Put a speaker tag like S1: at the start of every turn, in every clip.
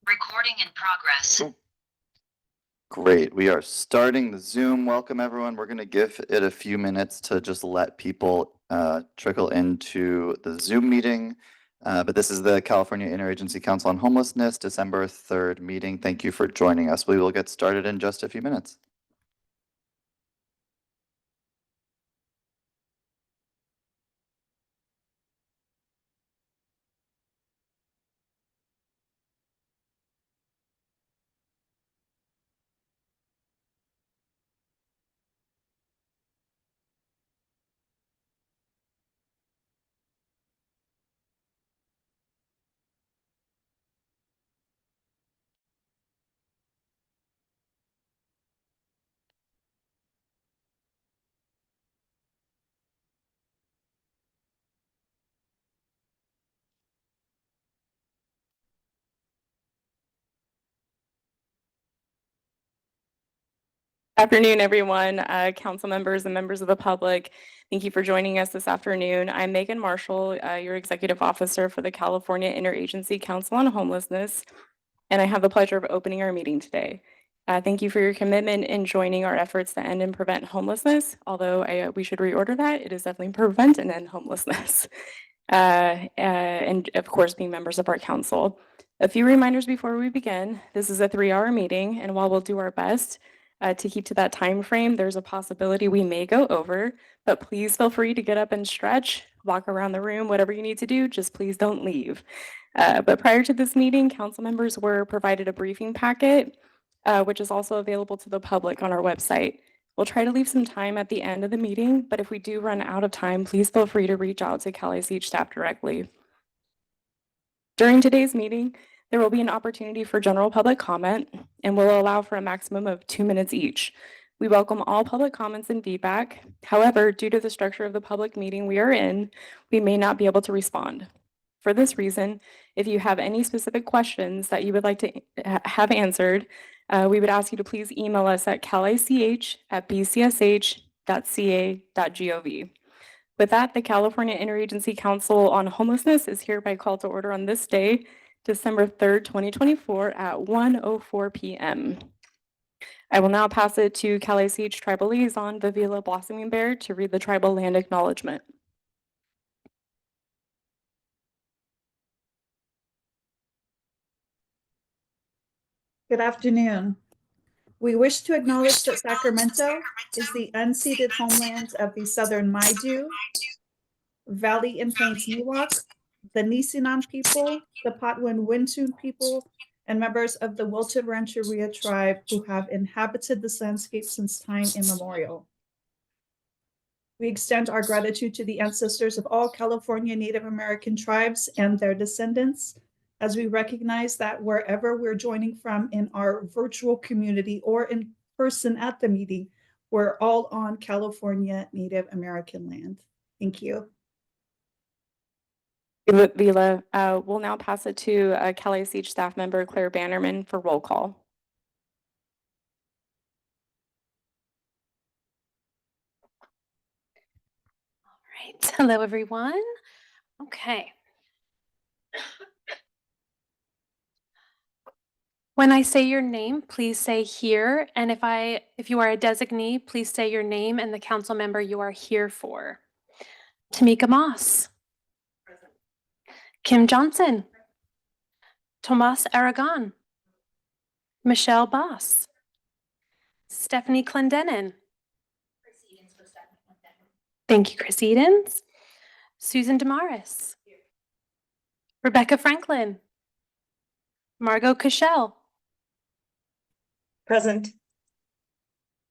S1: Recording in progress.
S2: Great. We are starting the Zoom. Welcome, everyone. We're going to give it a few minutes to just let people trickle into the Zoom meeting. But this is the California Interagency Council on Homelessness, December 3rd meeting. Thank you for joining us. We will get started in just a few minutes.
S3: Afternoon, everyone, council members and members of the public. Thank you for joining us this afternoon. I'm Megan Marshall, your executive officer for the California Interagency Council on Homelessness, and I have the pleasure of opening our meeting today. Thank you for your commitment in joining our efforts to end and prevent homelessness, although we should reorder that. It is definitely prevent and end homelessness. And of course, being members of our council. A few reminders before we begin. This is a 3-hour meeting, and while we'll do our best to keep to that time frame, there's a possibility we may go over, but please feel free to get up and stretch, walk around the room, whatever you need to do, just please don't leave. But prior to this meeting, council members were provided a briefing packet, which is also available to the public on our website. We'll try to leave some time at the end of the meeting, but if we do run out of time, please feel free to reach out to CalICH staff directly. During today's meeting, there will be an opportunity for general public comment, and we'll allow for a maximum of 2 minutes each. We welcome all public comments and feedback. However, due to the structure of the public meeting we are in, we may not be able to respond. For this reason, if you have any specific questions that you would like to have answered, we would ask you to please email us at calich@bcsh.ca.gov. With that, the California Interagency Council on Homelessness is hereby called to order on this day, December 3rd, 2024 at 1:04 p.m. I will now pass it to CalICH Tribal Liaison Vivila Blossoming Bear to read the tribal land acknowledgement.
S4: Good afternoon. We wish to acknowledge that Sacramento is the unceded homeland of the Southern Maidu, Valley and Plains Miwok, the Nisinan people, the Patwin Wintun people, and members of the Wilton Rancheria tribe who have inhabited this landscape since time immemorial. We extend our gratitude to the ancestors of all California Native American tribes and their descendants, as we recognize that wherever we're joining from in our virtual community or in person at the meeting, we're all on California Native American land. Thank you.
S3: Vila, we'll now pass it to CalICH staff member Claire Bannerman for roll call.
S5: All right. Hello, everyone. Okay. When I say your name, please say here. And if you are a designee, please say your name and the council member you are here for. Tamika Moss. Present. Kim Johnson. Tomas Aragon. Michelle Boss. Stephanie Clendenin. Thank you, Chris Edens. Susan Damaris. Here. Rebecca Franklin. Margot Cashel.
S6: Present.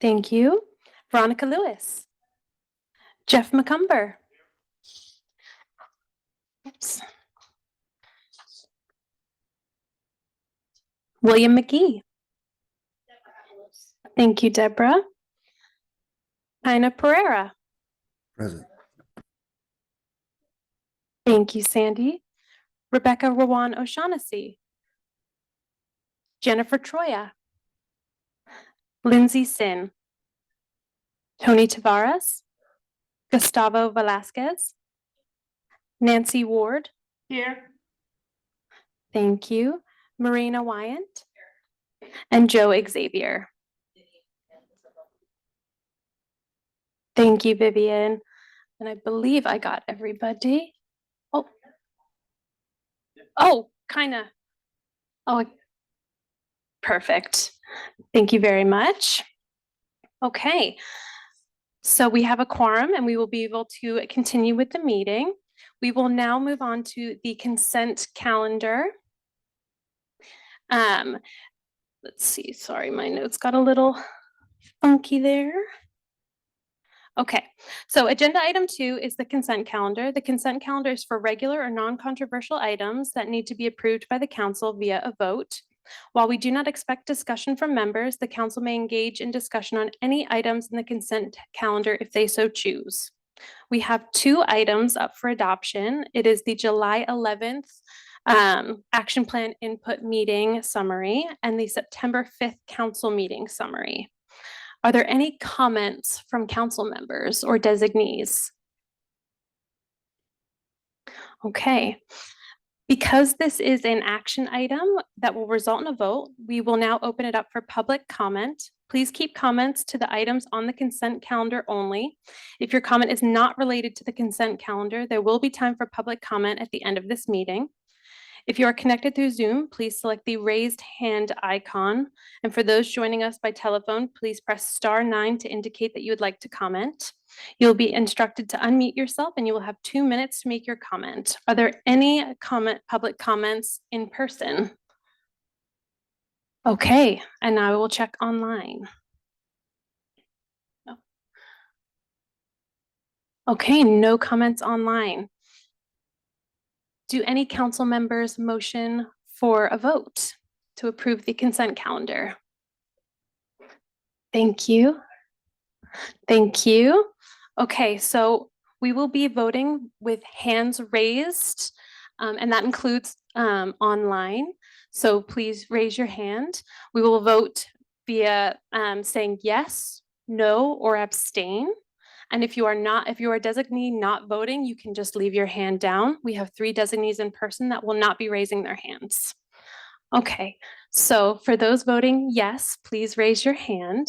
S5: Thank you. Veronica Lewis. Jeff McCumber. Oops. William McGee. Thank you, Deborah. Ina Pereira.
S7: Present.
S5: Thank you, Sandy. Rebecca Rowan O'Shaughnessy. Jennifer Troya. Lindsay Sin. Tony Tavares. Gustavo Velasquez. Nancy Ward.
S6: Here.
S5: Thank you. Marina Wyant, and Joe Xavier. Thank you, Vivian. And I believe I got everybody. Oh, kind of. Oh, perfect. Thank you very much. Okay. So we have a quorum and we will be able to continue with the meeting. We will now move on to the consent calendar. Let's see, sorry, my notes got a little funky there. Okay, so agenda item 2 is the consent calendar. The consent calendar is for regular or non-controversial items that need to be approved by the council via a vote. While we do not expect discussion from members, the council may engage in discussion on any items in the consent calendar if they so choose. We have 2 items up for adoption. It is the July 11th action plan input meeting summary and the September 5th council meeting summary. Are there any comments from council members or designees? Okay. Because this is an action item that will result in a vote, we will now open it up for public comment. Please keep comments to the items on the consent calendar only. If your comment is not related to the consent calendar, there will be time for public comment at the end of this meeting. If you are connected through Zoom, please select the raised hand icon. And for those joining us by telephone, please press *9 to indicate that you would like to comment. You'll be instructed to unmute yourself and you will have 2 minutes to make your comment. Are there any public comments in person? Okay, and now I will check online. Okay, no comments online. Do any council members motion for a vote to approve the consent calendar? Thank you. Thank you. Okay, so we will be voting with hands raised, and that includes online. So please raise your hand. We will vote via saying yes, no, or abstain. And if you are a designee not voting, you can just leave your hand down. We have 3 designees in person that will not be raising their hands. Okay, so for those voting yes, please raise your hand.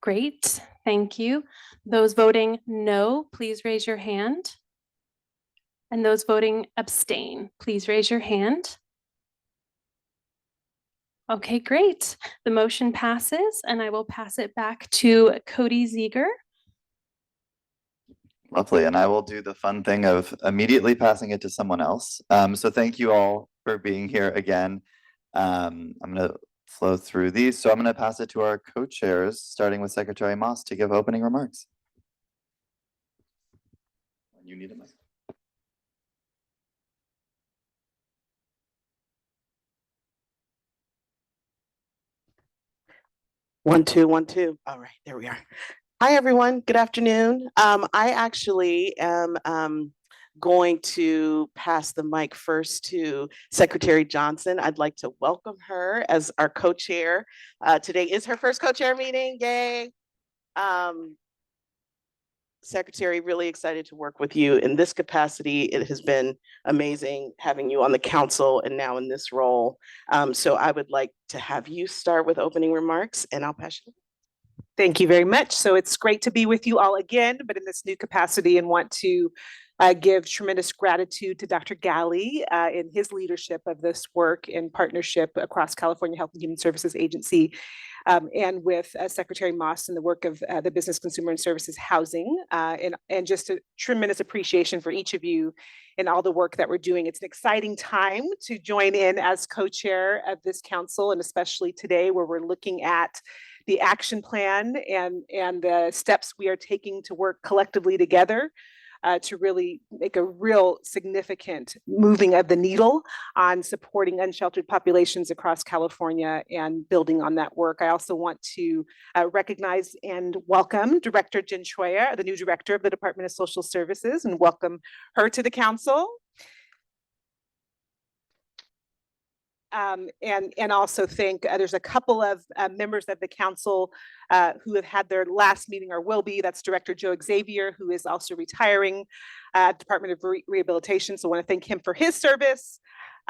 S5: Great, thank you. Those voting no, please raise your hand. And those voting abstain, please raise your hand. Okay, great. The motion passes and I will pass it back to Cody Ziegler.
S2: Lovely, and I will do the fun thing of immediately passing it to someone else. So thank you all for being here again. I'm gonna flow through these. So I'm gonna pass it to our co-chairs, starting with Secretary Moss to give opening remarks. You need a mic.
S1: One, two, 1, 2. All right, there we are. Hi, everyone. Good afternoon. I actually am going to pass the mic first to Secretary Johnson. I'd like to welcome her as our co-chair. Today is her first co-chair meeting. Yay. Secretary, really excited to work with you in this capacity. It has been amazing having you on the council and now in this role. So I would like to have you start with opening remarks and I'll pass you.
S6: Thank you very much. So it's great to be with you all again, but in this new capacity, and want to give tremendous gratitude to Dr. Galley in his leadership of this work in partnership across California Health and Human Services Agency and with Secretary Moss and the work of the Business, Consumer and Services Housing and just a tremendous appreciation for each of you and all the work that we're doing. It's an exciting time to join in as co-chair of this council, and especially today where we're looking at the action plan and the steps we are taking to work collectively together to really make a real significant moving of the needle on supporting unsheltered populations across California and building on that work. I also want to recognize and welcome Director Jen Choya, the new director of the Department of Social Services, and welcome her to the council. And also thank, there's a couple of members of the council who have had their last meeting or will be. That's Director Joe Xavier, who is also retiring at Department of Rehabilitation. So I want to thank him for his service.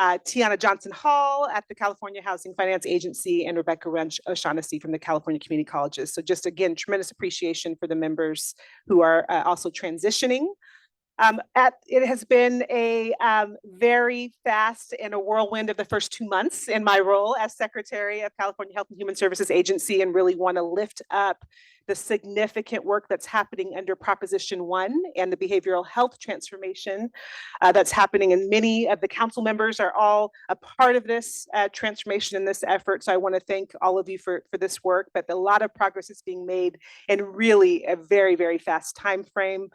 S6: Tiana Johnson Hall at the California Housing Finance Agency, and Rebecca Wrench O'Shaughnessy from the California Community Colleges. So just again, tremendous appreciation for the members who are also transitioning. It has been a very fast and a whirlwind of the first 2 months in my role as Secretary of California Health and Human Services Agency, and really want to lift up the significant work that's happening under Proposition 1 and the behavioral health transformation that's happening. And many of the council members are all a part of this transformation and this effort. So I want to thank all of you for this work, but a lot of progress is being made in really a very, very fast time frame.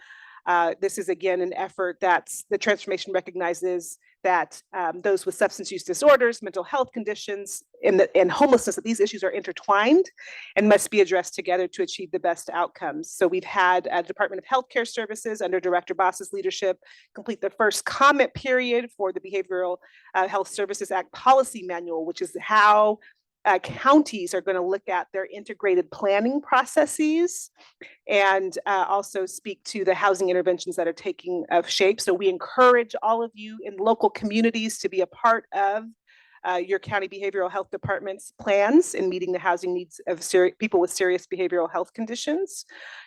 S6: This is, again, an effort that's the transformation recognizes that those with substance use disorders, mental health conditions, and homelessness, that these issues are intertwined and must be addressed together to achieve the best outcomes. So we've had Department of Healthcare Services under Director Boss's leadership complete the first comment period for the Behavioral Health Services Act Policy Manual, which is how counties are going to look at their integrated planning processes and also speak to the housing interventions that are taking shape. So we encourage all of you in local communities to be a part of your county behavioral health department's plans in meeting the housing needs of people with serious behavioral health conditions.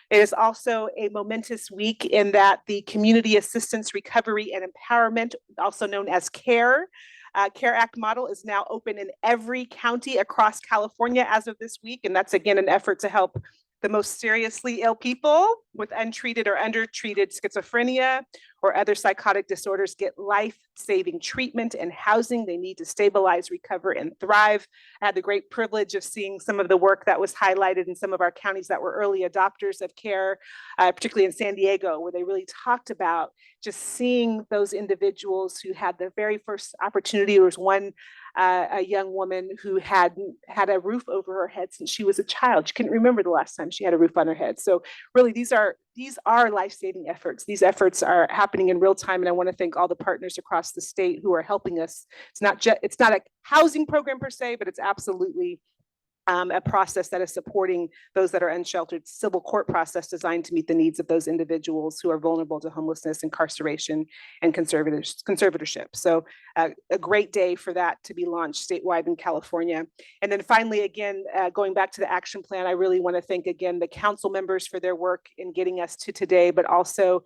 S6: It is also a momentous week in that the Community Assistance, Recovery, and Empowerment, also known as CARE Act model, is now open in every county across California as of this week. And that's, again, an effort to help the most seriously ill people with untreated or undertreated schizophrenia or other psychotic disorders get life-saving treatment and housing they need to stabilize, recover, and thrive. I had the great privilege of seeing some of the work that was highlighted in some of our counties that were early adopters of CARE, particularly in San Diego, where they really talked about just seeing those individuals who had the very first opportunity. There was one a young woman who had had a roof over her head since she was a child. She couldn't remember the last time she had a roof on her head. So really, these are life-saving efforts. These efforts are happening in real time, and I want to thank all the partners across the state who are helping us. It's not a housing program per se, but it's absolutely a process that is supporting those that are unsheltered, civil court process designed to meet the needs of those individuals who are vulnerable to homelessness, incarceration, and conservatorship. So a great day for that to be launched statewide in California. And then finally, again, going back to the action plan, I really want to thank again the council members for their work in getting us to today, but also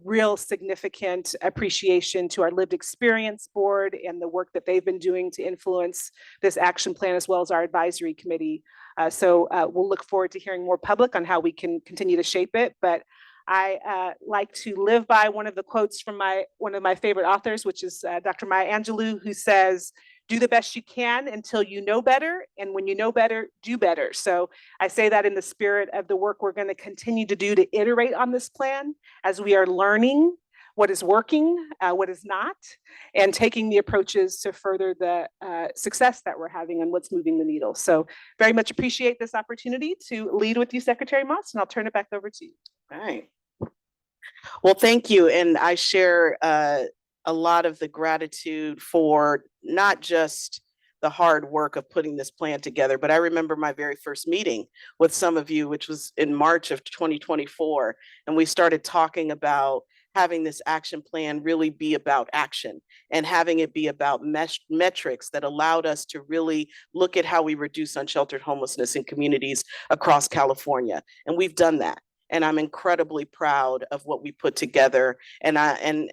S6: real significant appreciation to our lived experience board and the work that they've been doing to influence this action plan, as well as our advisory committee. So we'll look forward to hearing more public on how we can continue to shape it. But I like to live by one of the quotes from one of my favorite authors, which is Dr. Maya Angelou, who says, "Do the best you can until you know better. And when you know better, do better." So I say that in the spirit of the work we're going to continue to do to iterate on this plan as we are learning what is working, what is not, and taking the approaches to further the success that we're having and what's moving the needle. So very much appreciate this opportunity to lead with you, Secretary Moss, and I'll turn it back over to you.
S1: All right. Well, thank you. And I share a lot of the gratitude for not just the hard work of putting this plan together, but I remember my very first meeting with some of you, which was in March of 2024. And we started talking about having this action plan really be about action and having it be about metrics that allowed us to really look at how we reduce unsheltered homelessness in communities across California. And we've done that. And I'm incredibly proud of what we put together. And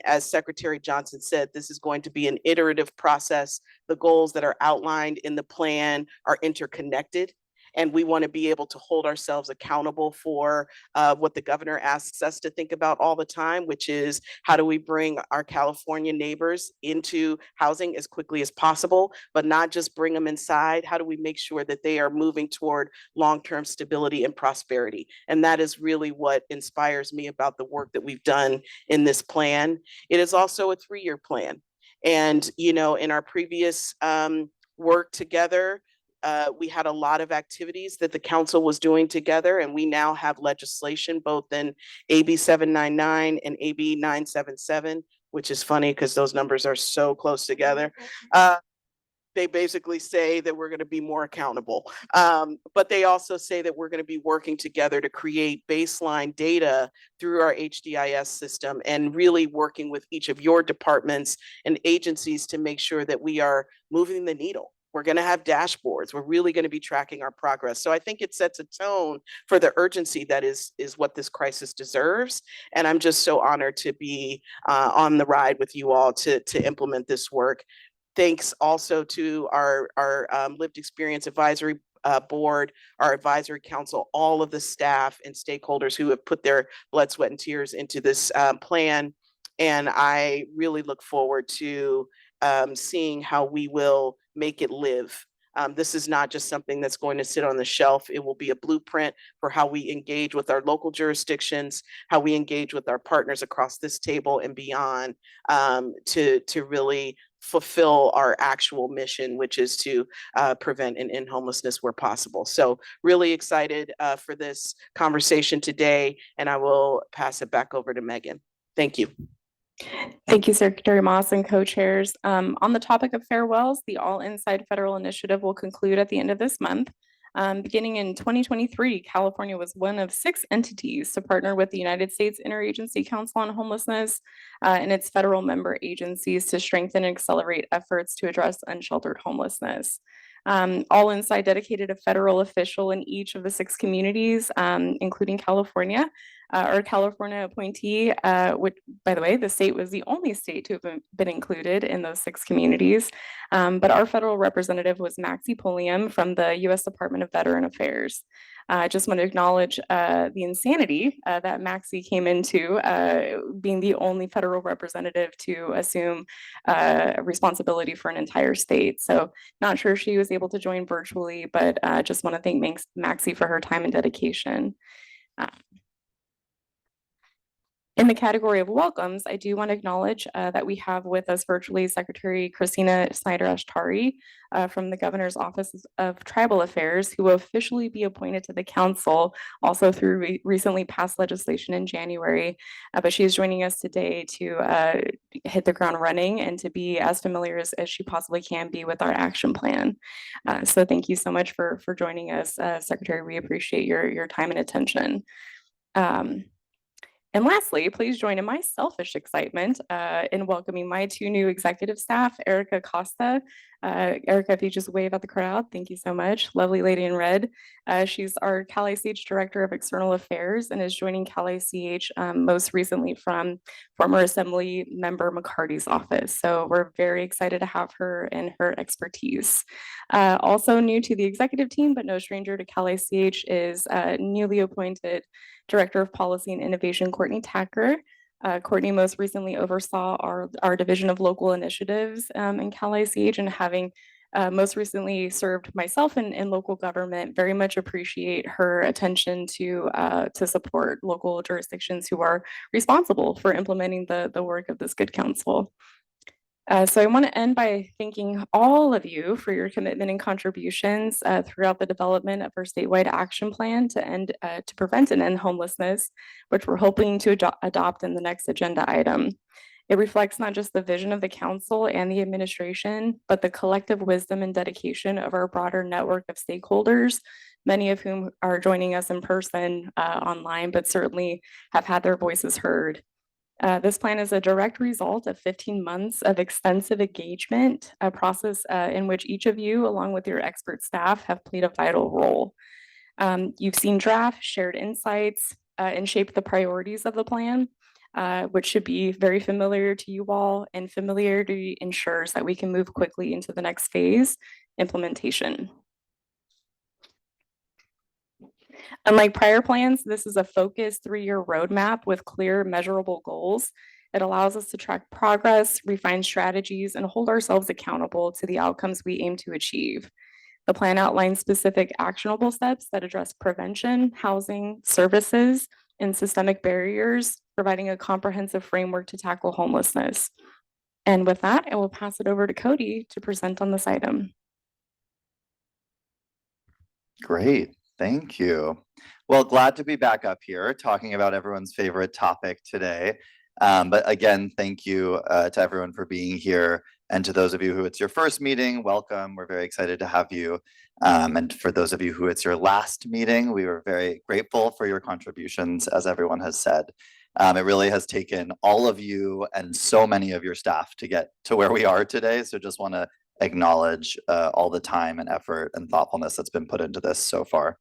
S1: as Secretary Johnson said, this is going to be an iterative process. The goals that are outlined in the plan are interconnected. And we want to be able to hold ourselves accountable for what the governor asks us to think about all the time, which is how do we bring our California neighbors into housing as quickly as possible, but not just bring them inside. How do we make sure that they are moving toward long-term stability and prosperity? And that is really what inspires me about the work that we've done in this plan. It is also a 3-year plan. And, you know, in our previous work together, we had a lot of activities that the council was doing together, and we now have legislation both in AB 799 and AB 977, which is funny because those numbers are so close together. they basically say that we're going to be more accountable. But they also say that we're going to be working together to create baseline data through our HDIS system and really working with each of your departments and agencies to make sure that we are moving the needle. We're going to have dashboards. We're really going to be tracking our progress. So I think it sets a tone for the urgency that is what this crisis deserves. And I'm just so honored to be on the ride with you all to implement this work. Thanks also to our lived experience advisory board, our advisory council, all of the staff and stakeholders who have put their blood, sweat, and tears into this plan. And I really look forward to seeing how we will make it live. This is not just something that's going to sit on the shelf. It will be a blueprint for how we engage with our local jurisdictions, how we engage with our partners across this table and beyond, to really fulfill our actual mission, which is to prevent and end homelessness where possible. So really excited for this conversation today, and I will pass it back over to Megan. Thank you.
S3: Thank you, Secretary Moss and co-chairs. On the topic of farewells, the All Inside Federal Initiative will conclude at the end of this month. Beginning in 2023, California was one of 6 entities to partner with the United States Interagency Council on Homelessness and its federal member agencies to strengthen and accelerate efforts to address unsheltered homelessness. All Inside dedicated a federal official in each of the 6 communities, including California. Our California appointee, which, by the way, the state was the only state to have been included in those 6 communities. But our federal representative was Maxie Pulliam from the U.S. Department of Veteran Affairs. I just want to acknowledge the insanity that Maxie came into, being the only federal representative to assume responsibility for an entire state. So not sure she was able to join virtually, but just want to thank Maxie for her time and dedication. In the category of welcomes, I do want to acknowledge that we have with us virtually Secretary Christina Snyder-Ashtari from the Governor's Office of Tribal Affairs, who will officially be appointed to the council also through recently passed legislation in January. But she is joining us today to hit the ground running and to be as familiar as she possibly can be with our action plan. So thank you so much for joining us, Secretary. We appreciate your time and attention. And lastly, please join in my selfish excitement in welcoming my 2 new executive staff, Erica Costa. Erica, if you just wave at the crowd, thank you so much. Lovely lady in red. She's our Cal-ICH Director of External Affairs and is joining Cal-ICH most recently from former Assembly Member McCarty's office. So we're very excited to have her and her expertise. Also new to the executive team, but no stranger to Cal-ICH, is newly appointed Director of Policy and Innovation, Courtney Tacker. Courtney most recently oversaw our Division of Local Initiatives in Cal-ICH, and having most recently served myself in local government, very much appreciate her attention to support local jurisdictions who are responsible for implementing the work of this good council. So I want to end by thanking all of you for your commitment and contributions throughout the development of our statewide action plan to prevent and end homelessness, which we're hoping to adopt in the next agenda item. It reflects not just the vision of the council and the administration, but the collective wisdom and dedication of our broader network of stakeholders, many of whom are joining us in person online, but certainly have had their voices heard. This plan is a direct result of 15 months of extensive engagement, a process in which each of you, along with your expert staff, have played a vital role. You've seen draft, shared insights, and shaped the priorities of the plan, which should be very familiar to you all, and familiarity ensures that we can move quickly into the next phase, implementation. Unlike prior plans, this is a focused 3-year roadmap with clear, measurable goals. It allows us to track progress, refine strategies, and hold ourselves accountable to the outcomes we aim to achieve. The plan outlines specific actionable steps that address prevention, housing, services, and systemic barriers, providing a comprehensive framework to tackle homelessness. And with that, I will pass it over to Cody to present on this item.
S2: Great. Thank you. Well, glad to be back up here talking about everyone's favorite topic today. But again, thank you to everyone for being here And to those of you who it's your first meeting, welcome. We're very excited to have you. And for those of you who it's your last meeting, we were very grateful for your contributions, as everyone has said. It really has taken all of you and so many of your staff to get to where we are today. So just want to acknowledge all the time and effort and thoughtfulness that's been put into this so far.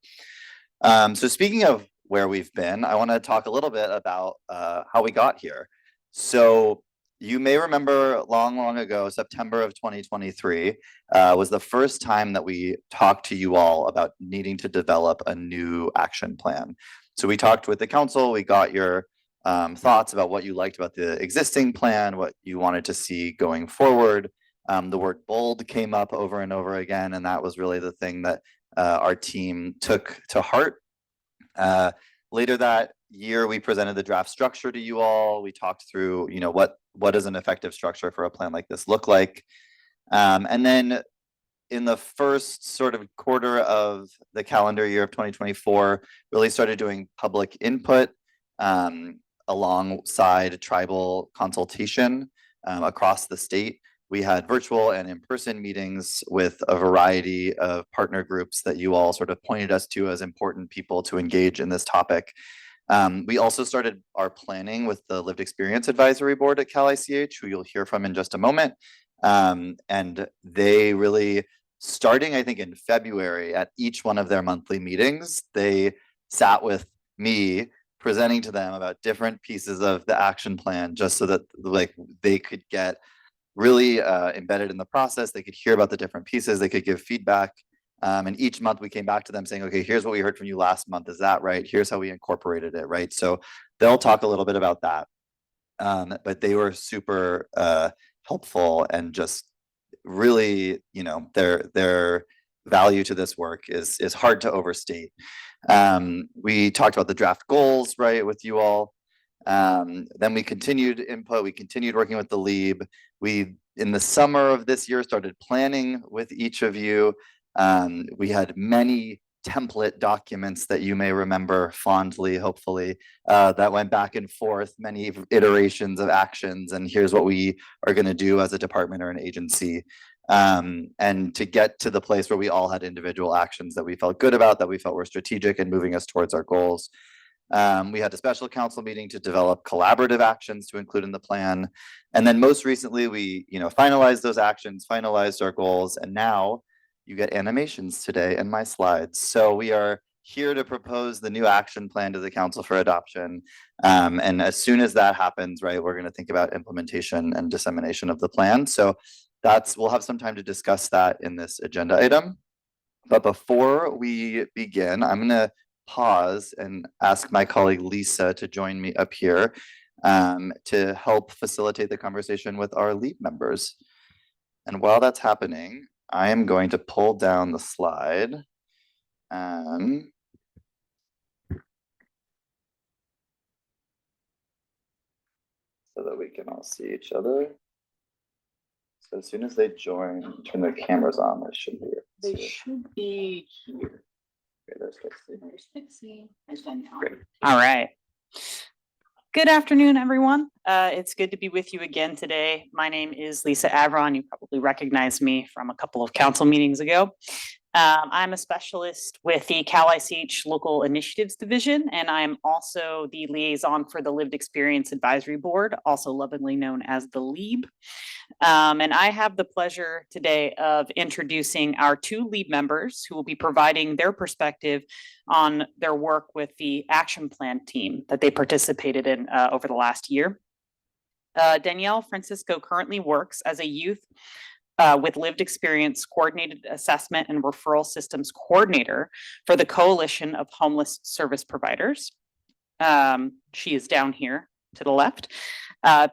S2: So speaking of where we've been, I want to talk a little bit about how we got here. So you may remember long ago, September of 2023 was the first time that we talked to you all about needing to develop a new action plan. So we talked with the council, we got your thoughts about what you liked about the existing plan, what you wanted to see going forward. The word bold came up over and over again, and that was really the thing that our team took to heart. Later that year, we presented the draft structure to you all. We talked through, what does an effective structure for a plan like this look like? And then in the first sort of quarter of the calendar year of 2024, really started doing public input alongside tribal consultation across the state. We had virtual and in-person meetings with a variety of partner groups that you all sort of pointed us to as important people to engage in this topic. We also started our planning with the Lived Experience Advisory Board at Cal ICH, who you'll hear from in just a moment. And they really, starting I think in February at each one of their monthly meetings, they sat with me presenting to them about different pieces of the action plan, just so that they could get really embedded in the process. They could hear about the different pieces, they could give feedback. And each month we came back to them saying, okay, here's what we heard from you last month. Is that right? Here's how we incorporated it, right? So they'll talk a little bit about that. But they were super helpful, and just really, their value to this work is hard to overstate. We talked about the draft goals, right, with you all. Then we continued input, we continued working with the LEAB. We, in the summer of this year, started planning with each of you. We had many template documents that you may remember fondly, hopefully, that went back and forth, many iterations of actions, and here's what we are going to do as a department or an agency. And to get to the place where we all had individual actions that we felt good about, that we felt were strategic and moving us towards our goals. We had a special council meeting to develop collaborative actions to include in the plan. And then most recently, we finalized those actions, finalized our goals, and now you get animations today and my slides. So we are here to propose the new action plan to the council for adoption. And as soon as that happens, right, we're going to think about implementation and dissemination of the plan. So we'll have some time to discuss that in this agenda item. But before we begin, I'm going to pause and ask my colleague Lisa to join me up here to help facilitate the conversation with our LEAB members. And while that's happening, I am going to pull down the slide. So that we can all see each other. So as soon as they join, turn their cameras on, they should be.
S7: They should be here.
S2: Okay, there's Pixie.
S7: There's Pixie. There's Danielle. Great. All right. Good afternoon, everyone. It's good to be with you again today. My name is Lisa Avron. You probably recognize me from a couple of council meetings ago. I'm a specialist with the Cal ICH Local Initiatives Division, and I'm also the liaison for the Lived Experience Advisory Board, also lovingly known as the LEAB. And I have the pleasure today of introducing our two LEAB members who will be providing their perspective on their work with the action plan team that they participated in over the last year. Danielle Francisco currently works as a youth with Lived Experience Coordinated Assessment and Referral Systems Coordinator for the Coalition of Homeless Service Providers. She is down here to the left.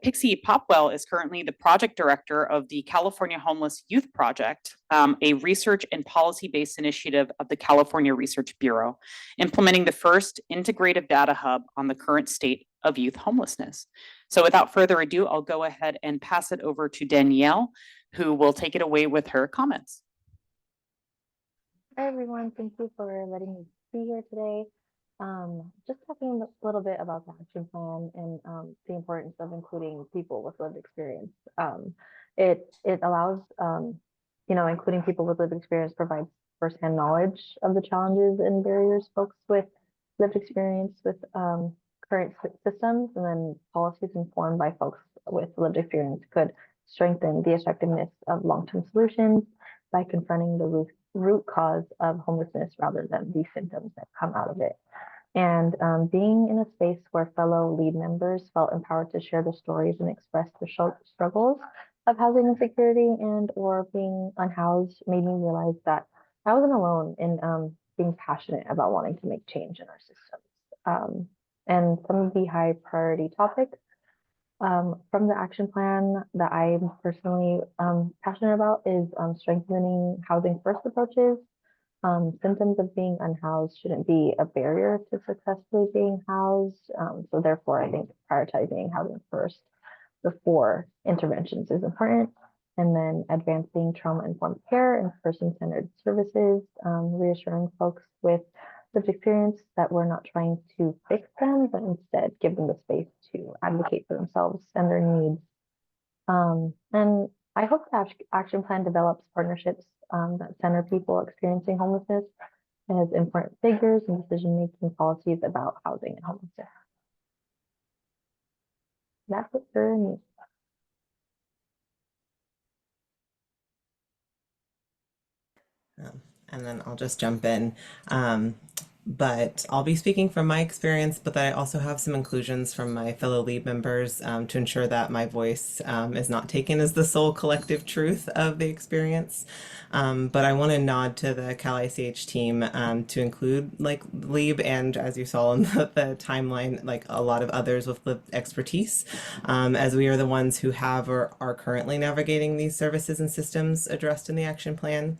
S7: Pixie Popwell is currently the project director of the California Homeless Youth Project, a research and policy-based initiative of the California Research Bureau, implementing the first integrative data hub on the current state of youth homelessness. So without further ado, I'll go ahead and pass it over to Danielle, who will take it away with her comments.
S8: Hi, everyone. Thank you for letting me be here today. Just talking a little bit about the action plan and the importance of including people with lived experience it allows, including people with lived experience, provides firsthand knowledge of the challenges and barriers folks with lived experience with current systems, and then policies informed by folks with lived experience could strengthen the effectiveness of long-term solutions by confronting the root cause of homelessness rather than the symptoms that come out of it. And being in a space where fellow lead members felt empowered to share their stories and express their struggles of housing insecurity and or being unhoused made me realize that I wasn't alone in being passionate about wanting to make change in our systems. And some of the high priority topics from the action plan that I'm personally passionate about is strengthening housing first approaches. Symptoms of being unhoused shouldn't be a barrier to successfully being housed. So therefore, I think prioritizing housing first before interventions is important. And then advancing trauma-informed care and person-centered services, reassuring folks with lived experience that we're not trying to fix them, but instead give them the space to advocate for themselves and their needs. And I hope the action plan develops partnerships that center people experiencing homelessness as important figures in decision-making policies about housing and homelessness. That's it for me.
S9: And then I'll just jump in. But I'll be speaking from my experience, but I also have some inclusions from my fellow lead members to ensure that my voice is not taken as the sole collective truth of the experience. But I want to nod to the Cal ICH team to include like Lieb and, as you saw in the timeline, like a lot of others with lived expertise, as we are the ones who have or are currently navigating these services and systems addressed in the action plan.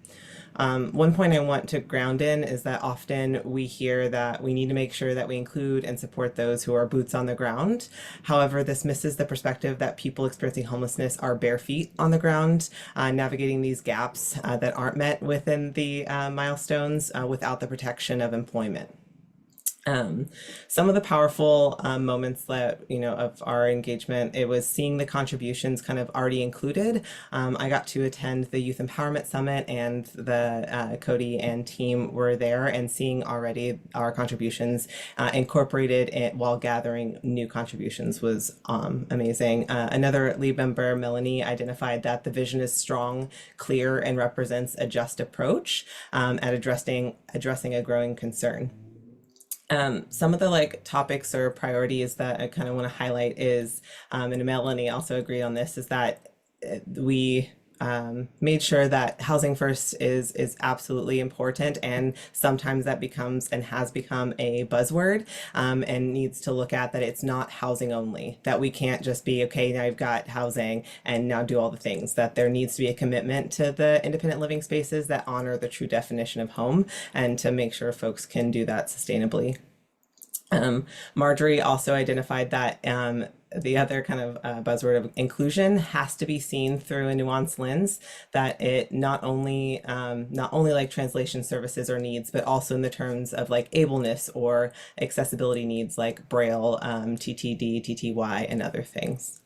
S9: One point I want to ground in is that often we hear that we need to make sure that we include and support those who are boots on the ground. However, this misses the perspective that people experiencing homelessness are bare feet on the ground, navigating these gaps that aren't met within the milestones without the protection of employment. Some of the powerful moments that, of our engagement, it was seeing the contributions kind of already included. I got to attend the Youth Empowerment Summit, and the Cody and team were there, and seeing already our contributions incorporated while gathering new contributions was amazing. Another lead member, Melanie, identified that the vision is strong, clear, and represents a just approach at addressing a growing concern. Some of the topics or priorities that I kind of want to highlight is, and Melanie also agreed on this, is that we made sure that housing first is absolutely important, and sometimes that becomes and has become a buzzword, and needs to look at that it's not housing only, that we can't just be, okay, now I've got housing and now do all the things, that there needs to be a commitment to the independent living spaces that honor the true definition of home, and to make sure folks can do that sustainably. Marjorie also identified that the other kind of buzzword of inclusion has to be seen through a nuanced lens, that it not only like translation services or needs, but also in the terms of like ableness or accessibility needs like Braille, TTD, TTY, and other things.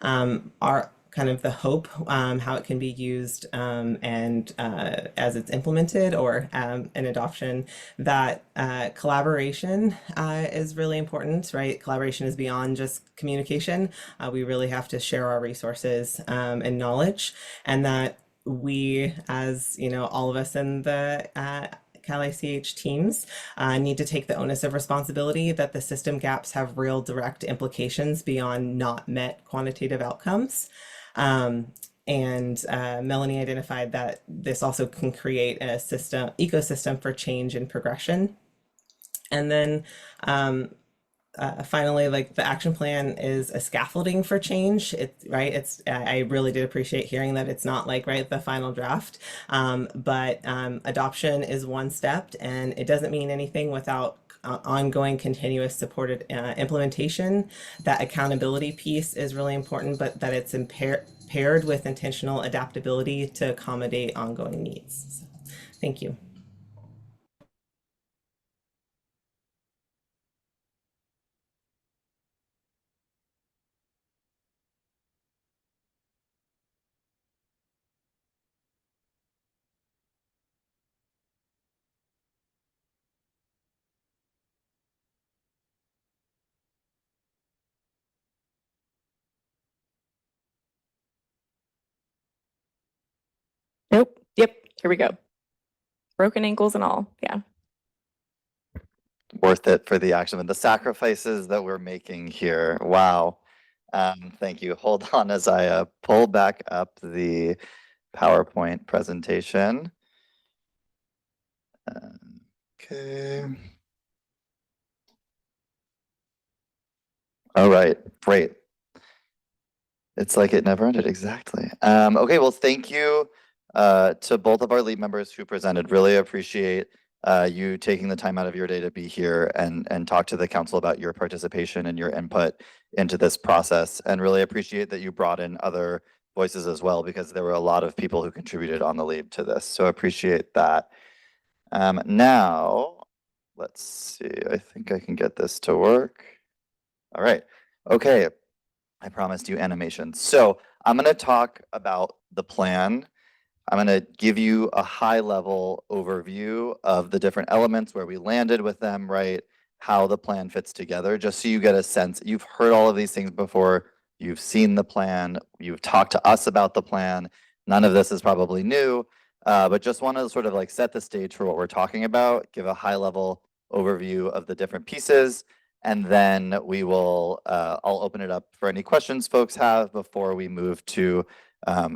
S9: Our kind of the hope, how it can be used and as it's implemented or in adoption, that collaboration is really important, right? Collaboration is beyond just communication. We really have to share our resources and knowledge, and that we, as all of us in the Cal ICH teams need to take the onus of responsibility, that the system gaps have real direct implications beyond not met quantitative outcomes. And Melanie identified that this also can create a ecosystem for change and progression. And then finally, like the action plan is a scaffolding for change. I really did appreciate hearing that it's not like the final draft, but adoption is one step, and it doesn't mean anything without ongoing continuous supported implementation. That accountability piece is really important, but that it's paired with intentional adaptability to accommodate ongoing needs. So, thank you.
S3: Here we go. Broken ankles and all. Yeah.
S2: Worth it for the action and the sacrifices that we're making here. Wow. Thank you. Hold on as I pull back up the PowerPoint presentation. Okay. All right, great. It's like it never ended, exactly. Okay, well, thank you to both of our lead members who presented. Really appreciate you taking the time out of your day to be here and talk to the council about your participation and your input into this process. And really appreciate that you brought in other voices as well, because there were a lot of people who contributed on the lead to this. So appreciate that. Now, let's see, I think I can get this to work. All right, okay. I promised you animations. So I'm going to talk about the plan. I'm going to give you a high level overview of the different elements, where we landed with them, right? How the plan fits together, just so you get a sense. You've heard all of these things before. You've seen the plan. You've talked to us about the plan. None of this is probably new, but just want to sort of like set the stage for what we're talking about, give a high level overview of the different pieces. And then we will, I'll open it up for any questions folks have before we move to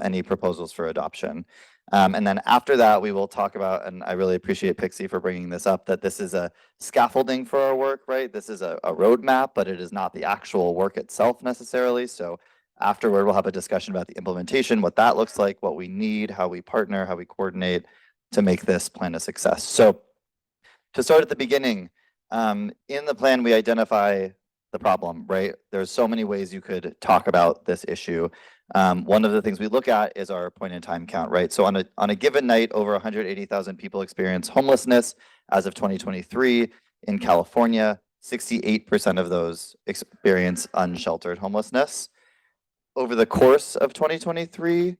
S2: any proposals for adoption. And then after that, we will talk about, and I really appreciate Pixie for bringing this up, that this is a scaffolding for our work, right? This is a roadmap, but it is not the actual work itself necessarily. So afterward, we'll have a discussion about the implementation, what that looks like, what we need, how we partner, how we coordinate to make this plan a success. So to start at the beginning, in the plan, we identify the problem, right? There's so many ways you could talk about this issue. One of the things we look at is our point in time count, right? So on a given night, over 180,000 people experience homelessness as of 2023 in California. 68% of those experience unsheltered homelessness. Over the course of 2023,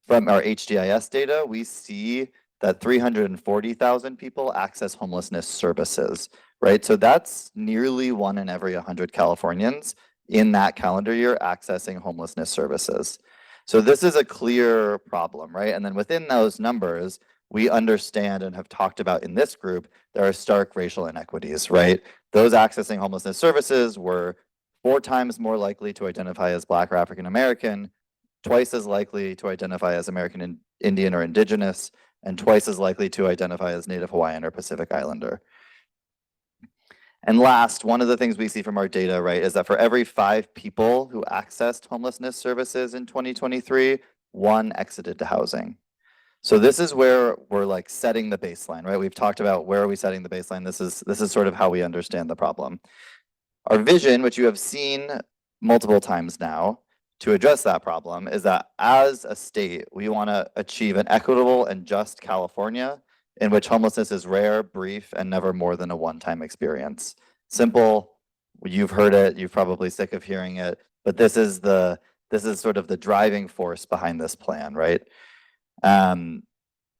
S2: from our HDIS data, we see that 340,000 people access homelessness services, right? So that's nearly 1 in every 100 Californians in that calendar year accessing homelessness services. So this is a clear problem, right? And then within those numbers, we understand and have talked about in this group, there are stark racial inequities, right? Those accessing homelessness services were 4 times more likely to identify as Black or African American, twice as likely to identify as American Indian or Indigenous, and twice as likely to identify as Native Hawaiian or Pacific Islander. And last, one of the things we see from our data, right, is that for every 5 people who accessed homelessness services in 2023, 1 exited to housing. So this is where we're like setting the baseline, right? We've talked about where are we setting the baseline. This is sort of how we understand the problem. Our vision, which you have seen multiple times now, to address that problem is that as a state, we want to achieve an equitable and just California in which homelessness is rare, brief, and never more than a one-time experience. Simple, you've heard it, you're probably sick of hearing it, but this is sort of the driving force behind this plan, right? And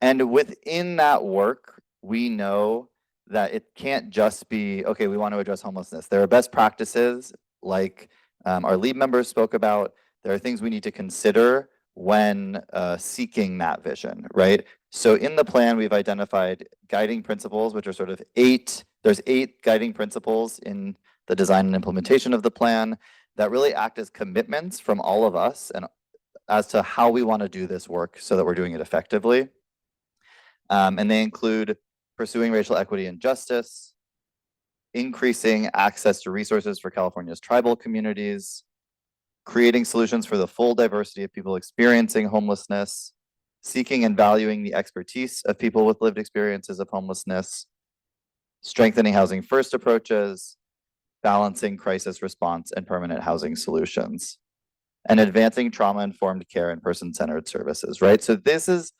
S2: within that work, we know that it can't just be, okay, we want to address homelessness. There are best practices like our lead members spoke about. There are things we need to consider when seeking that vision, right? So in the plan, we've identified guiding principles, which are sort of 8, there's 8 guiding principles in the design and implementation of the plan that really act as commitments from all of us and as to how we want to do this work so that we're doing it effectively. And they include pursuing racial equity and justice, increasing access to resources for California's tribal communities, creating solutions for the full diversity of people experiencing homelessness, seeking and valuing the expertise of people with lived experiences of homelessness, strengthening housing first approaches, balancing crisis response and permanent housing solutions, and advancing trauma-informed care and person-centered services, right? So this is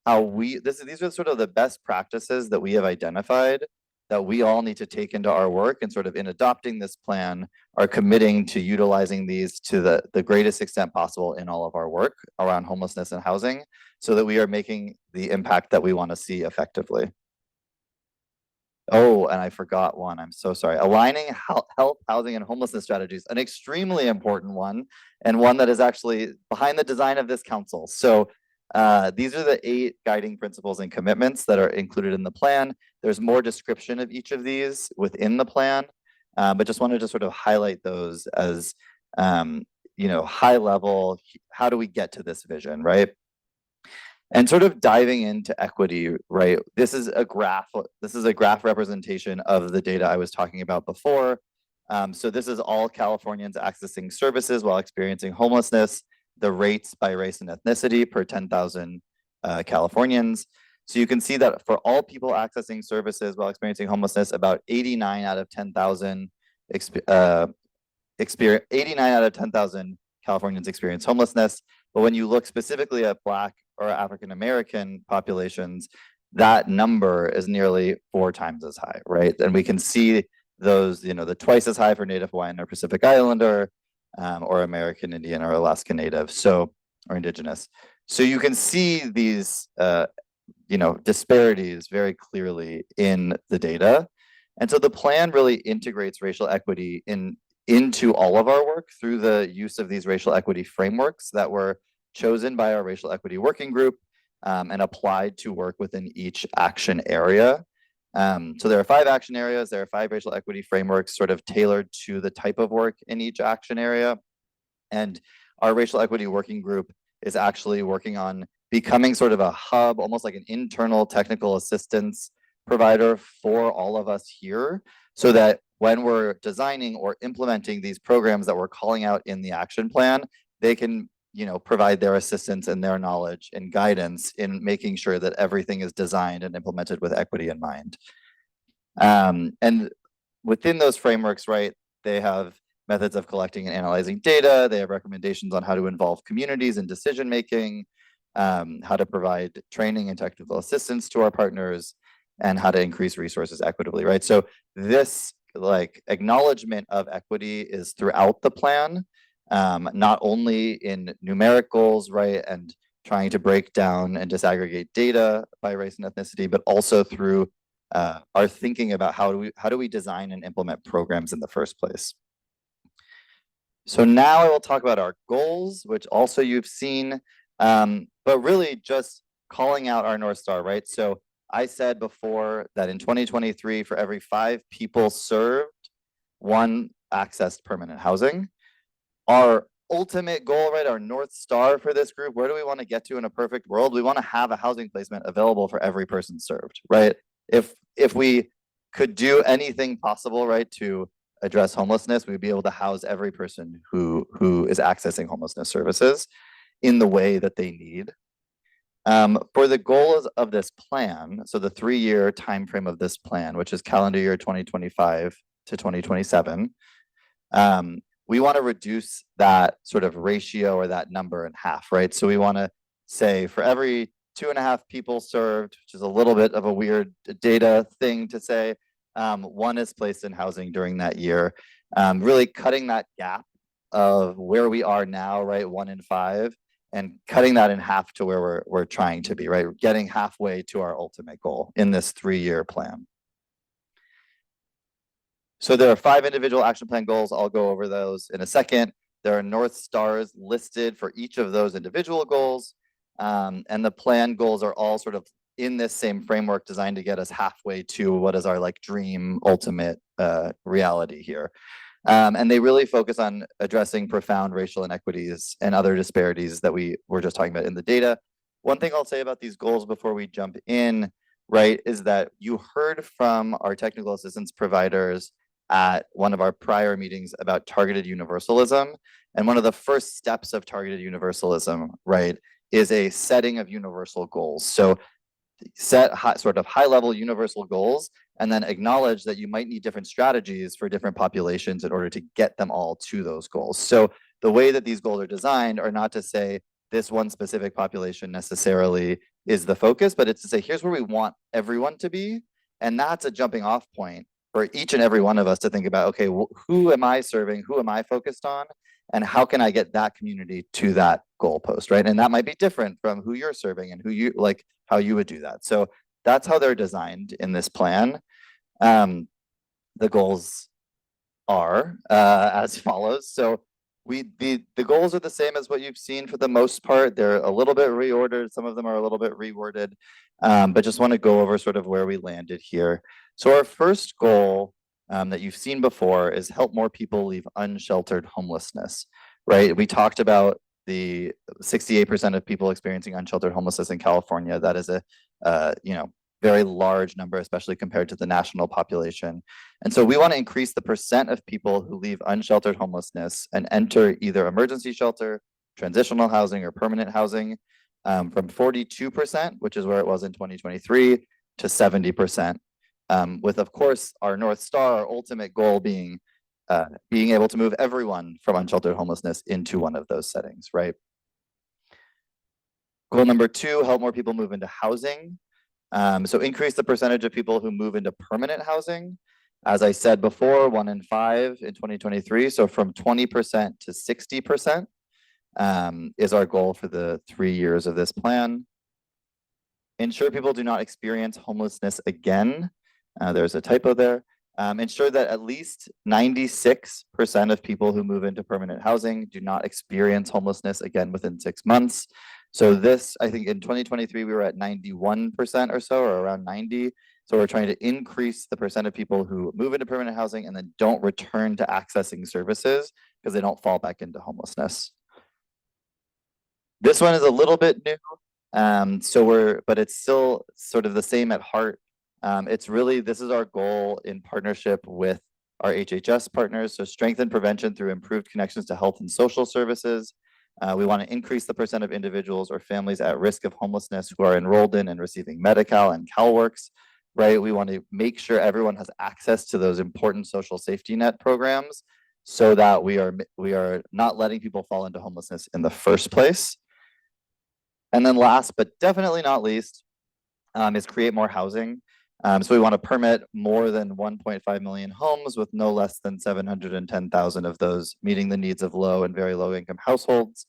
S2: how these are sort of the best practices that we have identified that we all need to take into our work, and sort of in adopting this plan are committing to utilizing these to the greatest extent possible in all of our work around homelessness and housing, so that we are making the impact that we want to see effectively. Oh, and I forgot one. I'm so sorry. Aligning health, housing, and homelessness strategies, an extremely important one, and one that is actually behind the design of this council. So These are the 8 guiding principles and commitments that are included in the plan. There's more description of each of these within the plan, but just wanted to sort of highlight those as, high level, how do we get to this vision, right? And sort of diving into equity, right? This is a graph representation of the data I was talking about before. So this is all Californians accessing services while experiencing homelessness, the rates by race and ethnicity per 10,000 Californians. So you can see that for all people accessing services while experiencing homelessness, about 89 out of 10,000 Californians experience homelessness. But when you look specifically at Black or African American populations, that number is nearly 4 times as high, right? And we can see those, the twice as high for Native Hawaiian or Pacific Islander, or American Indian or Alaska Native, or Indigenous. So you can see these, disparities very clearly in the data. And so the plan really integrates racial equity into all of our work through the use of these racial equity frameworks that were chosen by our racial equity working group, and applied to work within each action area. So there are 5 action areas. There are 5 racial equity frameworks sort of tailored to the type of work in each action area. And our racial equity working group is actually working on becoming sort of a hub, almost like an internal technical assistance provider for all of us here, so that when we're designing or implementing these programs that we're calling out in the action plan, they can provide their assistance and their knowledge and guidance in making sure that everything is designed and implemented with equity in mind. And within those frameworks, right, they have methods of collecting and analyzing data. They have recommendations on how to involve communities in decision making, how to provide training and technical assistance to our partners, and how to increase resources equitably, right? So this acknowledgement of equity is throughout the plan, not only in numeric goals, right, and trying to break down and disaggregate data by race and ethnicity, but also through our thinking about how do we design and implement programs in the first place. So now I will talk about our goals, which also you've seen, but really just calling out our North Star, right? So I said before that in 2023, for every 5 people served, 1 accessed permanent housing. Our ultimate goal, right, our North Star for this group, where do we want to get to in a perfect world? We want to have a housing placement available for every person served, right? If we could do anything possible, right, to address homelessness, we'd be able to house every person who is accessing homelessness services in the way that they need. For the goals of this plan, so the 3-year time frame of this plan, which is calendar year 2025 to 2027, we want to reduce that sort of ratio or that number in half, right? So we want to say for every 2.5 people served, which is a little bit of a weird data thing to say, 1 is placed in housing during that year, really cutting that gap of where we are now, right, 1 in 5, and cutting that in half to where we're trying to be, right, getting halfway to our ultimate goal in this 3-year plan. So there are 5 individual action plan goals. I'll go over those in a second. There are North Stars listed for each of those individual goals, and the plan goals are all sort of in this same framework designed to get us halfway to what is our dream ultimate reality here. And they really focus on addressing profound racial inequities and other disparities that we were just talking about in the data. One thing I'll say about these goals before we jump in, right, is that you heard from our technical assistance providers at one of our prior meetings about targeted universalism. And one of the first steps of targeted universalism, right, is a setting of universal goals. So set sort of high level universal goals, and then acknowledge that you might need different strategies for different populations in order to get them all to those goals. So the way that these goals are designed are not to say this one specific population necessarily is the focus, but it's to say, here's where we want everyone to be. And that's a jumping off point for each and every one of us to think about, okay, well, who am I serving? Who am I focused on? And how can I get that community to that goalpost, right? And that might be different from who you're serving and who you how you would do that. So that's how they're designed in this plan. The goals are as follows. So The goals are the same as what you've seen for the most part. They're a little bit reordered. Some of them are a little bit reworded, but just want to go over sort of where we landed here. So our first goal that you've seen before is help more people leave unsheltered homelessness, right? We talked about the 68% of people experiencing unsheltered homelessness in California. That is a very large number, especially compared to the national population. And so we want to increase the percent of people who leave unsheltered homelessness and enter either emergency shelter, transitional housing, or permanent housing from 42%, which is where it was in 2023, to 70%. With, of course, our North Star, our ultimate goal being able to move everyone from unsheltered homelessness into one of those settings, right? Goal number 2, help more people move into housing. So increase the percentage of people who move into permanent housing. As I said before, 1 in 5 in 2023. So from 20% to 60% is our goal for the 3 years of this plan. Ensure people do not experience homelessness again. There's a typo there. Ensure that at least 96% of people who move into permanent housing do not experience homelessness again within 6 months. So this, I think in 2023, we were at 91% or so, or around 90. So we're trying to increase the percent of people who move into permanent housing and then don't return to accessing services because they don't fall back into homelessness. This one is a little bit new. But it's still sort of the same at heart. It's really, this is our goal in partnership with our HHS partners. So strengthen prevention through improved connections to health and social services. We want to increase the percent of individuals or families at risk of homelessness who are enrolled in and receiving Medi-Cal and CalWORKs, right? We want to make sure everyone has access to those important social safety net programs so that we are not letting people fall into homelessness in the first place. And then last, but definitely not least, is create more housing. So we want to permit more than 1.5 million homes with no less than 710,000 of those meeting the needs of low and very low income households.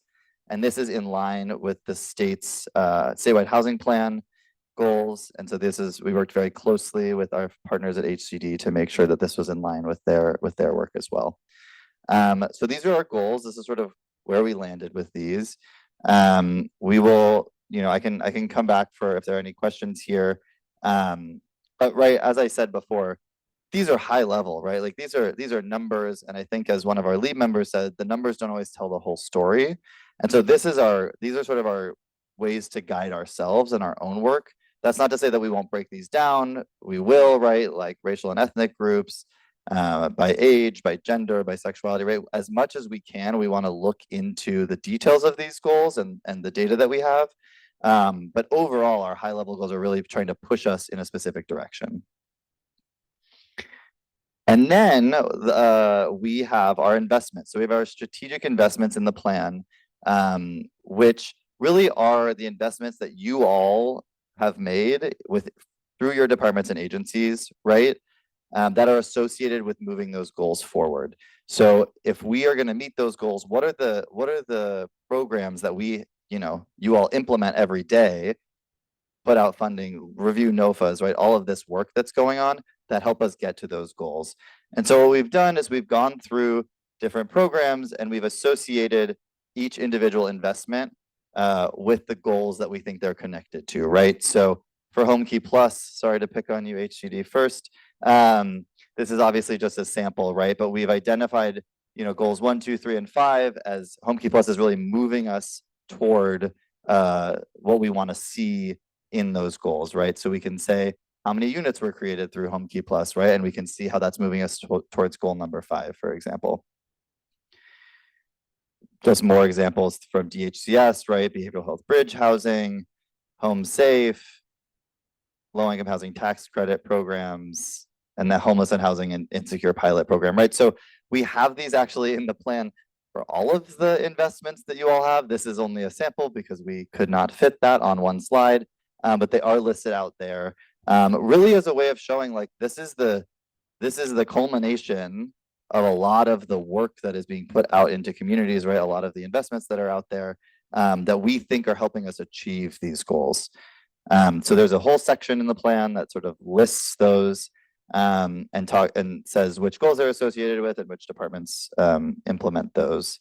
S2: And this is in line with the state's statewide housing plan goals. And so we worked very closely with our partners at HCD to make sure that this was in line with their work as well. So these are our goals. This is sort of where we landed with these. We will, I can come back for if there are any questions here. But right, as I said before, these are high level, right? Like these are numbers, and I think as one of our lead members said, the numbers don't always tell the whole story. And so these are sort of our ways to guide ourselves in our own work. That's not to say that we won't break these down. We will, right? Like racial and ethnic groups, by age, by gender, by sexuality, right? As much as we can, we want to look into the details of these goals and the data that we have. But overall, our high level goals are really trying to push us in a specific direction. And then we have our investments. So we have our strategic investments in the plan, which really are the investments that you all have made through your departments and agencies, right? That are associated with moving those goals forward. So if we are going to meet those goals, what are the programs that you all implement every day, put out funding, review NOFAs, right? All of this work that's going on that help us get to those goals. And so what we've done is we've gone through different programs and we've associated each individual investment with the goals that we think they're connected to, right? So for HomeKey Plus, sorry to pick on you, HCD first. This is obviously just a sample, right? But we've identified, goals 1, 2, 3, and 5 as HomeKey Plus is really moving us toward what we want to see in those goals, right? So we can say how many units were created through HomeKey Plus, right? And we can see how that's moving us towards goal number 5, for example. Just more examples from DHCS, right? Behavioral Health Bridge Housing, Home Safe, low-income housing tax credit programs, and the homeless and housing and insecure pilot program, right? So we have these actually in the plan for all of the investments that you all have. This is only a sample because we could not fit that on one slide, but they are listed out there, really as a way of showing like this is the culmination of a lot of the work that is being put out into communities, right? A lot of the investments that are out there that we think are helping us achieve these goals. So there's a whole section in the plan that sort of lists those and says which goals they're associated with and which departments implement those.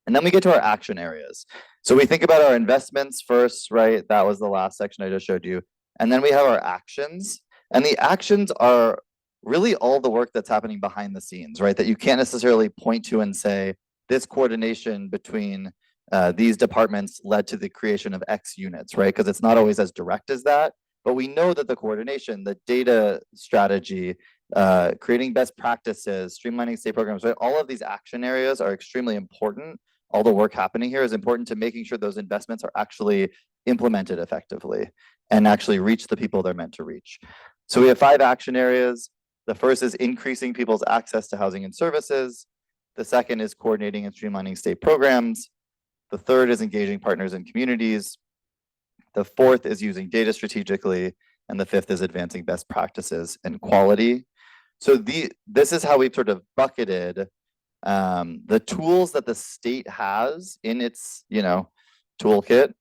S2: And then we get to our action areas. So we think about our investments first, right? That was the last section I just showed you. And then we have our actions. And the actions are really all the work that's happening behind the scenes, right? That you can't necessarily point to and say, this coordination between these departments led to the creation of X units, right? Because it's not always as direct as that. But we know that the coordination, the data strategy, creating best practices, streamlining state programs, right? All of these action areas are extremely important. All the work happening here is important to making sure those investments are actually implemented effectively and actually reach the people they're meant to reach. So we have 5 action areas. The first is increasing people's access to housing and services. The second is coordinating and streamlining state programs. The third is engaging partners and communities. The fourth is using data strategically. And the fifth is advancing best practices and quality. So this is how we've sort of bucketed the tools that the state has in its, toolkit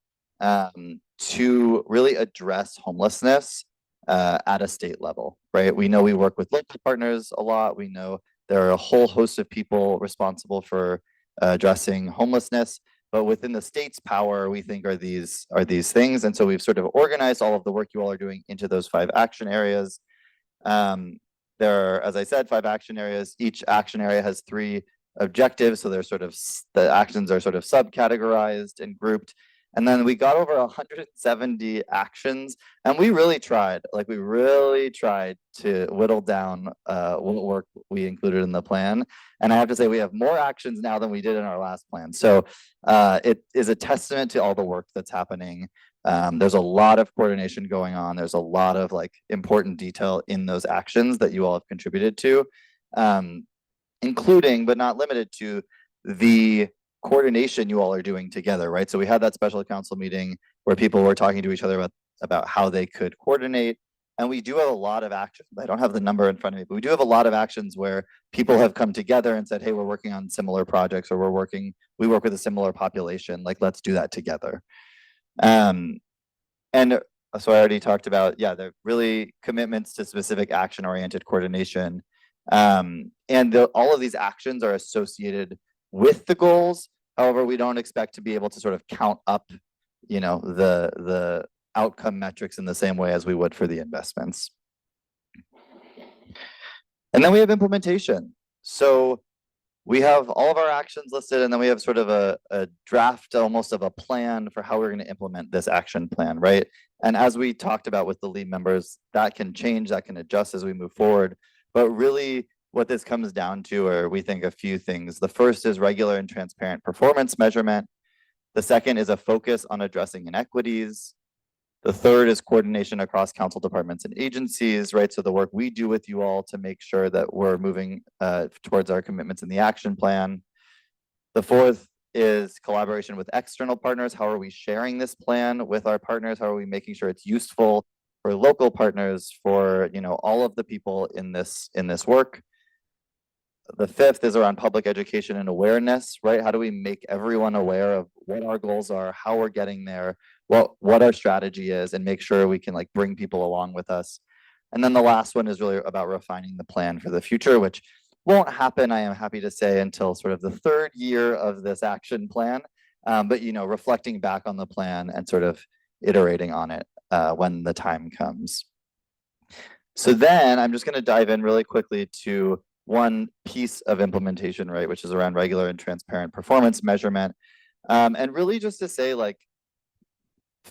S2: to really address homelessness at a state level, right? We know we work with local partners a lot. We know there are a whole host of people responsible for addressing homelessness, but within the state's power, we think are these things. And so we've sort of organized all of the work you all are doing into those 5 action areas. There are, as I said, 5 action areas. Each action area has 3 objectives. So they're sort of, the actions are sort of subcategorized and grouped. And then we got over 170 actions, and we really tried to whittle down what work we included in the plan. And I have to say, we have more actions now than we did in our last plan. So it is a testament to all the work that's happening. There's a lot of coordination going on. There's a lot of important detail in those actions that you all have contributed to, including but not limited to the coordination you all are doing together, right? So we had that special council meeting where people were talking to each other about how they could coordinate. And we do have a lot of actions. I don't have the number in front of me, but we do have a lot of actions where people have come together and said, hey, we're working on similar projects, or we work with a similar population. Let's do that together. And so I already talked about, they're really commitments to specific action-oriented coordination. And all of these actions are associated with the goals. However, we don't expect to be able to sort of count up, the outcome metrics in the same way as we would for the investments. And then we have implementation. So we have all of our actions listed, and then we have sort of a draft almost of a plan for how we're going to implement this action plan, right? And as we talked about with the lead members, that can change, that can adjust as we move forward. But really what this comes down to are, we think, a few things. The first is regular and transparent performance measurement. The second is a focus on addressing inequities. The third is coordination across council departments and agencies, right? So the work we do with you all to make sure that we're moving towards our commitments in the action plan. The fourth is collaboration with external partners. How are we sharing this plan with our partners? How are we making sure it's useful for local partners, for all of the people in this work? The fifth is around public education and awareness, right? How do we make everyone aware of what our goals are, how we're getting there, what our strategy is, and make sure we can bring people along with us. And then the last one is really about refining the plan for the future, which won't happen, I am happy to say, until sort of the 3rd year of this action plan. But reflecting back on the plan and sort of iterating on it when the time comes. So then I'm just going to dive in really quickly to one piece of implementation, right, which is around regular and transparent performance measurement. And really just to say,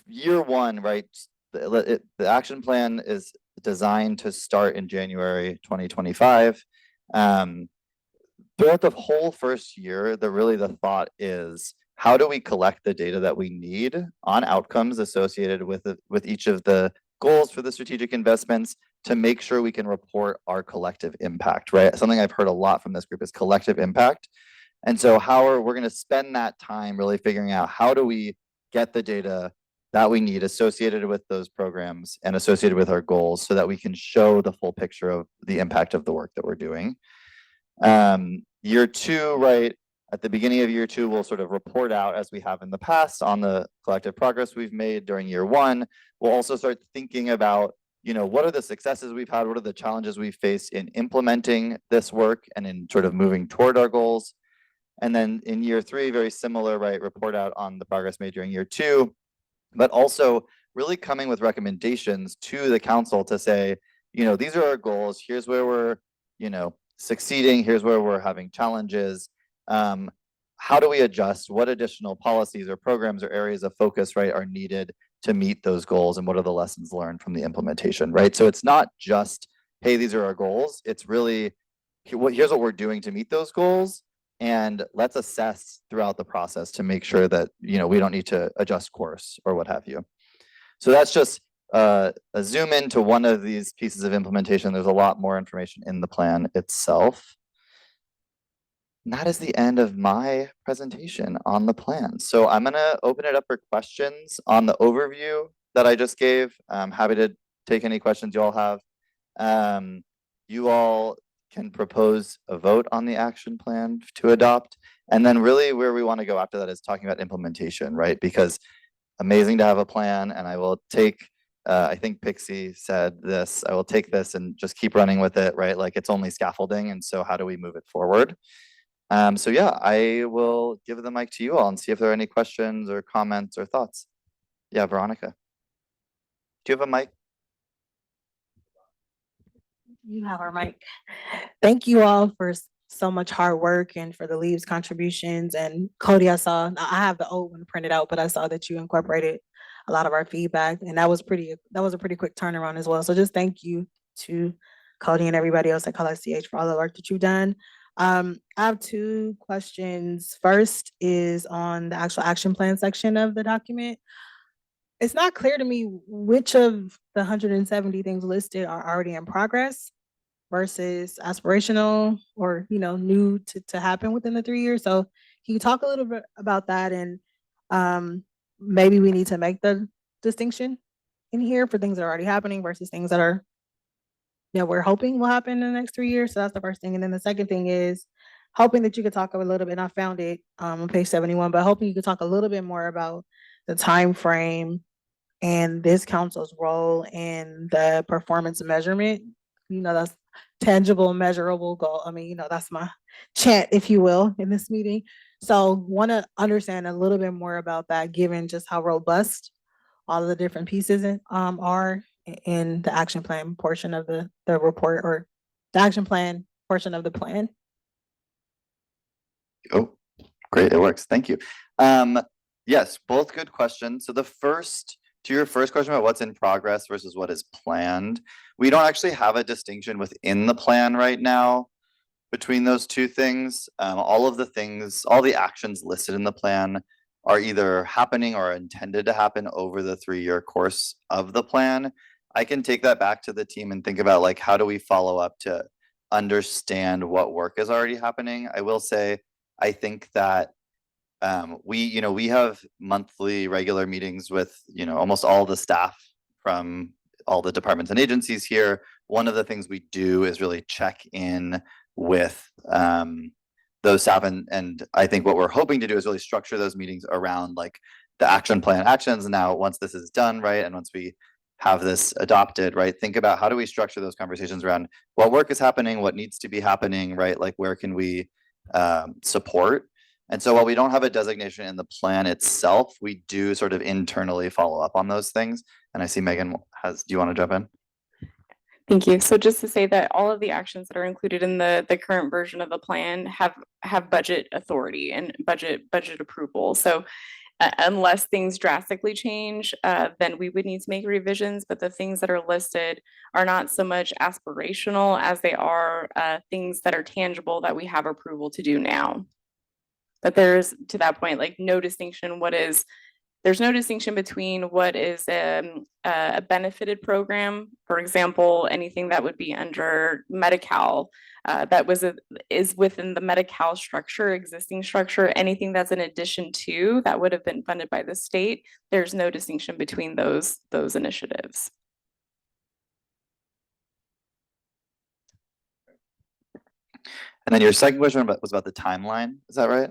S2: year 1, right, the action plan is designed to start in January 2025. Throughout the whole first year, the thought is, how do we collect the data that we need on outcomes associated with each of the goals for the strategic investments, to make sure we can report our collective impact, right? Something I've heard a lot from this group is collective impact. And so we're going to spend that time really figuring out, how do we get the data that we need associated with those programs and associated with our goals, so that we can show the full picture of the impact of the work that we're doing. Year 2, right, at the beginning of year 2, we'll sort of report out, as we have in the past, on the collective progress we've made during year 1. We'll also start thinking about, what are the successes we've had? What are the challenges we've faced in implementing this work and in sort of moving toward our goals? And then in year 3, very similar, right? Report out on the progress made during year 2, but also really coming with recommendations to the council to say, you know, these are our goals. Here's where we're, you know, succeeding. Here's where we're having challenges. How do we adjust? What additional policies or programs or areas of focus, right, are needed to meet those goals? And what are the lessons learned from the implementation, right? So it's not just, hey, these are our goals. It's really, here's what we're doing to meet those goals. And let's assess throughout the process to make sure that, you know, we don't need to adjust course or what have you. So that's just a zoom into one of these pieces of implementation. There's a lot more information in the plan itself. And that is the end of my presentation on the plan. So I'm going to open it up for questions on the overview that I just gave. I'm happy to take any questions you all have. You all can propose a vote on the action plan to adopt. And then really where we want to go after that is talking about implementation, right? Because amazing to have a plan, and I will take, I think Pixie said this, I will take this and just keep running with it, right? Like it's only scaffolding. And so how do we move it forward? So yeah, I will give the mic to you all and see if there are any questions or comments or thoughts. Yeah, Veronica. Do you have a mic?
S10: You have our mic. Thank you all for so much hard work and for the leaves contributions. And Cody, I have the old one printed out, but I saw that you incorporated a lot of our feedback, and that was a pretty quick turnaround as well. So just thank you to Cody and everybody else at CollegeCH for all the work that you've done. I have 2 questions. First is on the actual action plan section of the document. It's not clear to me which of the 170 things listed are already in progress versus aspirational or, you know, new to happen within the 3 years. So can you talk a little bit about that? And maybe we need to make the distinction in here for things that are already happening versus things that are, you know, we're hoping will happen in the next 3 years. So that's the first thing. And then the second thing is hoping that you could talk a little bit, and I found it on page 71, but hoping you could talk a little bit more about the time frame and this council's role in the performance measurement. You know, that's tangible, measurable goal. I mean, you know, that's my chant, if you will, in this meeting. So want to understand a little bit more about that, given just how robust all of the different pieces are in the action plan portion of the report, or the action plan portion of the plan.
S2: Oh, great, it works. Thank you. Yes, both good questions. So to your first question about what's in progress versus what is planned, we don't actually have a distinction within the plan right now between those two things. All the actions listed in the plan are either happening or intended to happen over the 3-year course of the plan. I can take that back to the team and think about, like, how do we follow up to understand what work is already happening? I will say, I think that we have monthly regular meetings with, you know, almost all the staff from all the departments and agencies here. One of the things we do is really check in with those staff, and I think what we're hoping to do is really structure those meetings around, like, the action plan actions. Now, once this is done, right, and once we have this adopted, right, think about how do we structure those conversations around what work is happening, what needs to be happening, right, like where can we support. And so while we don't have a designation in the plan itself, we do sort of internally follow up on those things. And I see Megan do you want to jump in?
S3: Thank you. So just to say that all of the actions that are included in the current version of the plan have budget authority and budget approval. So unless things drastically change, then we would need to make revisions. But the things that are listed are not so much aspirational as they are things that are tangible that we have approval to do now. But there's, to that point, like, no distinction. There's no distinction between what is a benefited program. For example, anything that would be under Medi-Cal is within the Medi-Cal structure, existing structure. Anything that's in addition to that would have been funded by the state. There's no distinction between those initiatives.
S2: And then your second question was about the timeline. Is that right?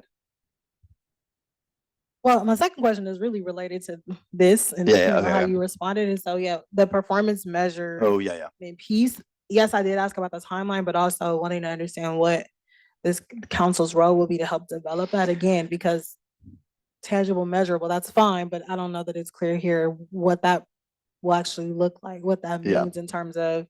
S10: Well, my second question is really related to this and how you responded. And so, the performance measure
S2: Oh, yeah.
S10: piece. Yes, I did ask about the timeline, but also wanting to understand what this council's role will be to help develop that again, because tangible, measurable, that's fine, but I don't know that it's clear here what that will actually look like, what that
S2: Yeah.
S10: means in terms of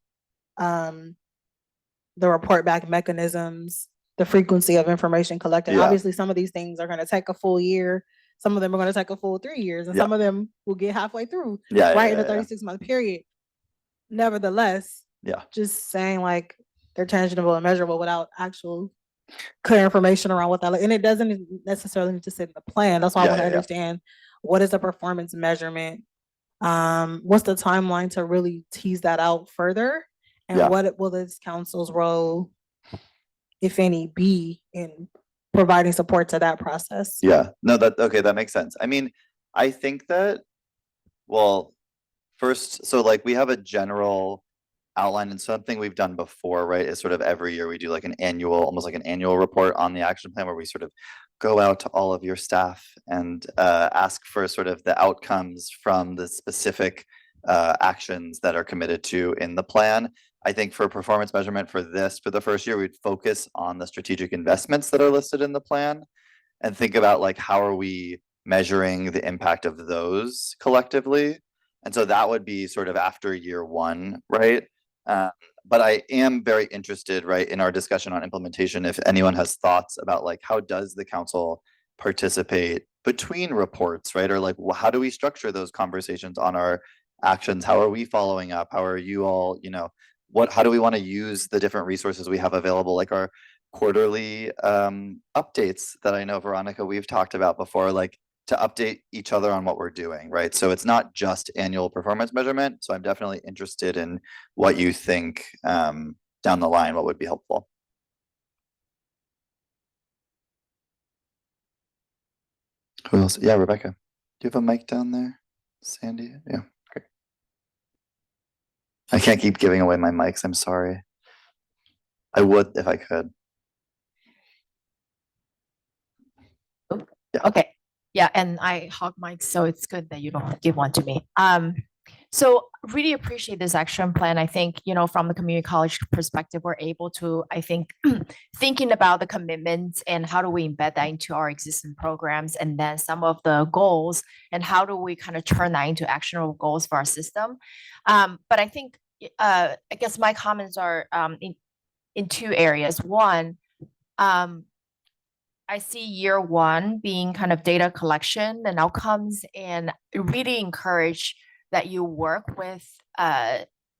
S10: the report back mechanisms, the frequency of information collected.
S2: Yeah.
S10: Obviously, some of these things are going to take a full year. Some of them are going to take a full 3 years, and
S2: Yeah.
S10: some of them will get halfway through,
S2: Yeah,
S10: right,
S2: yeah,
S10: in a
S2: yeah, yeah.
S10: 36-month period. Nevertheless,
S2: Yeah.
S10: just saying like they're tangible and measurable without actual clear information around what that, and it doesn't necessarily need to sit in the plan. That's why I
S2: Yeah,
S10: want to
S2: yeah, yeah.
S10: understand what is the performance measurement, what's the timeline to really tease that out further, and
S2: Yeah.
S10: what will this council's role, if any, be in providing support to that process?
S2: Yeah, no, that makes sense. I mean, I think that, well, first, so like we have a general outline, and something we've done before, right, is sort of every year we do like an annual, almost like an annual report on the action plan, where we sort of go out to all of your staff and ask for sort of the outcomes from the specific actions that are committed to in the plan. I think for performance measurement for the first year, we'd focus on the strategic investments that are listed in the plan and think about like, how are we measuring the impact of those collectively? And so that would be sort of after year one, right? But I am very interested, right, in our discussion on implementation, if anyone has thoughts about like, how does the council participate between reports, right? Or like, how do we structure those conversations on our actions? How are we following up? How are you all, how do we want to use the different resources we have available, like our quarterly updates that I know, Veronica, we've talked about before, like to update each other on what we're doing, right? So it's not just annual performance measurement. So I'm definitely interested in what you think down the line, what would be helpful. Who else? Yeah, Rebecca. Do you have a mic down there? Sandy? Yeah, great. I can't keep giving away my mics. I'm sorry. I would if I could. Yeah.
S11: Okay. Yeah, and I hog mic, so it's good that you don't give one to me. So really appreciate this action plan. I think, from the community college perspective, we're able to, I think, thinking about the commitments and how do we embed that into our existing programs, and then some of the goals and how do we kind of turn that into actionable goals for our system. But I think, I guess my comments are in two areas. One, I see year one being kind of data collection and outcomes, and really encourage that you work with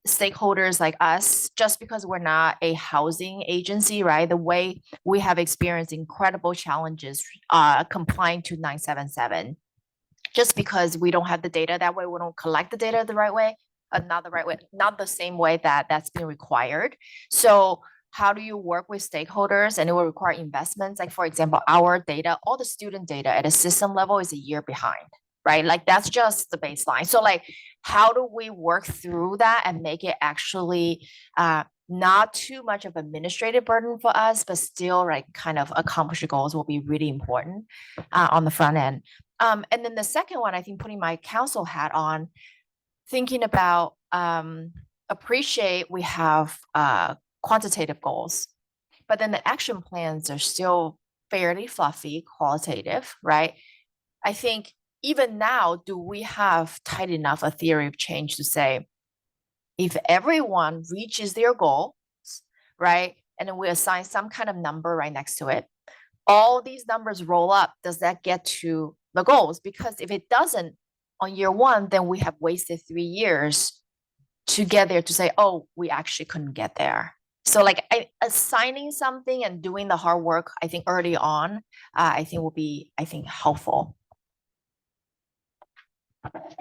S11: stakeholders like us, just because we're not a housing agency, right? The way we have experienced incredible challenges complying to 977, just because we don't have the data that way, we don't collect the data the right way, not the right way, not the same way that that's been required. So how do you work with stakeholders? And it will require investments. Like, for example, our data, all the student data at a system level is a year behind, right? Like, that's just the baseline. So like, how do we work through that and make it actually not too much of administrative burden for us, but still like kind of accomplish the goals will be really important on the front end. And then the second one, I think, putting my council hat on, thinking about appreciate we have quantitative goals, but then the action plans are still fairly fluffy, qualitative, right? I think even now, do we have tight enough a theory of change to say, if everyone reaches their goals, right, and then we assign some kind of number right next to it, all these numbers roll up, does that get to the goals? Because if it doesn't on year one, then we have wasted 3 years to get there to say, oh, we actually couldn't get there. So like assigning something and doing the hard work, I think early on, I think will be, helpful.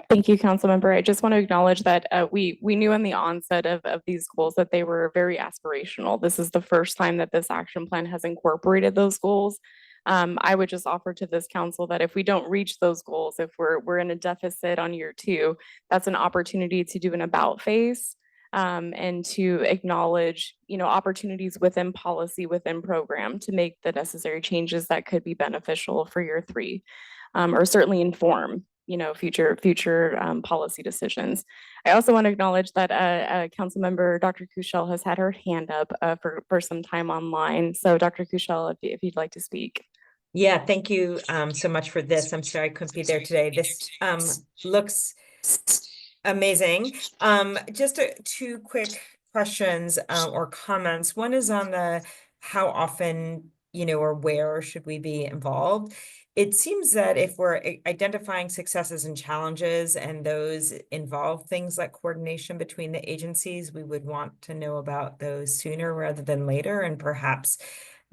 S3: Thank you, Councilmember. I just want to acknowledge that we knew in the onset of these goals that they were very aspirational. This is the first time that this action plan has incorporated those goals. I would just offer to this council that if we don't reach those goals, if we're in a deficit on year 2, that's an opportunity to do an about face and to acknowledge, opportunities within policy, within program to make the necessary changes that could be beneficial for year 3, or certainly inform, future policy decisions. I also want to acknowledge that Councilmember Dr. Kushel has had her hand up for some time online. So Dr. Kushel, if you'd like to speak.
S12: Yeah, thank you so much for this. I'm sorry I couldn't be there today. This looks amazing. Just two quick questions or comments. One is on the how often, or where should we be involved? It seems that if we're identifying successes and challenges and those involve things like coordination between the agencies, we would want to know about those sooner rather than later, and perhaps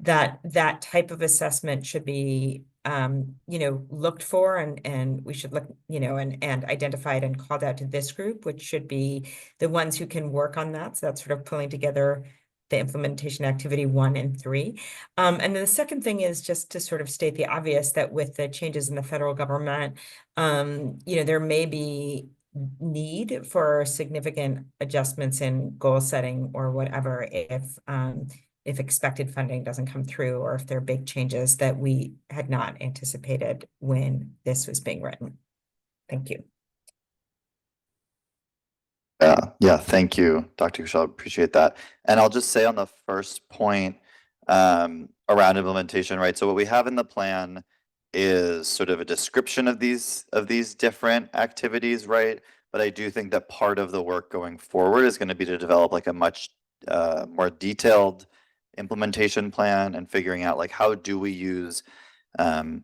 S12: that type of assessment should be looked for, and we should look, and identified and called out to this group, which should be the ones who can work on that. So that's sort of pulling together the implementation activity 1 and 3. And then the second thing is just to sort of state the obvious that with the changes in the federal government, there may be need for significant adjustments in goal setting or whatever if expected funding doesn't come through, or if there are big changes that we had not anticipated when this was being written. Thank you.
S2: Yeah, thank you, Dr. Kushel, appreciate that. And I'll just say on the first point around implementation, right? So what we have in the plan is sort of a description of these different activities, right? But I do think that part of the work going forward is going to be to develop like a much more detailed implementation plan and figuring out like how do we use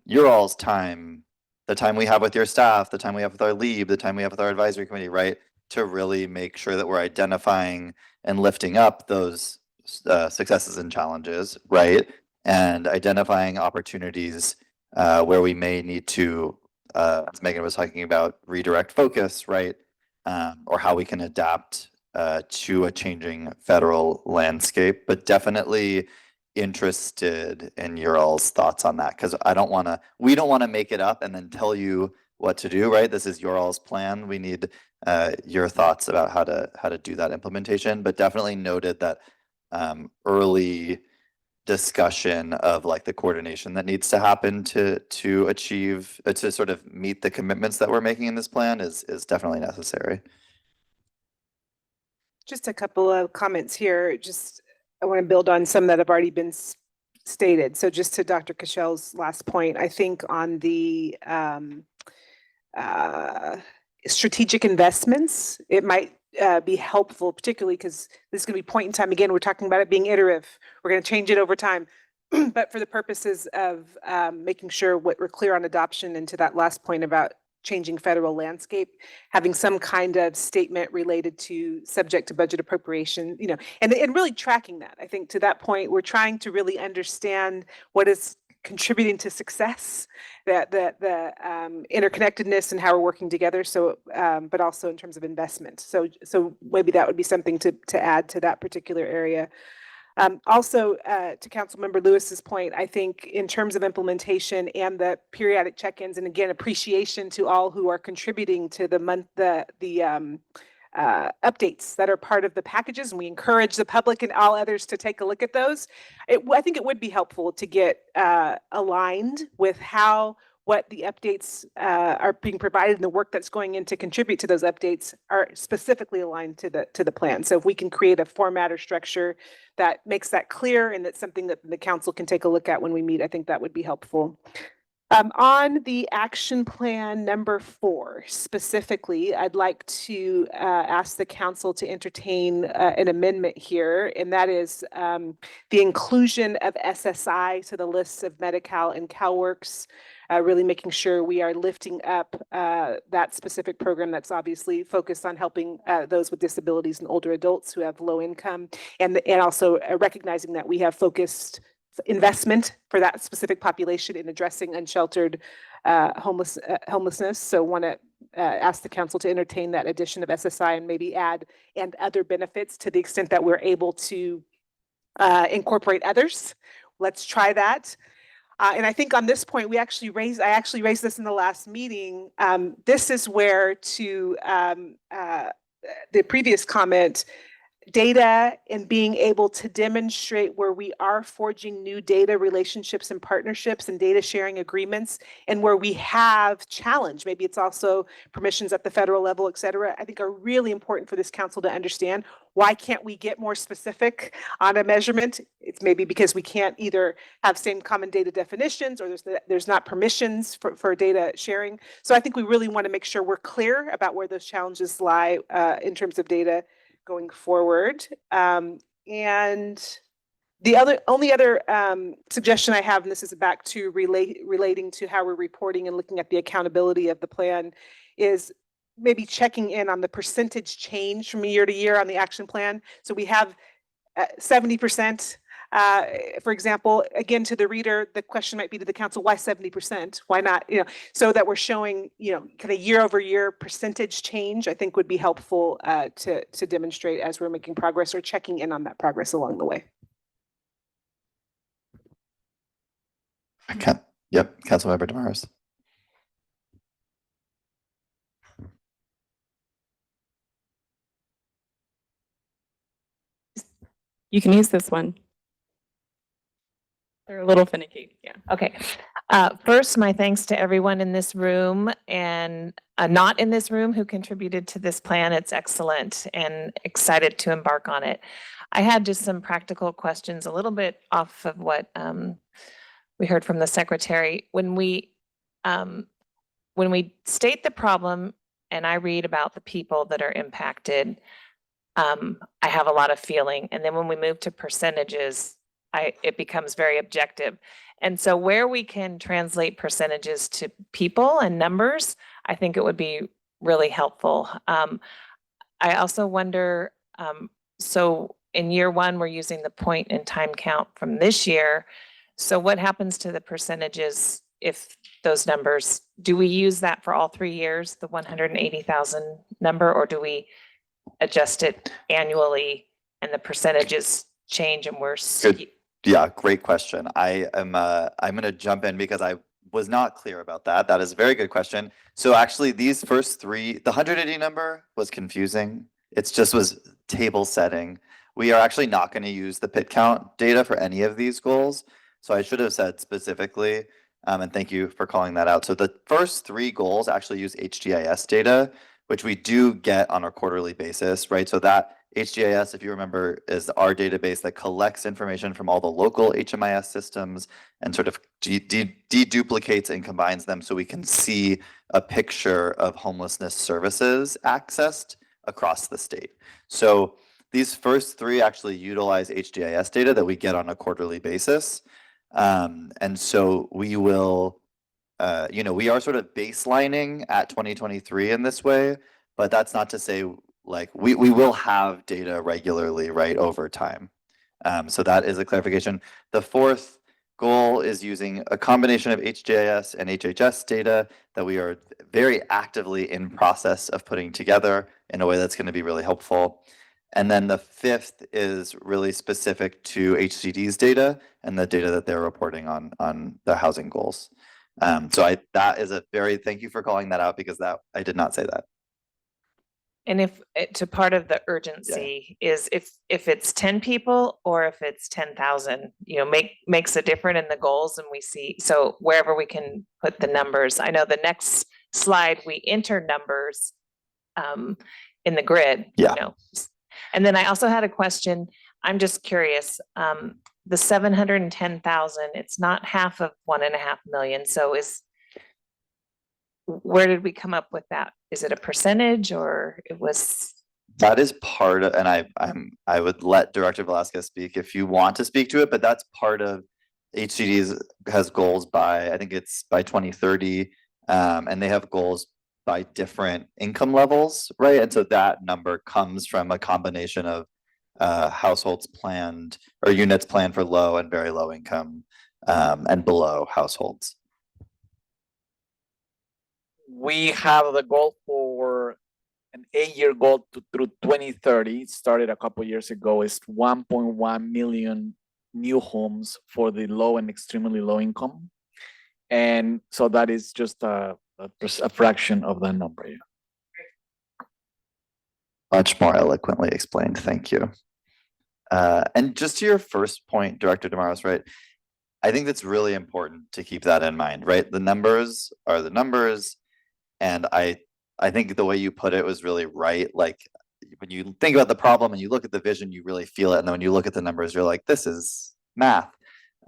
S2: your all's time, the time we have with your staff, the time we have with our lead, the time we have with our advisory committee, right? To really make sure that we're identifying and lifting up those successes and challenges, right? And identifying opportunities where we may need to, as Megan was talking about, redirect focus, right? Or how we can adapt to a changing federal landscape, but definitely interested in your all's thoughts on that, because we don't want to make it up and then tell you what to do, right? This is your all's plan. We need your thoughts about how to do that implementation, but definitely noted that early discussion of like the coordination that needs to happen to achieve to sort of meet the commitments that we're making in this plan is definitely necessary.
S6: Just a couple of comments here. I want to build on some that have already been stated. So just to Dr. Kushel's last point, I think on the strategic investments, it might be helpful, particularly because this is going to be point in time. Again, we're talking about it being iterative. We're going to change it over time. But for the purposes of making sure we're clear on adoption, and to that last point about changing federal landscape, having some kind of statement related to subject to budget appropriation, and really tracking that. I think to that point, we're trying to really understand what is contributing to success, that the interconnectedness and how we're working together. So, but also in terms of investment. So maybe that would be something to add to that particular area. Also, to Councilmember Lewis's point, I think in terms of implementation and the periodic check-ins, and again, appreciation to all who are contributing to the updates that are part of the packages, and we encourage the public and all others to take a look at those. I think it would be helpful to get aligned with what the updates are being provided and the work that's going in to contribute to those updates are specifically aligned to the plan. So if we can create a format or structure that makes that clear, and that's something that the council can take a look at when we meet, I think that would be helpful. On the action plan number 4, specifically, I'd like to ask the council to entertain an amendment here, and that is the inclusion of SSI to the lists of Medi-Cal and CalWORKs, really making sure we are lifting up that specific program that's obviously focused on helping those with disabilities and older adults who have low income, and also recognizing that we have focused investment for that specific population in addressing unsheltered homelessness. So want to ask the council to entertain that addition of SSI and maybe add and other benefits to the extent that we're able to incorporate others. Let's try that. And I think on this point, I actually raised this in the last meeting. This is where, to the previous comment, data and being able to demonstrate where we are forging new data relationships and partnerships and data sharing agreements, and where we have challenge, maybe it's also permissions at the federal level, et cetera, I think are really important for this council to understand. Why can't we get more specific on a measurement? It's maybe because we can't either have same common data definitions, or there's not permissions for data sharing. So I think we really want to make sure we're clear about where those challenges lie in terms of data going forward. And the only other suggestion I have, and this is back to relating to how we're reporting and looking at the accountability of the plan, is maybe checking in on the percentage change from year to year on the action plan. So we have 70%. For example, again, to the reader, the question might be to the council, why 70%? Why not, so that we're showing, kind of year over year percentage change, I think would be helpful to demonstrate as we're making progress or checking in on that progress along the way.
S2: Yep, Councilmember Damaris.
S3: You can use this one. They're a little finicky. Yeah.
S13: Okay. First, my thanks to everyone in this room and not in this room who contributed to this plan. It's excellent and excited to embark on it. I had just some practical questions, a little bit off of what we heard from the secretary. When we state the problem and I read about the people that are impacted, I have a lot of feeling. And then when we move to percentages, it becomes very objective. And so where we can translate percentages to people and numbers, I think it would be really helpful. I also wonder, so in year one, we're using the point in time count from this year. So what happens to the percentages if those numbers, do we use that for all 3 years, the 180,000 number, or do we adjust it annually and the percentages change and we're
S2: Yeah, great question. I'm going to jump in because I was not clear about that. That is a very good question. So actually these first three, the 180 number was confusing. It just was table setting. We are actually not going to use the pit count data for any of these goals. So I should have said specifically, and thank you for calling that out. So the first three goals actually use HGIS data, which we do get on a quarterly basis, right? So that HGIS, if you remember, is our database that collects information from all the local HMIS systems and sort of deduplicates and combines them so we can see a picture of homelessness services accessed across the state. So these first three actually utilize HGIS data that we get on a quarterly basis. And so we will, we are sort of baselining at 2023 in this way, but that's not to say like we will have data regularly, right, over time. So that is a clarification. The fourth goal is using a combination of HGIS and HHS data that we are very actively in process of putting together in a way that's going to be really helpful. And then the fifth is really specific to HCD's data and the data that they're reporting on the housing goals. So that is a very, thank you for calling that out because I did not say that.
S13: And if to part of the urgency is if it's 10 people or if it's 10,000, makes a difference in the goals, and we see, so wherever we can put the numbers. I know the next slide we enter numbers in the grid. And then I also had a question. I'm just curious. The 710,000, it's not half of 1.5 million. So where did we come up with that? Is it a percentage or it was?
S2: That is part of, and I would let Director Velasquez speak if you want to speak to it, but that's part of HCD's has goals by, I think it's by 2030, and they have goals by different income levels, right? And so that number comes from a combination of households planned or units planned for low and very low income and below households.
S14: We have the goal for an 8-year goal through 2030. It started a couple years ago. Is 1.1 million new homes for the low and extremely low income. And so that is just a fraction of that number.
S2: Much more eloquently explained. Thank you. And just to your first point, Director Damaros, right? I think that's really important to keep that in mind, right? The numbers are the numbers. And I think the way you put it was really right. Like when you think about the problem and you look at the vision, you really feel it. And then when you look at the numbers, you're like, this is math.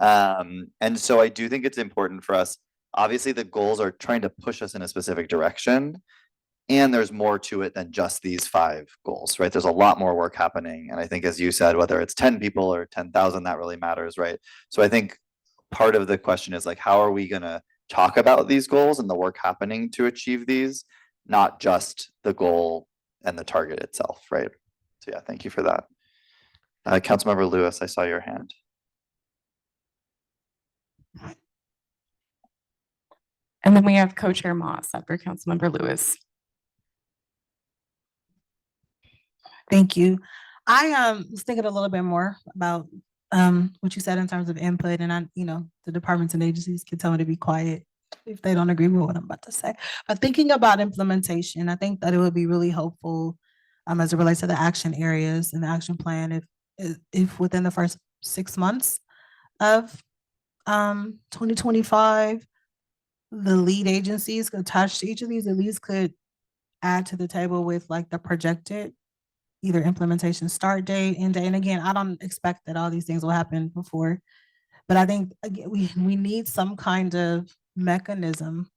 S2: And so I do think it's important for us. Obviously, the goals are trying to push us in a specific direction. And there's more to it than just these 5 goals, right? There's a lot more work happening. And I think, as you said, whether it's 10 people or 10,000, that really matters, right? So I think part of the question is like, how are we going to talk about these goals and the work happening to achieve these, not just the goal and the target itself, right? So yeah, thank you for that. Councilmember Lewis, I saw your hand.
S3: And then we have Co-Chair Moss after Councilmember Lewis.
S10: Thank you. I was thinking a little bit more about what you said in terms of input, and the departments and agencies can tell me to be quiet if they don't agree with what I'm about to say. But thinking about implementation, I think that it would be really helpful as it relates to the action areas and the action plan if within the first 6 months of 2025, the lead agencies attached to each of these at least could add to the table with like the projected either implementation start date, end date. And again, I don't expect that all these things will happen before, but I think again, we need some kind of mechanism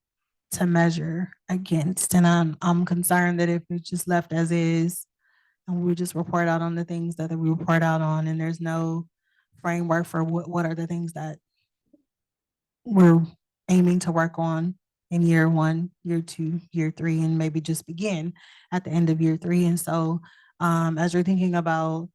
S10: to measure against. And I'm concerned that if it's just left as is, and we just report out on the things that we report out on, and there's no framework for what are the things that we're aiming to work on in year 1, year 2, year 3, and maybe just begin at the end of year 3. And so as you're thinking about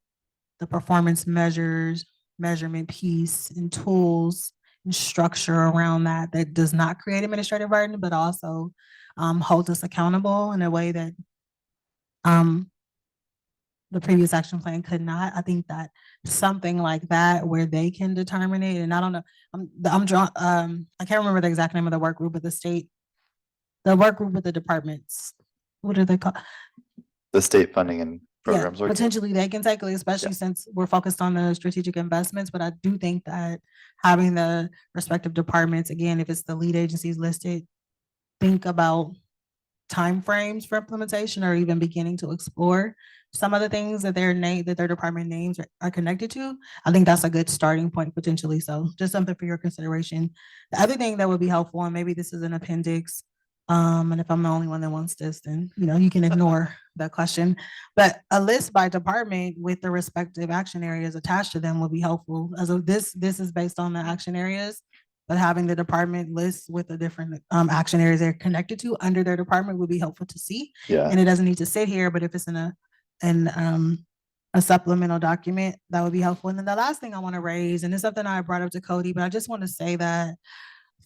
S10: the performance measures, measurement piece, and tools and structure around that does not create administrative burden, but also holds us accountable in a way that the previous action plan could not. I think that something like that where they can determine it, and I don't know, I'm drawn, I can't remember the exact name of the work group, but the work group with the departments, what are they called?
S2: The state funding and programs.
S10: Yeah, potentially they can take it, especially since we're focused on the strategic investments. But I do think that having the respective departments, again, if it's the lead agencies listed, think about timeframes for implementation or even beginning to explore some of the things that their department names are connected to. I think that's a good starting point potentially. So just something for your consideration. The other thing that would be helpful, and maybe this is an appendix, and if I'm the only one that wants this, then you can ignore that question. But a list by department with the respective action areas attached to them would be helpful. As of this is based on the action areas, but having the department list with the different action areas they're connected to under their department would be helpful to see.
S2: Yeah.
S10: And it doesn't need to sit here, but if it's in a supplemental document, that would be helpful. And then the last thing I want to raise, and it's something I brought up to Cody, but I just want to say that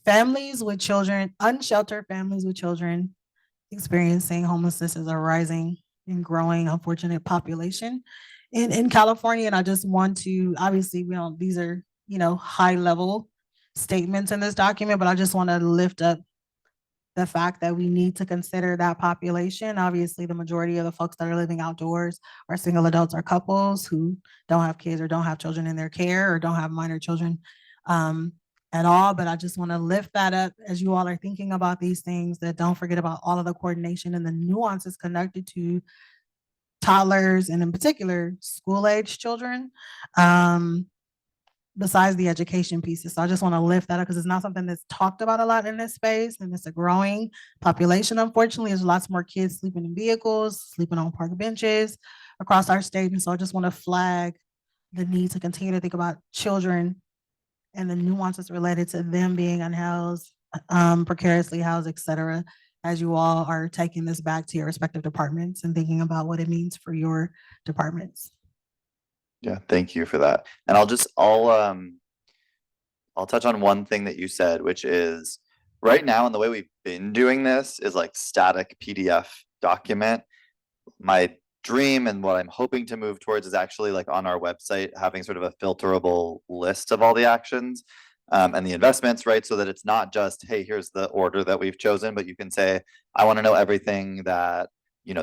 S10: families with children, unsheltered families with children experiencing homelessness is a rising and growing unfortunate population in California. And I just want to, obviously these are, high level statements in this document, but I just want to lift up the fact that we need to consider that population. Obviously, the majority of the folks that are living outdoors are single adults or couples who don't have kids or don't have children in their care or don't have minor children at all. But I just want to lift that up as you all are thinking about these things, that don't forget about all of the coordination and the nuances connected to toddlers and in particular school-age children. Besides the education pieces. So I just want to lift that up because it's not something that's talked about a lot in this space, and it's a growing population. Unfortunately, there's lots more kids sleeping in vehicles, sleeping on park benches across our state. And so I just want to flag the need to continue to think about children and the nuances related to them being unhoused, precariously housed, et cetera, as you all are taking this back to your respective departments and thinking about what it means for your departments.
S2: Yeah, thank you for that. And I'll touch on one thing that you said, which is right now, and the way we've been doing this is like static PDF document. My dream and what I'm hoping to move towards is actually like on our website, having sort of a filterable list of all the actions and the investments, right? So that it's not just, hey, here's the order that we've chosen, but you can say, I want to know everything that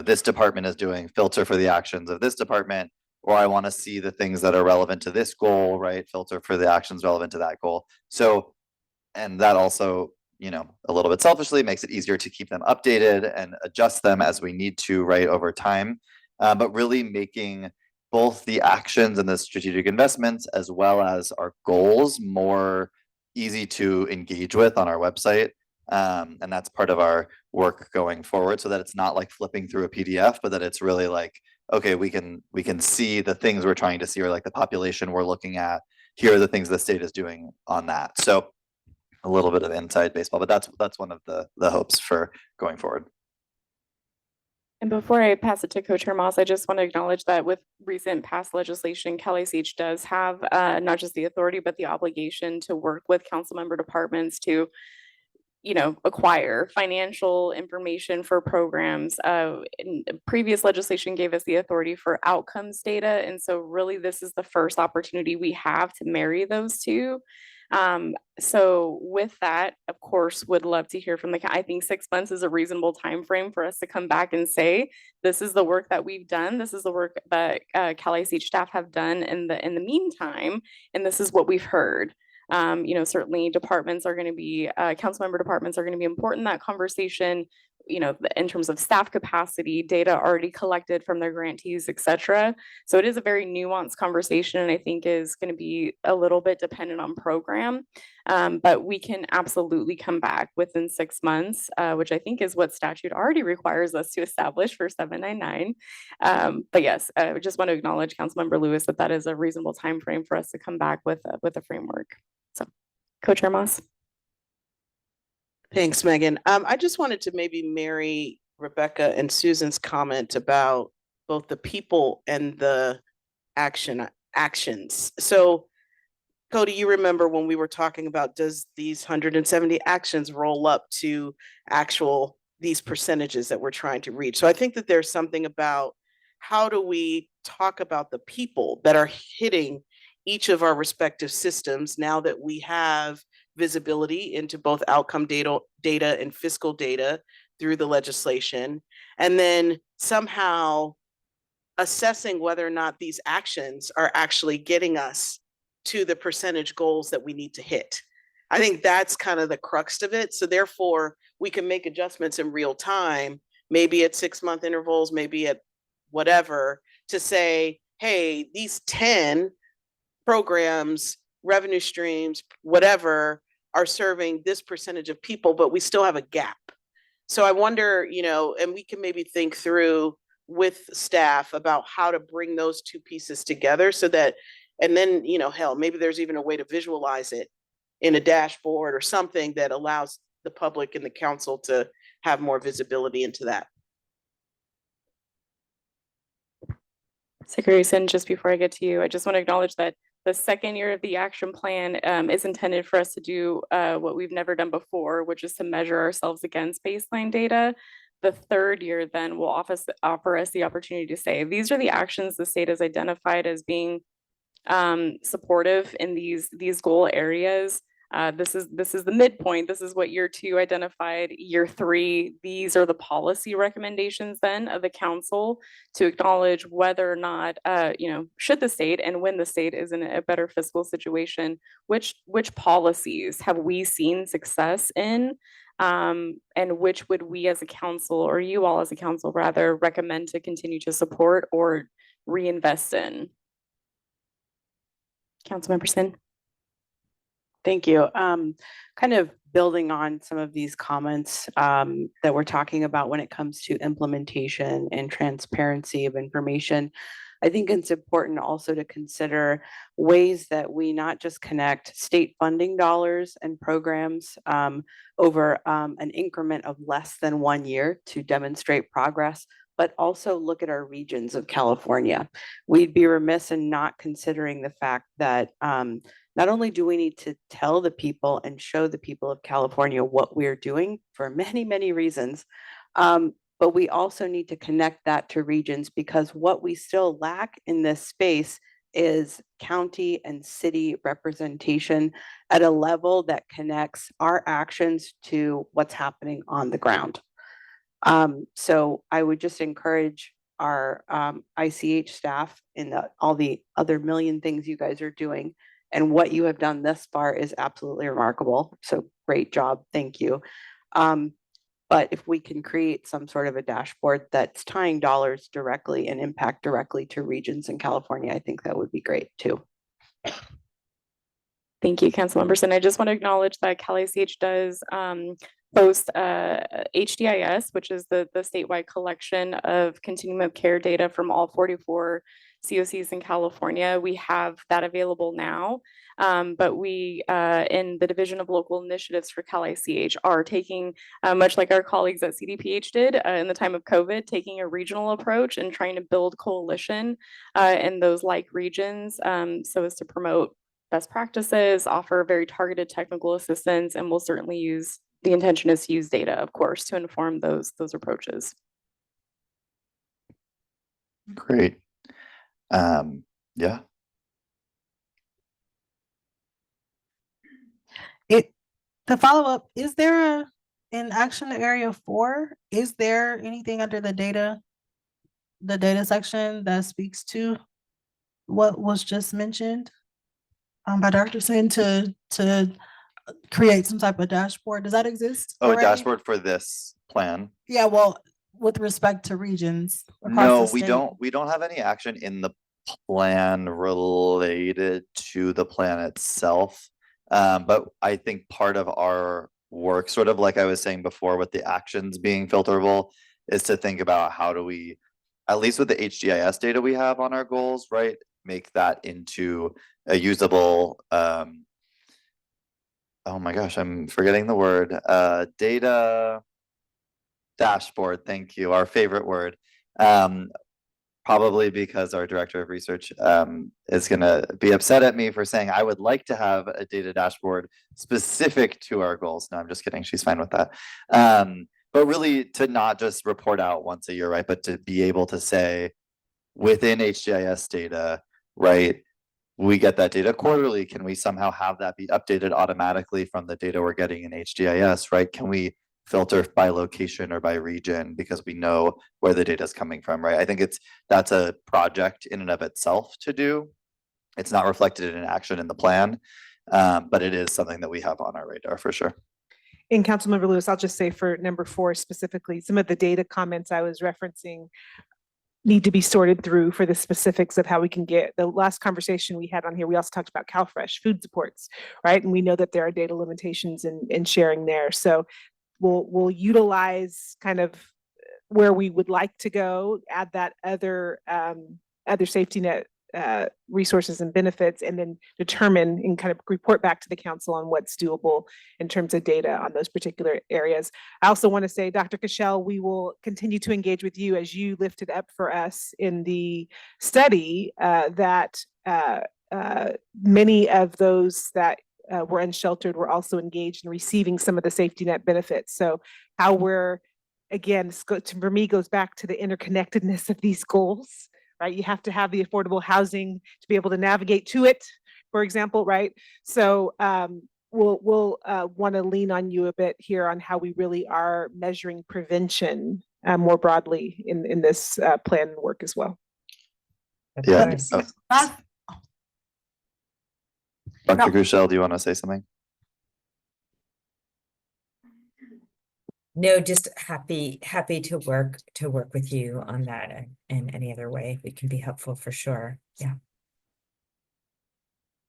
S2: this department is doing, filter for the actions of this department, or I want to see the things that are relevant to this goal, right? Filter for the actions relevant to that goal. So, and that also, a little bit selfishly makes it easier to keep them updated and adjust them as we need to, right, over time. But really making both the actions and the strategic investments as well as our goals more easy to engage with on our website. And that's part of our work going forward, so that it's not like flipping through a PDF, but that it's really like, okay, we can see the things we're trying to see, or like the population we're looking at. Here are the things the state is doing on that. So a little bit of inside baseball, but that's one of the hopes for going forward.
S3: And before I pass it to Co-Chair Moss, I just want to acknowledge that with recent past legislation, CalICH does have not just the authority, but the obligation to work with council member departments to acquire financial information for programs. Previous legislation gave us the authority for outcomes data. And so really this is the first opportunity we have to marry those two. So with that, of course, would love to hear from I think 6 months is a reasonable time frame for us to come back and say, this is the work that we've done. This is the work that CalICH staff have done in the meantime, and this is what we've heard. Certainly departments are going to be, council member departments are going to be important in that conversation, in terms of staff capacity, data already collected from their grantees, et cetera. So it is a very nuanced conversation, and I think is going to be a little bit dependent on program. But we can absolutely come back within 6 months, which I think is what statute already requires us to establish for 799. But yes, I just want to acknowledge Councilmember Lewis that is a reasonable time frame for us to come back with a framework. So, Co-Chair Moss.
S1: Thanks, Megan. I just wanted to maybe marry Rebecca and Susan's comment about both the people and the actions. So, Cody, you remember when we were talking about, does these 170 actions roll up to these percentages that we're trying to reach? So I think that there's something about how do we talk about the people that are hitting each of our respective systems now that we have visibility into both outcome data and fiscal data through the legislation, and then somehow assessing whether or not these actions are actually getting us to the percentage goals that we need to hit. I think that's kind of the crux of it. So therefore, we can make adjustments in real time, maybe at 6-month intervals, maybe at whatever, to say, hey, these 10 programs, revenue streams, whatever, are serving this percentage of people, but we still have a gap. So I wonder, and we can maybe think through with staff about how to bring those two pieces together so that, and then, hell, maybe there's even a way to visualize it in a dashboard or something that allows the public and the council to have more visibility into that.
S3: Secretary Sin, just before I get to you, I just want to acknowledge that the second year of the action plan is intended for us to do what we've never done before, which is to measure ourselves against baseline data. The third year then will offer us the opportunity to say, these are the actions the state has identified as being supportive in these goal areas. This is the midpoint. This is what year 2 identified. Year 3, these are the policy recommendations then of the council to acknowledge whether or not, should the state, and when the state is in a better fiscal situation, which policies have we seen success in, and which would we as a council, or you all as a council rather, recommend to continue to support or reinvest in. Councilmember Sin.
S1: Thank you. Kind of building on some of these comments that we're talking about when it comes to implementation and transparency of information, I think it's important also to consider ways that we not just connect state funding dollars and programs over an increment of less than 1 year to demonstrate progress, but also look at our regions of California. We'd be remiss in not considering the fact that not only do we need to tell the people and show the people of California what we're doing for many, many reasons, but we also need to connect that to regions, because what we still lack in this space is county and city representation at a level that connects our actions to what's happening on the ground. So I would just encourage our ICH staff and all the other million things you guys are doing. And what you have done thus far is absolutely remarkable. So great job. Thank you. But if we can create some sort of a dashboard that's tying dollars directly and impact directly to regions in California, I think that would be great too.
S3: Thank you, council members. And I just want to acknowledge that CalICH does post HDIS, which is the statewide collection of continuum of care data from all 44 COCs in California. We have that available now, but we in the Division of Local Initiatives for CalICH are taking, much like our colleagues at CDPH did in the time of COVID, taking a regional approach and trying to build coalition in those like regions so as to promote best practices, offer very targeted technical assistance, and we'll certainly use, the intention is to use data, of course, to inform those approaches.
S2: Great. Yeah.
S10: To follow up, is there in action area 4, is there anything under the data section that speaks to what was just mentioned by Dr. Sin to create some type of dashboard? Does that exist?
S2: Oh, a
S10: already?
S2: dashboard for this plan?
S10: Yeah, well, with respect to regions. across
S2: No,
S10: the
S2: we
S10: state.
S2: don't have any action in the plan related to the plan itself. But I think part of our work, sort of like I was saying before with the actions being filterable, is to think about how do we, at least with the HGIS data we have on our goals, right, make that into a usable, oh my gosh, I'm forgetting the word, data dashboard. Thank you, our favorite word. Probably because our director of research is going to be upset at me for saying I would like to have a data dashboard specific to our goals. No, I'm just kidding. She's fine with that. But really to not just report out once a year, right? But to be able to say within HGIS data, right? We get that data quarterly. Can we somehow have that be updated automatically from the data we're getting in HGIS, right? Can we filter by location or by region because we know where the data is coming from, right? I think that's a project in and of itself to do. It's not reflected in action in the plan, but it is something that we have on our radar for sure.
S6: And Councilmember Lewis, I'll just say for number 4 specifically, some of the data comments I was referencing need to be sorted through for the specifics of how we can get the last conversation we had on here. We also talked about CalFresh food supports, right? And we know that there are data limitations in sharing there. So we'll utilize kind of where we would like to go, add that other safety net resources and benefits, and then determine and kind of report back to the council on what's doable in terms of data on those particular areas. I also want to say, Dr. Cashel, we will continue to engage with you as you lifted up for us in the study that many of those that were unsheltered were also engaged in receiving some of the safety net benefits. So how we're, again, for me, goes back to the interconnectedness of these goals, right? You have to have the affordable housing to be able to navigate to it, for example, right? So we'll want to lean on you a bit here on how we really are measuring prevention more broadly in this plan work as well.
S2: Yeah. Dr. Grushel, do you want to say something?
S12: No, just happy to work with you on that in any other way we can be helpful for sure. Yeah.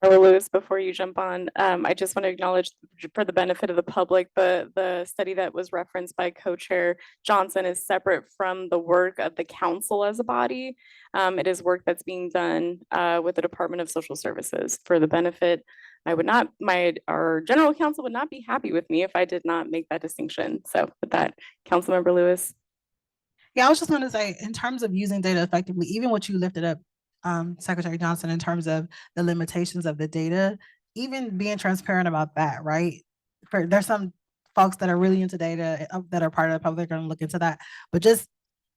S3: Lewis, before you jump on, I just want to acknowledge for the benefit of the public, the study that was referenced by co-chair Johnson is separate from the work of the council as a body. It is work that's being done with the Department of Social Services for the benefit. Our general counsel would not be happy with me if I did not make that distinction. So with that, Councilmember Lewis.
S10: Yeah, I was just going to say, in terms of using data effectively, even what you lifted up, Secretary Johnson, in terms of the limitations of the data, even being transparent about that, right? There's some folks that are really into data that are part of the public, going to look into that, but just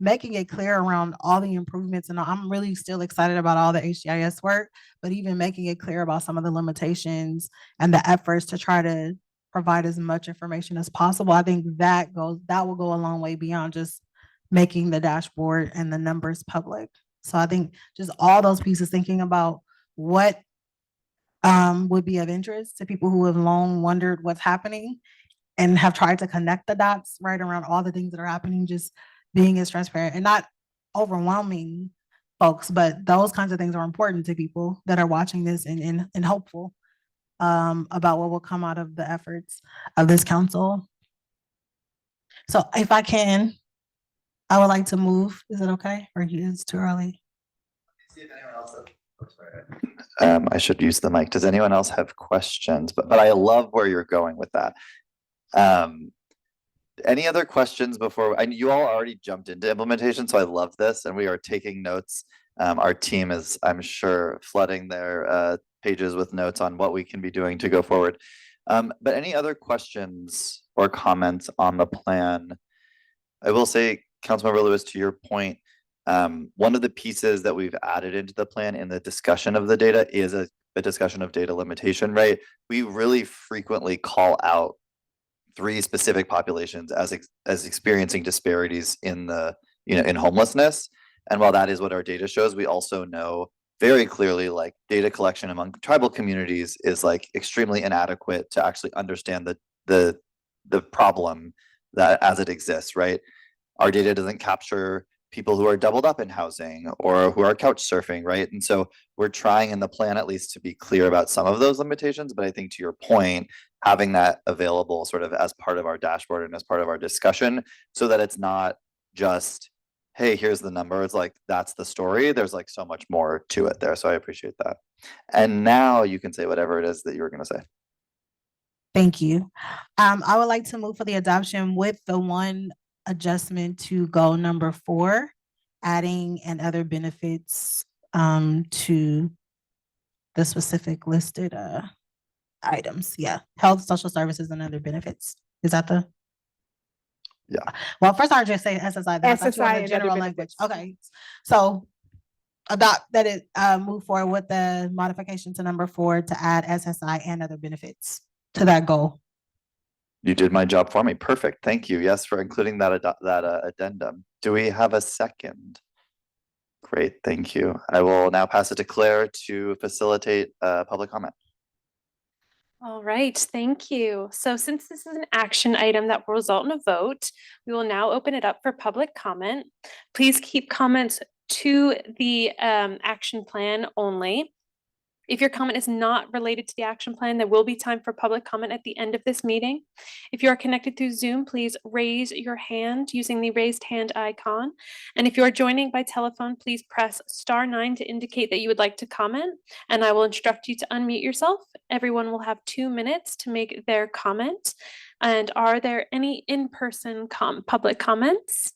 S10: making it clear around all the improvements. And I'm really still excited about all the HGIS work, but even making it clear about some of the limitations and the efforts to try to provide as much information as possible. I think that will go a long way beyond just making the dashboard and the numbers public. So I think just all those pieces, thinking about what would be of interest to people who have long wondered what's happening and have tried to connect the dots right around all the things that are happening, just being as transparent and not overwhelming folks, but those kinds of things are important to people that are watching this and hopeful about what will come out of the efforts of this council. So if I can, I would like to move. Is it okay? Or is it too early?
S2: I should use the mic. Does anyone else have questions? But I love where you're going with that. Any other questions before? You all already jumped into implementation, so I love this, and we are taking notes. Our team is, I'm sure, flooding their pages with notes on what we can be doing to go forward. But any other questions or comments on the plan? I will say, Councilmember Lewis, to your point, one of the pieces that we've added into the plan in the discussion of the data is a discussion of data limitation, right? We really frequently call out 3 specific populations as experiencing disparities in the, in homelessness. And while that is what our data shows, we also know very clearly, like, data collection among tribal communities is like extremely inadequate to actually understand the problem that as it exists, right? Our data doesn't capture people who are doubled up in housing or who are couch surfing, right? And so we're trying in the plan at least to be clear about some of those limitations. But I think to your point, having that available sort of as part of our dashboard and as part of our discussion, so that it's not just, hey, here's the number. It's like, that's the story. There's like so much more to it there. So I appreciate that. And now you can say whatever it is that you were going to say.
S10: Thank you. I would like to move for the adoption with the one adjustment to goal number 4, adding and other benefits to the specific listed items. Yeah, health, social services, and other benefits. Is that the?
S2: Yeah.
S10: Well, first I just say SSI. Then I thought you wanted
S6: SSI and
S10: general
S6: other
S10: language.
S6: benefits.
S10: Okay, so adopt that it move forward with the modification to number 4 to add SSI and other benefits to that goal.
S2: You did my job for me. Perfect. Thank you. Yes, for including that addendum. Do we have a second? Great. Thank you. I will now pass it to Claire to facilitate public comment.
S5: All right, thank you. So since this is an action item that will result in a vote, we will now open it up for public comment. Please keep comments to the action plan only. If your comment is not related to the action plan, there will be time for public comment at the end of this meeting. If you are connected through Zoom, please raise your hand using the raised hand icon. And if you are joining by telephone, please press *9 to indicate that you would like to comment, and I will instruct you to unmute yourself. Everyone will have 2 minutes to make their comment. And are there any in-person public comments?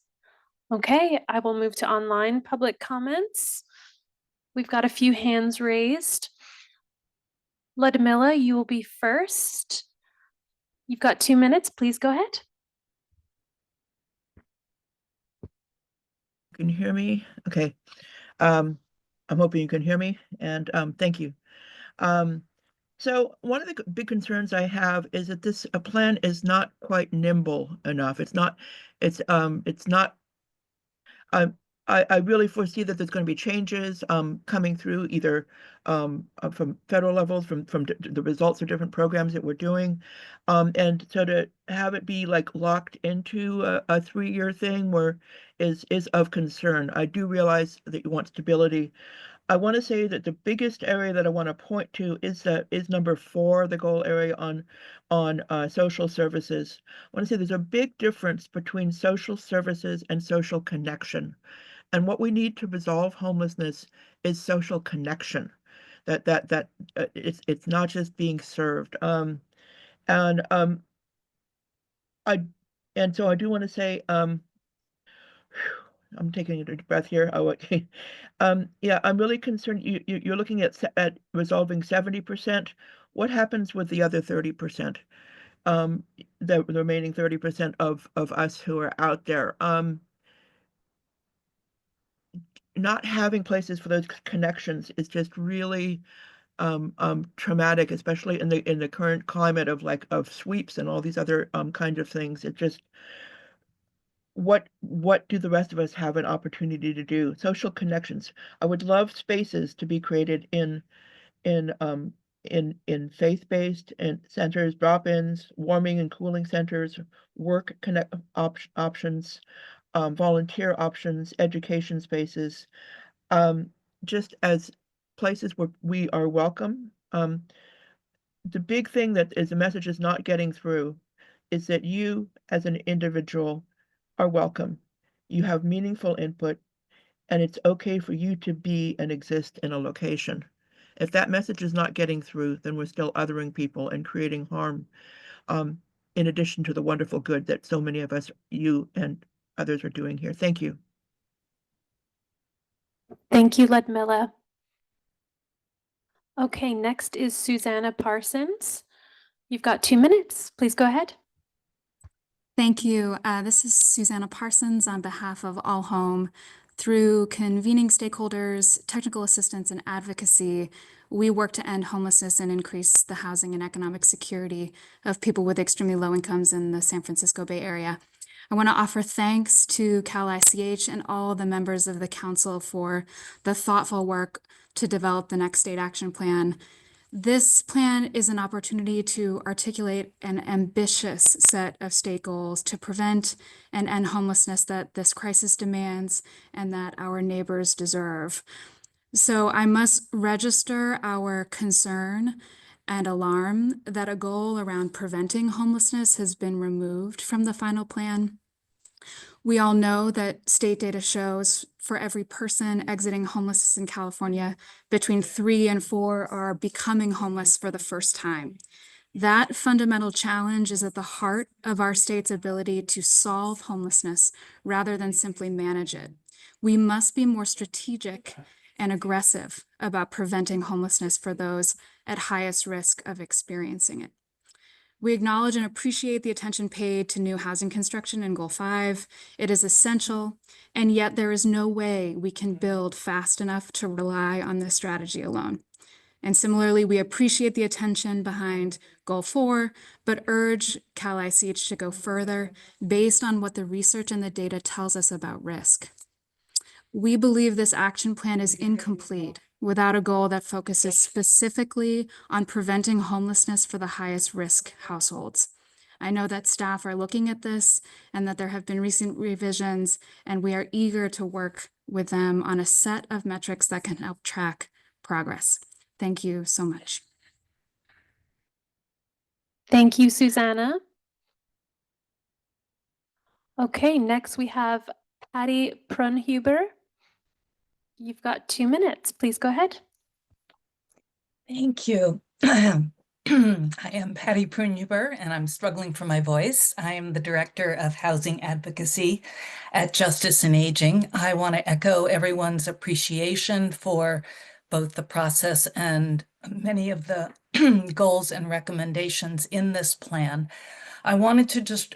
S5: Okay, I will move to online public comments. We've got a few hands raised. Ludmilla, you will be first. You've got 2 minutes. Please go ahead.
S15: Can you hear me? Okay. I'm hoping you can hear me, and thank you. So one of the big concerns I have is that this plan is not quite nimble enough. It's not. I really foresee that there's going to be changes coming through either from federal levels, from the results of different programs that we're doing. And so to have it be like locked into a 3-year thing is of concern. I do realize that you want stability. I want to say that the biggest area that I want to point to is number 4, the goal area on social services. I want to say there's a big difference between social services and social connection. And what we need to resolve homelessness is social connection. It's not just being served. So I do want to say, I'm taking a deep breath here. Oh, okay. Yeah, I'm really concerned. You're looking at resolving 70%. What happens with the other 30%? The remaining 30% of us who are out there. Not having places for those connections is just really traumatic, especially in the current climate of sweeps and all these other kind of things. It just what do the rest of us have an opportunity to do? Social connections. I would love spaces to be created in in faith-based and centers, drop-ins, warming and cooling centers, work connect options, volunteer options, education spaces, just as places where we are welcome. The big thing that is the message is not getting through is that you as an individual are welcome. You have meaningful input, and it's okay for you to be and exist in a location. If that message is not getting through, then we're still othering people and creating harm, in addition to the wonderful good that so many of us, you and others, are doing here. Thank you.
S5: Thank you, Ludmilla. Okay, next is Susanna Parsons. You've got 2 minutes. Please go ahead.
S16: Thank you. This is Susanna Parsons on behalf of All Home. Through convening stakeholders, technical assistance, and advocacy, we work to end homelessness and increase the housing and economic security of people with extremely low incomes in the San Francisco Bay Area. I want to offer thanks to Cal ICH and all the members of the council for the thoughtful work to develop the next state action plan. This plan is an opportunity to articulate an ambitious set of state goals to prevent and end homelessness that this crisis demands and that our neighbors deserve. So I must register our concern and alarm that a goal around preventing homelessness has been removed from the final plan. We all know that state data shows for every person exiting homelessness in California, between 3 and 4 are becoming homeless for the first time. That fundamental challenge is at the heart of our state's ability to solve homelessness rather than simply manage it. We must be more strategic and aggressive about preventing homelessness for those at highest risk of experiencing it. We acknowledge and appreciate the attention paid to new housing construction in Goal 5. It is essential, and yet there is no way we can build fast enough to rely on this strategy alone. And similarly, we appreciate the attention behind Goal 4, but urge Cal ICH to go further based on what the research and the data tells us about risk. We believe this action plan is incomplete without a goal that focuses specifically on preventing homelessness for the highest risk households. I know that staff are looking at this and that there have been recent revisions, and we are eager to work with them on a set of metrics that can help track progress. Thank you so much.
S5: Thank you, Susanna. Okay, next we have Patty Prunhuber. You've got 2 minutes. Please go ahead.
S17: Thank you. I am Patty Prunhuber, and I'm struggling for my voice. I am the Director of Housing Advocacy at Justice and Aging. I want to echo everyone's appreciation for both the process and many of the goals and recommendations in this plan. I wanted to just,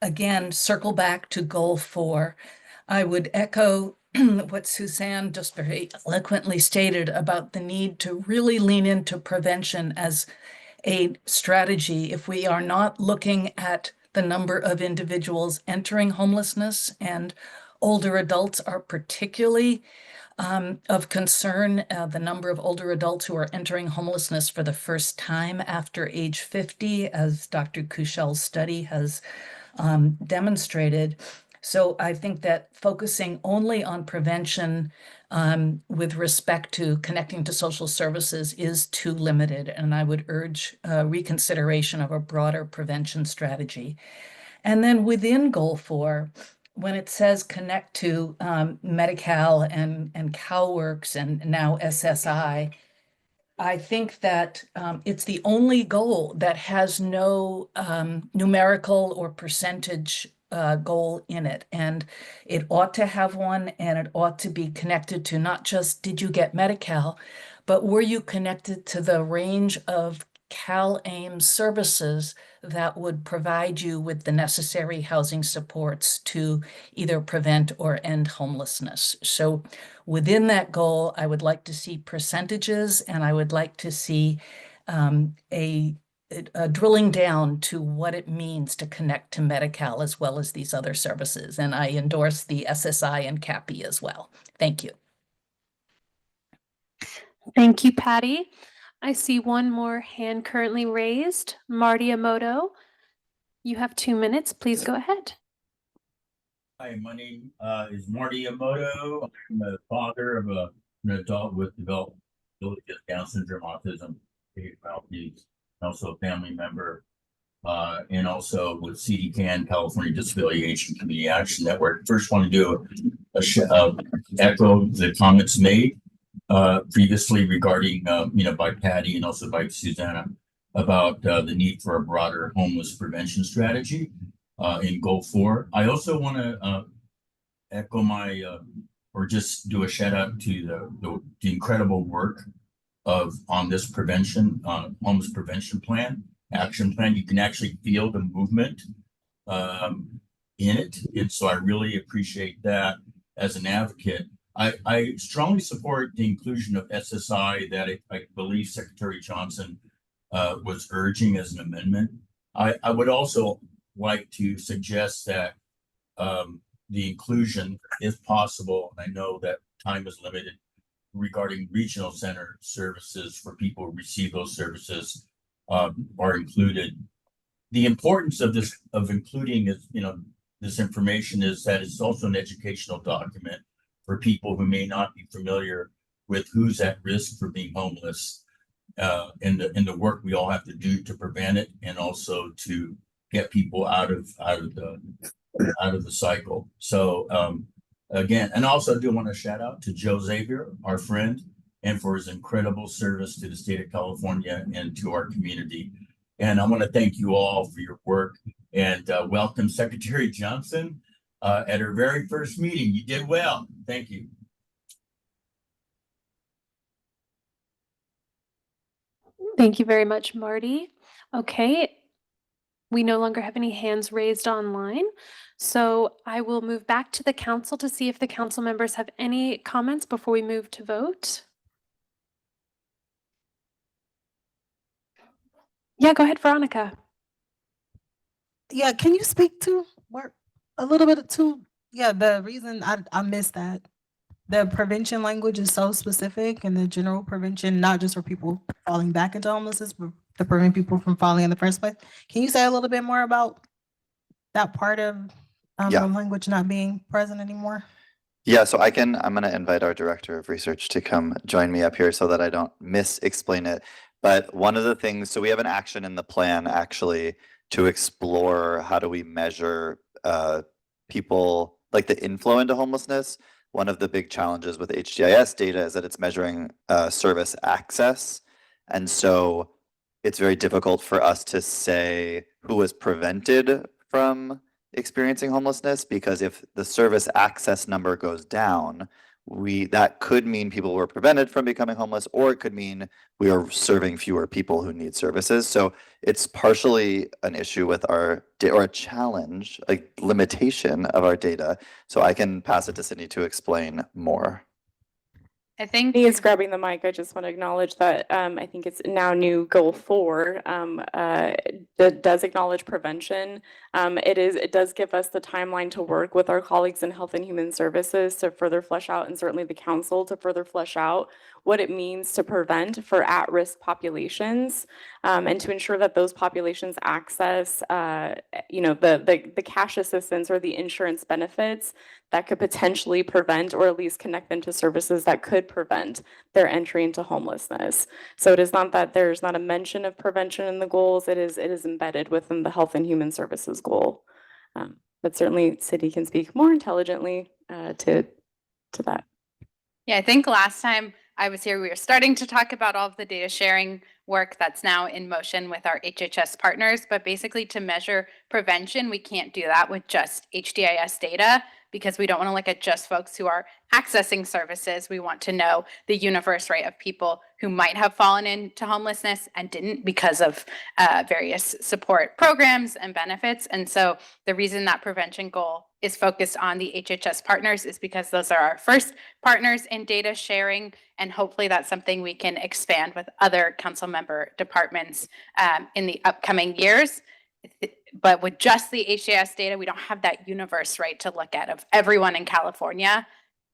S17: again, circle back to Goal 4. I would echo what Suzanne just very eloquently stated about the need to really lean into prevention as a strategy if we are not looking at the number of individuals entering homelessness, and older adults are particularly of concern. The number of older adults who are entering homelessness for the first time after age 50, as Dr. Kuchel's study has demonstrated. So I think that focusing only on prevention with respect to connecting to social services is too limited, and I would urge reconsideration of a broader prevention strategy. And then within Goal 4, when it says connect to Medi-Cal and CalWORKs and now SSI, I think that it's the only goal that has no numerical or percentage goal in it. And it ought to have one, and it ought to be connected to not just did you get Medi-Cal, but were you connected to the range of CalAIM services that would provide you with the necessary housing supports to either prevent or end homelessness. So within that goal, I would like to see percentages, and I would like to see a drilling down to what it means to connect to Medi-Cal as well as these other services. And I endorse the SSI and CAPI as well. Thank you.
S5: Thank you, Patty. I see one more hand currently raised. Marty Emoto, you have 2 minutes. Please go ahead.
S18: Hi, my name is Marty Emoto. I'm the father of an adult with developmental Down syndrome, autism, behavioral needs, also a family member, and also with CDCAN, California Disability Action Community Action Network. First, want to do echo the comments made previously regarding, by Patty and also by Susanna about the need for a broader homeless prevention strategy in Goal 4. I also want to echo or just do a shout out to the incredible work on this prevention, homeless prevention plan, action plan. You can actually feel the movement in it. And so I really appreciate that as an advocate. I strongly support the inclusion of SSI that I believe Secretary Johnson was urging as an amendment. I would also like to suggest that the inclusion, if possible, I know that time is limited, regarding regional center services for people who receive those services are included. The importance of this, of including is, this information is that it's also an educational document for people who may not be familiar with who's at risk for being homeless, and the work we all have to do to prevent it, and also to get people out of the cycle. So again, and also I do want to shout out to Joe Xavier, our friend, and for his incredible service to the state of California and to our community. And I want to thank you all for your work, and welcome Secretary Johnson at her very first meeting. You did well. Thank you.
S5: Thank you very much, Marty. Okay, we no longer have any hands raised online, so I will move back to the council to see if the council members have any comments before we move to vote. Yeah, go ahead, Veronica.
S10: Yeah, can you speak to work a little bit to, the reason I missed that. The prevention language is so specific, and the general prevention, not just for people falling back into homelessness, but to prevent people from falling in the first place. Can you say a little bit more about that part of the language not being present anymore?
S2: Yeah, so I'm going to invite our director of research to come join me up here so that I don't explain it. But one of the things, so we have an action in the plan actually to explore how do we measure people, like the inflow into homelessness. One of the big challenges with HDIS data is that it's measuring service access. And so it's very difficult for us to say who was prevented from experiencing homelessness, because if the service access number goes down, that could mean people were prevented from becoming homeless, or it could mean we are serving fewer people who need services. So it's partially an issue with or a challenge, a limitation of our data. So I can pass it to Sydney to explain more.
S3: I think he is grabbing the mic. I just want to acknowledge that I think it's now new Goal 4 that does acknowledge prevention. It does give us the timeline to work with our colleagues in Health and Human Services to further flesh out, and certainly the council to further flesh out what it means to prevent for at-risk populations, and to ensure that those populations access, the cash assistance or the insurance benefits that could potentially prevent, or at least connect them to services that could prevent their entry into homelessness. So it is not that there's not a mention of prevention in the goals. It is embedded within the Health and Human Services goal. But certainly City can speak more intelligently to that.
S19: Yeah, I think last time I was here, we were starting to talk about all of the data sharing work that's now in motion with our HHS partners. But basically, to measure prevention, we can't do that with just HDIS data. because we don't want to look at just folks who are accessing services. We want to know the universe, right, of people who might have fallen into homelessness and didn't because of various support programs and benefits. And so the reason that prevention goal is focused on the HHS partners is because those are our first partners in data sharing, and hopefully that's something we can expand with other council member departments in the upcoming years. But with just the HJS data, we don't have that universe, right, to look at of everyone in California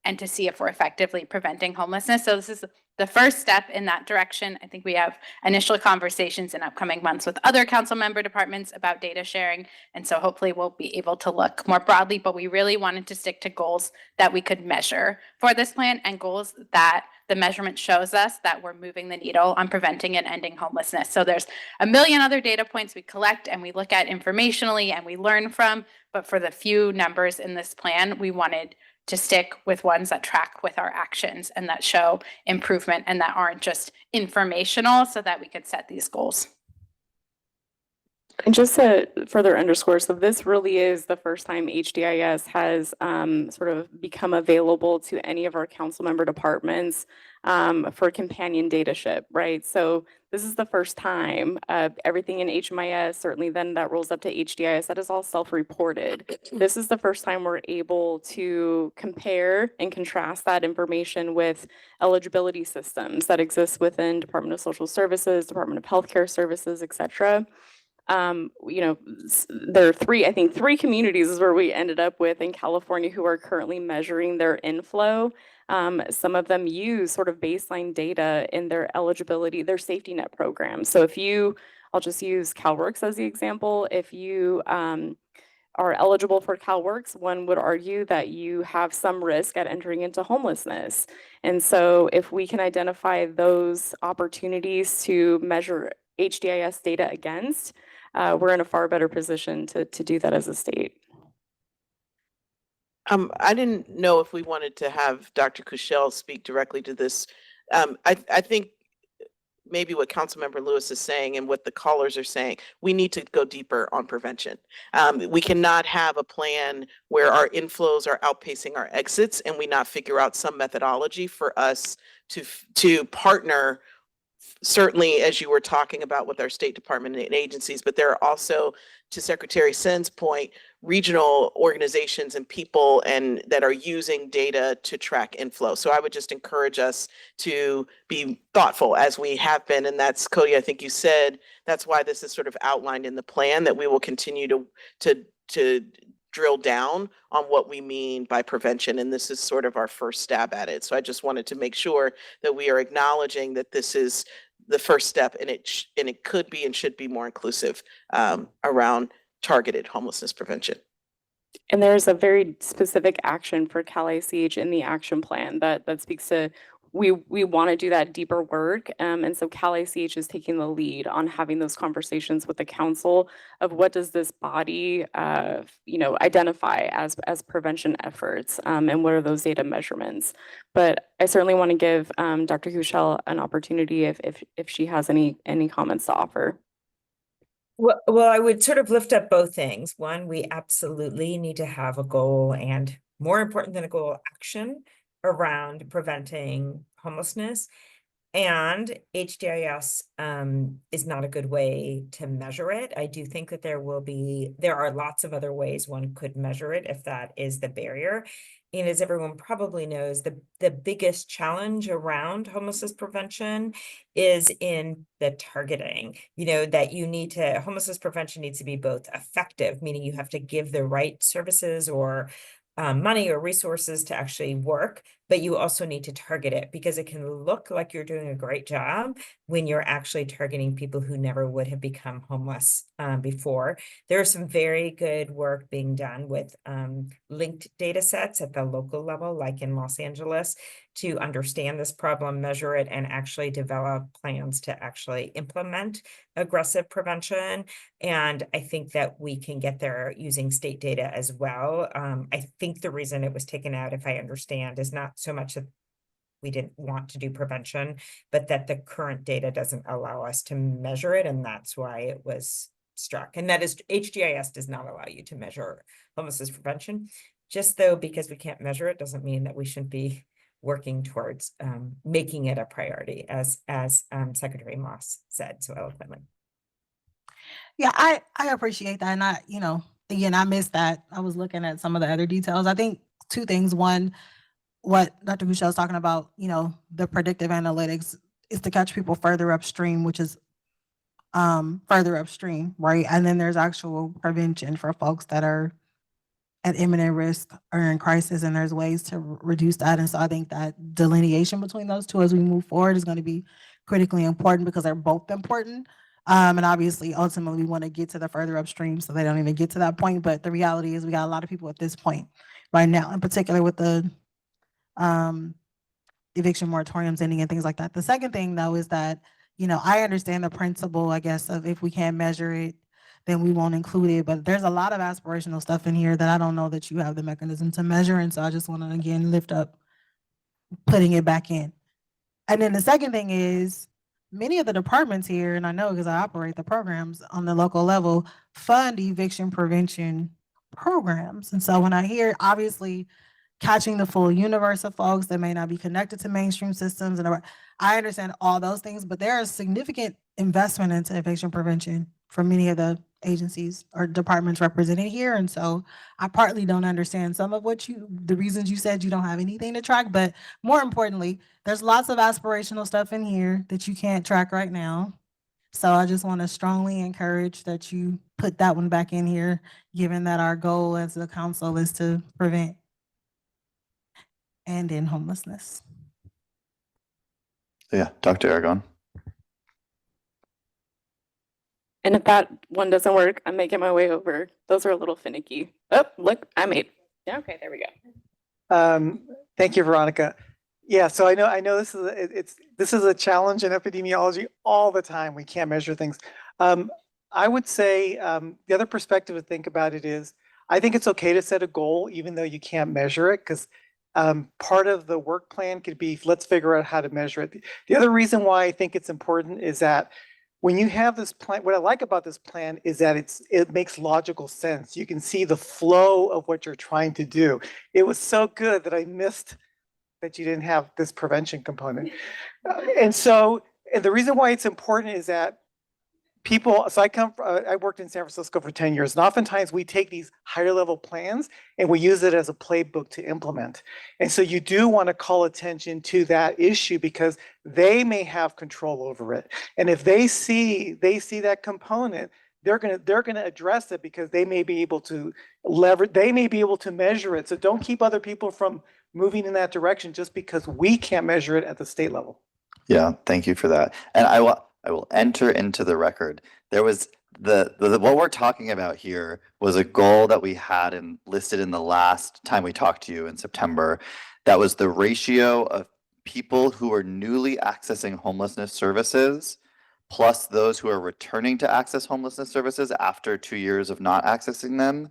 S19: and to see if we're effectively preventing homelessness. So this is the first step in that direction. I think we have initial conversations in upcoming months with other council member departments about data sharing. And so hopefully we'll be able to look more broadly, but we really wanted to stick to goals that we could measure for this plan and goals that the measurement shows us that we're moving the needle on preventing and ending homelessness. So there's a million other data points we collect and we look at informationally and we learn from, but for the few numbers in this plan, we wanted to stick with ones that track with our actions and that show improvement and that aren't just informational so that we could set these goals.
S3: And just to further underscore, so this really is the first time HDIS has sort of become available to any of our council member departments for companion data ship, right? So this is the first time everything in HMIS, certainly then that rolls up to HDIS, that is all self-reported. This is the first time we're able to compare and contrast that information with eligibility systems that exist within Department of Social Services, Department of Healthcare Services, et cetera. There are three communities is where we ended up with in California who are currently measuring their inflow. Some of them use sort of baseline data in their eligibility, their safety net program. So I'll just use CalWORKS as the example. If you are eligible for CalWORKS, one would argue that you have some risk at entering into homelessness. And so if we can identify those opportunities to measure HDIS data against, we're in a far better position to do that as a state.
S1: I didn't know if we wanted to have Dr. Kushel speak directly to this. I think maybe what Councilmember Lewis is saying and what the callers are saying, we need to go deeper on prevention. We cannot have a plan where our inflows are outpacing our exits and we not figure out some methodology for us to partner, certainly as you were talking about with our State Department and agencies, but there are also, to Secretary Sen's point, regional organizations and people that are using data to track inflow. So I would just encourage us to be thoughtful as we have been. And that's, Cody, I think you said, that's why this is sort of outlined in the plan, that we will continue to drill down on what we mean by prevention. And this is sort of our first stab at it. So I just wanted to make sure that we are acknowledging that this is the first step, and it could be and should be more inclusive around targeted homelessness prevention.
S3: And there's a very specific action for Cal ICH in the action plan that speaks to, we want to do that deeper work. And so Cal ICH is taking the lead on having those conversations with the council of what does this body, identify as prevention efforts, and what are those data measurements. But I certainly want to give Dr. Kushel an opportunity if she has any comments to offer.
S12: Well, I would sort of lift up both things. One, we absolutely need to have a goal, and more important than a goal, action around preventing homelessness. And HDIS is not a good way to measure it. I do think that there are lots of other ways one could measure it if that is the barrier. And as everyone probably knows, the biggest challenge around homelessness prevention is in the targeting. That homelessness prevention needs to be both effective, meaning you have to give the right services or money or resources to actually work, but you also need to target it, because it can look like you're doing a great job when you're actually targeting people who never would have become homeless before. There's some very good work being done with linked data sets at the local level, like in Los Angeles, to understand this problem, measure it, and actually develop plans to actually implement aggressive prevention. And I think that we can get there using state data as well. I think the reason it was taken out, if I understand, is not so much that we didn't want to do prevention, but that the current data doesn't allow us to measure it, and that's why it was struck. And that is, HDIS does not allow you to measure homelessness prevention. just though, because we can't measure it, doesn't mean that we shouldn't be working towards making it a priority, as Secretary Moss said so eloquently.
S10: Yeah, I appreciate that. And again, I missed that. I was looking at some of the other details. I think two things. One, what Dr. Michelle is talking about, the predictive analytics is to catch people further upstream, which is further upstream, right? And then there's actual prevention for folks that are at imminent risk or in crisis, and there's ways to reduce that. And so I think that delineation between those two as we move forward is going to be critically important because they're both important. And obviously, ultimately, we want to get to the further upstream so they don't even get to that point. But the reality is we got a lot of people at this point right now, in particular with the eviction moratoriums ending and things like that. The second thing, though, is that, I understand the principle, I guess, of if we can't measure it, then we won't include it. But there's a lot of aspirational stuff in here that I don't know that you have the mechanism to measure. And so I just want to, again, lift up putting it back in. And then the second thing is many of the departments here, and I know because I operate the programs on the local level, fund eviction prevention programs. And so when I hear, obviously, catching the full universe of folks that may not be connected to mainstream systems, and I understand all those things, but there is significant investment into eviction prevention from many of the agencies or departments represented here. And so I partly don't understand some of the reasons you said you don't have anything to track, but more importantly, there's lots of aspirational stuff in here that you can't track right now. So I just want to strongly encourage that you put that one back in here, given that our goal as a council is to prevent and end homelessness.
S2: Yeah, Dr. Aragon.
S3: And if that one doesn't work, I'm making my way over. Those are a little finicky. Oh, look, I made. Yeah, okay, there we go.
S20: Thank you, Veronica. Yeah, so I know this is a challenge in epidemiology all the time. We can't measure things. I would say the other perspective to think about it is, I think it's okay to set a goal even though you can't measure it, because part of the work plan could be, let's figure out how to measure it. The other reason why I think it's important is that when you have this plan, what I like about this plan is that it makes logical sense. You can see the flow of what you're trying to do. It was so good that I missed that you didn't have this prevention component. And the reason why it's important is that I worked in San Francisco for 10 years, and oftentimes we take these higher level plans and we use it as a playbook to implement. And so you do want to call attention to that issue because they may have control over it. And if they see that component, they're gonna address it because they may be able to measure it. So don't keep other people from moving in that direction just because we can't measure it at the state level.
S2: Yeah, thank you for that. And I will enter into the record. There was what we're talking about here was a goal that we had and listed in the last time we talked to you in September. That was the ratio of people who are newly accessing homelessness services plus those who are returning to access homelessness services after 2 years of not accessing them.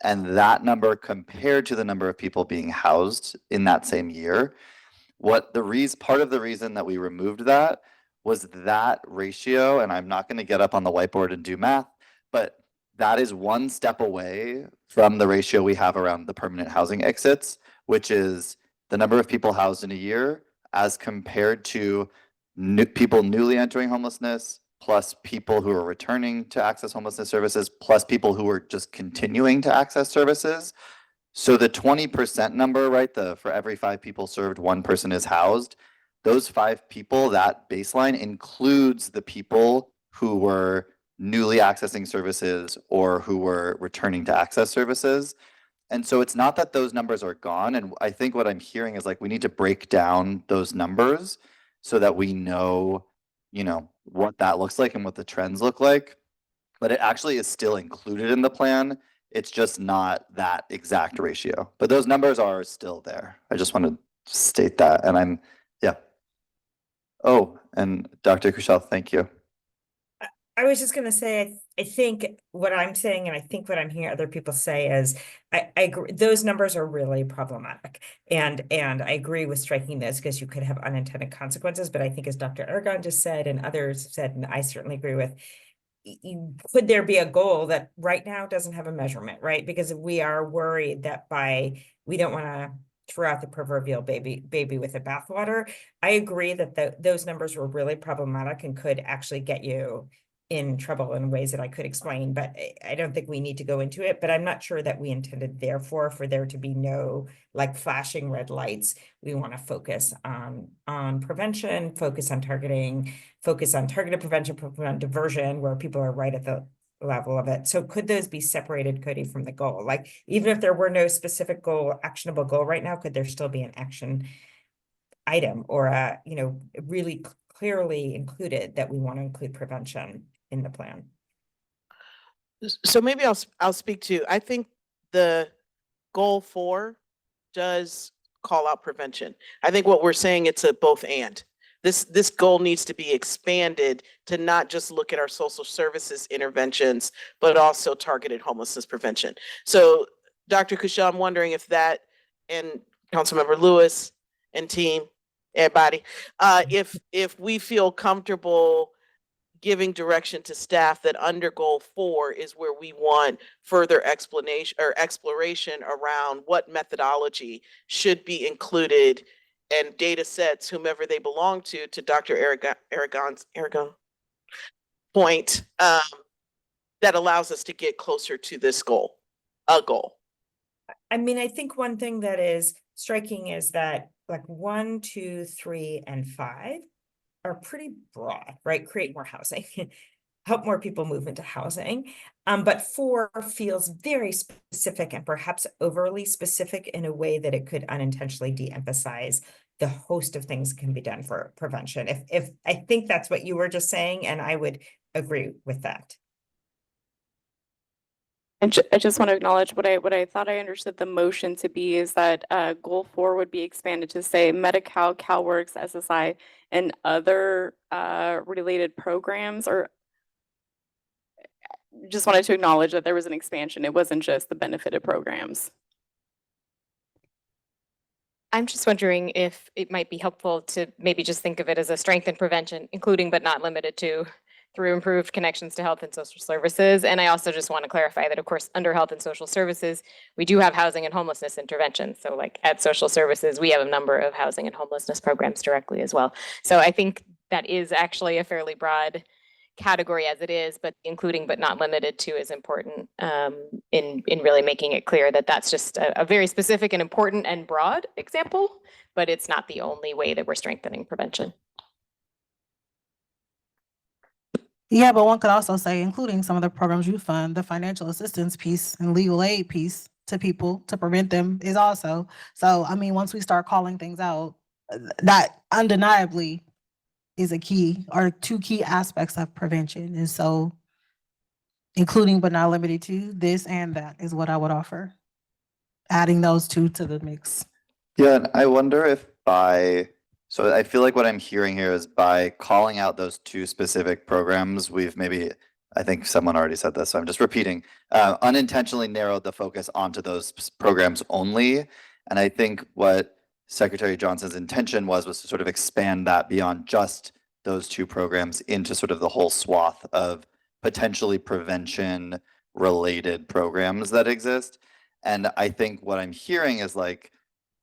S2: And that number compared to the number of people being housed in that same year. Part of the reason that we removed that was that ratio, and I'm not going to get up on the whiteboard and do math, but that is one step away from the ratio we have around the permanent housing exits, which is the number of people housed in a year as compared to people newly entering homelessness, plus people who are returning to access homelessness services, plus people who are just continuing to access services. So the 20% number, right? For every 5 people served, 1 person is housed. Those 5 people, that baseline includes the people who were newly accessing services or who were returning to access services. And so it's not that those numbers are gone. And I think what I'm hearing is we need to break down those numbers so that we know, what that looks like and what the trends look like. But it actually is still included in the plan. It's just not that exact ratio, but those numbers are still there. I just want to state that. And Oh, and Dr. Kushal, thank you.
S12: I was just going to say, I think what I'm saying, and I think what I'm hearing other people say is, I agree, those numbers are really problematic. And I agree with striking those because you could have unintended consequences. But I think as Dr. Aragon just said, and others said, and I certainly agree with, could there be a goal that right now doesn't have a measurement, right? Because we are worried that we don't want to throw out the proverbial baby with the bathwater. I agree that those numbers were really problematic and could actually get you in trouble in ways that I could explain, but I don't think we need to go into it. But I'm not sure that we intended therefore for there to be no like flashing red lights. We want to focus on prevention, focus on targeting, focus on targeted prevention, prevent diversion, where people are right at the level of it. So could those be separated, Cody, from the goal? Like even if there were no specific goal, actionable goal right now, could there still be an action item or a, really clearly included that we want to include prevention in the plan?
S1: So maybe I'll speak to, I think the goal 4 does call out prevention. I think what we're saying, it's a both and. This goal needs to be expanded to not just look at our social services interventions, but also targeted homelessness prevention. So Dr. Kushel, I'm wondering if that, and Councilmember Lewis and team, everybody, if we feel comfortable giving direction to staff that under goal 4 is where we want further explanation or exploration around what methodology should be included and data sets, whomever they belong to Dr. Aragon's point, that allows us to get closer to this goal, a goal.
S12: I mean, I think one thing that is striking is that like 1, 2, 3, and 5 are pretty broad, right? Create more housing, help more people move into housing. But 4 feels very specific and perhaps overly specific in a way that it could unintentionally de-emphasize the host of things that can be done for prevention. If I think that's what you were just saying, and I would agree with that.
S3: And I just want to acknowledge what I thought I understood the motion to be is that goal 4 would be expanded to say Medi-Cal, CalWORKS, SSI, and other related programs, or just wanted to acknowledge that there was an expansion. It wasn't just the benefited programs.
S21: I'm just wondering if it might be helpful to maybe just think of it as a strength and prevention, including but not limited to, through improved connections to health and social services. And I also just want to clarify that, of course, under health and social services, we do have housing and homelessness interventions. So like at social services, we have a number of housing and homelessness programs directly as well. So I think that is actually a fairly broad category as it is, but including but not limited to is important in really making it clear that that's just a very specific and important and broad example, but it's not the only way that we're strengthening prevention.
S10: Yeah, but one could also say, including some of the programs you fund, the financial assistance piece and legal aid piece to people to prevent them is also. So, I mean, once we start calling things out, that undeniably is a key or 2 key aspects of prevention. And so including but not limited to this and that is what I would offer. Adding those 2 to the mix.
S2: Yeah, and I wonder if so I feel like what I'm hearing here is by calling out those 2 specific programs, we've maybe, I think someone already said this, so I'm just repeating, unintentionally narrowed the focus onto those programs only. And I think what Secretary Johnson's intention was to sort of expand that beyond just those 2 programs into sort of the whole swath of potentially prevention related programs that exist. And I think what I'm hearing is like,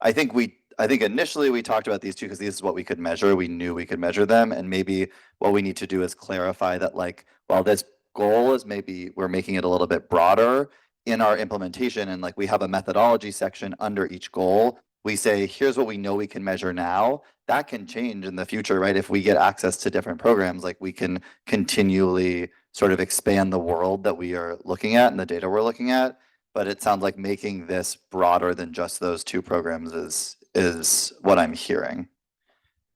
S2: I think initially we talked about these 2 because this is what we could measure. We knew we could measure them. And maybe what we need to do is clarify that like, while this goal is maybe we're making it a little bit broader in our implementation, and like we have a methodology section under each goal, we say, here's what we know we can measure now. That can change in the future, right? If we get access to different programs, like we can continually sort of expand the world that we are looking at and the data we're looking at. But it sounds like making this broader than just those 2 programs is what I'm hearing.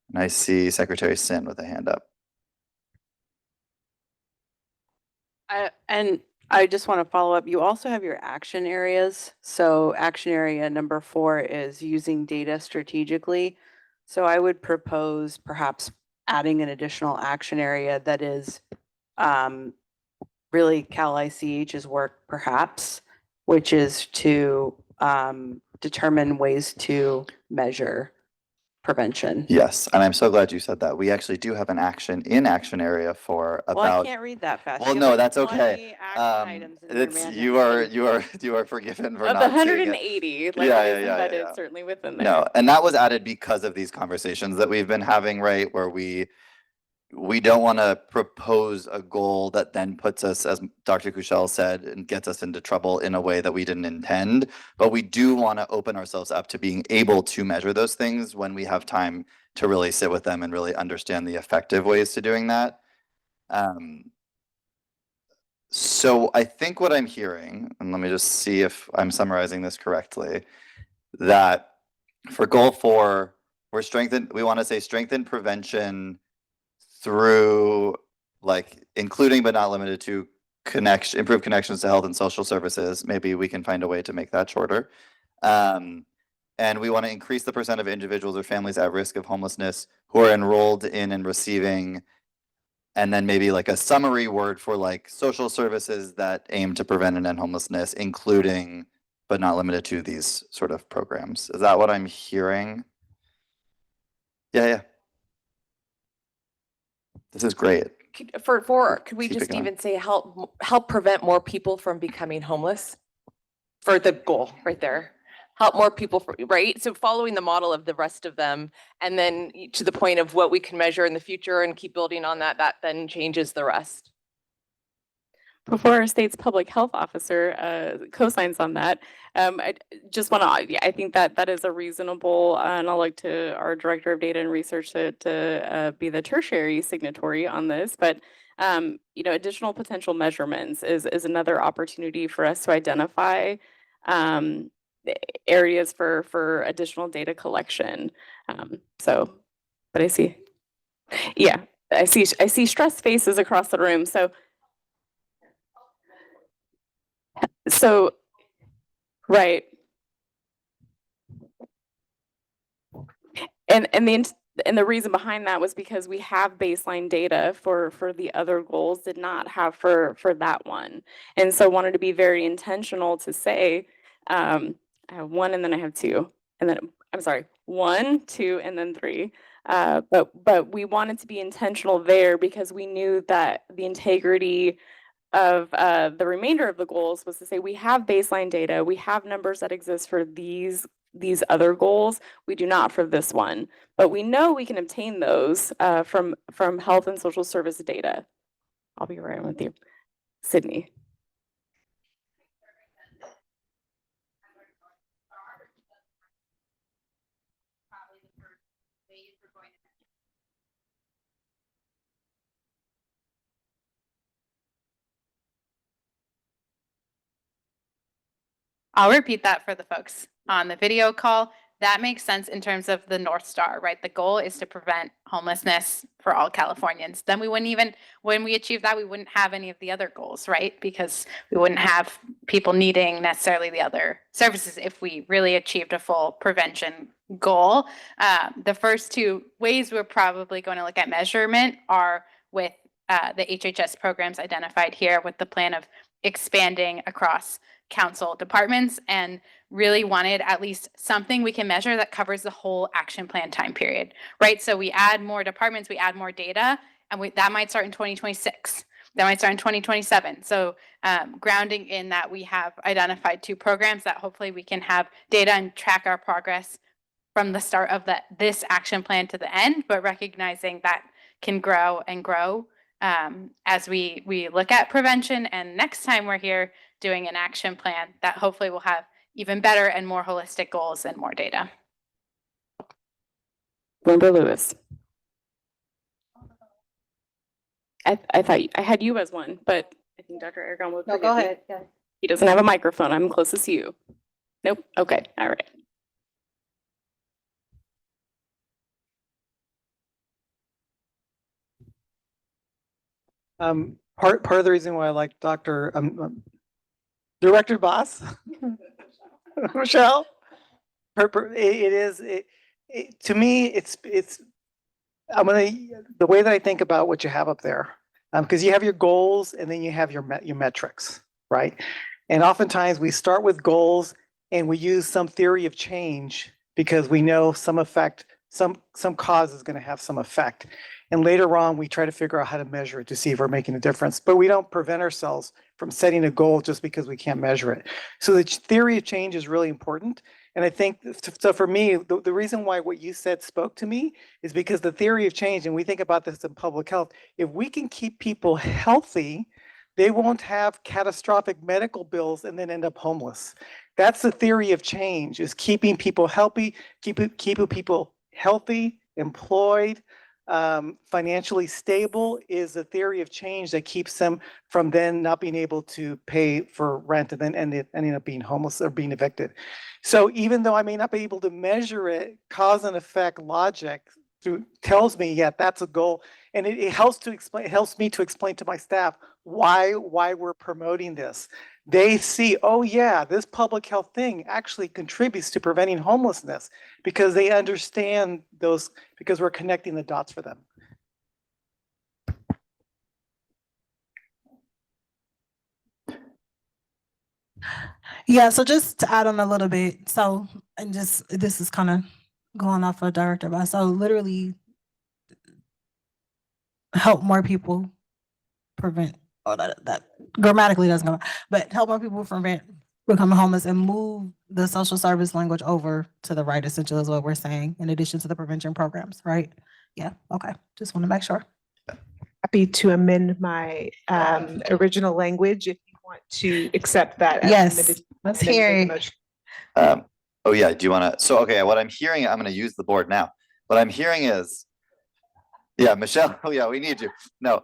S2: And I see Secretary Sin with a hand up.
S22: And I just want to follow up. You also have your action areas. So action area number 4 is using data strategically. So I would propose perhaps adding an additional action area that is really Cal ICH's work, perhaps, which is to determine ways to measure prevention.
S2: Yes, and I'm so glad you said that. We actually do have an action area for
S22: Well, I
S2: about.
S22: can't read that fast.
S2: Well,
S22: You have
S2: no,
S22: like
S2: that's
S22: 20
S2: okay.
S22: action items in your
S2: It's
S22: manual.
S2: you are forgiven for
S3: Of the
S2: not seeing it.
S3: 180, like
S2: Yeah,
S3: it is
S2: yeah,
S3: embedded certainly within there.
S2: No, and that was added because of these conversations that we've been having, right? Where we don't want to propose a goal that then puts us, as Dr. Kushel said, and gets us into trouble in a way that we didn't intend. But we do want to open ourselves up to being able to measure those things when we have time to really sit with them and really understand the effective ways to doing that. So I think what I'm hearing, and let me just see if I'm summarizing this correctly, that for goal 4, we want to say strengthen prevention through like including but not limited to improve connections to health and social services. Maybe we can find a way to make that shorter. And we want to increase the percent of individuals or families at risk of homelessness who are enrolled in and receiving, and then maybe like a summary word for like social services that aim to prevent and end homelessness, including but not limited to these sort of programs. Is that what I'm hearing? Yeah. This is great.
S4: Could we
S2: Keep it
S4: just
S2: going.
S4: even say help prevent more people from becoming homeless? For the goal right there. Help more people, right? So following the model of the rest of them, and then to the point of what we can measure in the future and keep building on that then changes the rest.
S3: Before our state's public health officer co-signs on that, I just want to, I think that is a reasonable, and I'd like to our director of data and research to be the tertiary signatory on this. But additional potential measurements is another opportunity for us to identify areas for additional data collection. But I see, I see stressed faces across the room. So, right. And the reason behind that was because we have baseline data for the other goals, did not have for that one. And so wanted to be very intentional to say, I have 1 and then I have 2. And then I'm sorry, 1, 2, and then 3. But we wanted to be intentional there because we knew that the integrity of the remainder of the goals was to say we have baseline data, we have numbers that exist for these other goals, we do not for this one, but we know we can obtain those from health and social service data. I'll be right with you, Sydney.
S19: I'll repeat that for the folks on the video call. That makes sense in terms of the North Star, right? The goal is to prevent homelessness for all Californians. Then we wouldn't even, when we achieve that, we wouldn't have any of the other goals, right? Because we wouldn't have people needing necessarily the other services if we really achieved a full prevention goal. The first 2 ways we're probably going to look at measurement are with the HHS programs identified here, with the plan of expanding across council departments, and really wanted at least something we can measure that covers the whole action plan time period, right? So we add more departments, we add more data, and that might start in 2026. That might start in 2027. So grounding in that, we have identified 2 programs that hopefully we can have data and track our progress from the start of this action plan to the end, but recognizing that can grow and grow as we look at prevention. And next time we're here doing an action plan, that hopefully will have even better and more holistic goals and more data.
S3: Linda Lewis. I thought I had you as one, but I think Dr. Aragon would forgive me.
S8: Yeah.
S3: He doesn't have a microphone. I'm closest to you. Nope. Okay. All right.
S20: Part of the reason why I like Dr. Director Boss, Michelle, to me, it's the way that I think about what you have up there, because you have your goals and then you have your metrics, right? And oftentimes we start with goals and we use some theory of change because we know some effect some cause is going to have some effect. And later on, we try to figure out how to measure it to see if we're making a difference. But we don't prevent ourselves from setting a goal just because we can't measure it. So the theory of change is really important. And I think, so for me, the reason why what you said spoke to me is because the theory of change, and we think about this in public health, if we can keep people healthy, they won't have catastrophic medical bills and then end up homeless. That's the theory of change, is keeping people healthy, keeping people healthy, employed, financially stable is a theory of change that keeps them from then not being able to pay for rent and then ending up being homeless or being evicted. So even though I may not be able to measure it, cause and effect logic tells me, yeah, that's a goal. And it helps me to explain to my staff why we're promoting this. They see, oh yeah, this public health thing actually contributes to preventing homelessness, because they understand those, because we're connecting the dots for them.
S10: Yeah, so just to add on a little bit, so, and just, this is kind of going off of Director advice. So literally help more people prevent, oh, that grammatically doesn't come, but help more people prevent becoming homeless and move the social service language over to the right, essentially is what we're saying, in addition to the prevention programs, right? Yeah, okay, just want to make sure.
S6: Happy to amend my original language if you want to accept that. as
S10: Yes,
S6: amended.
S10: let's
S6: And then
S10: hear
S6: make a
S10: it.
S6: motion.
S2: Oh yeah, do you want to, so, okay, what I'm hearing, I'm going to use the board now. What I'm hearing is, yeah, Michelle, oh yeah, we need you. No,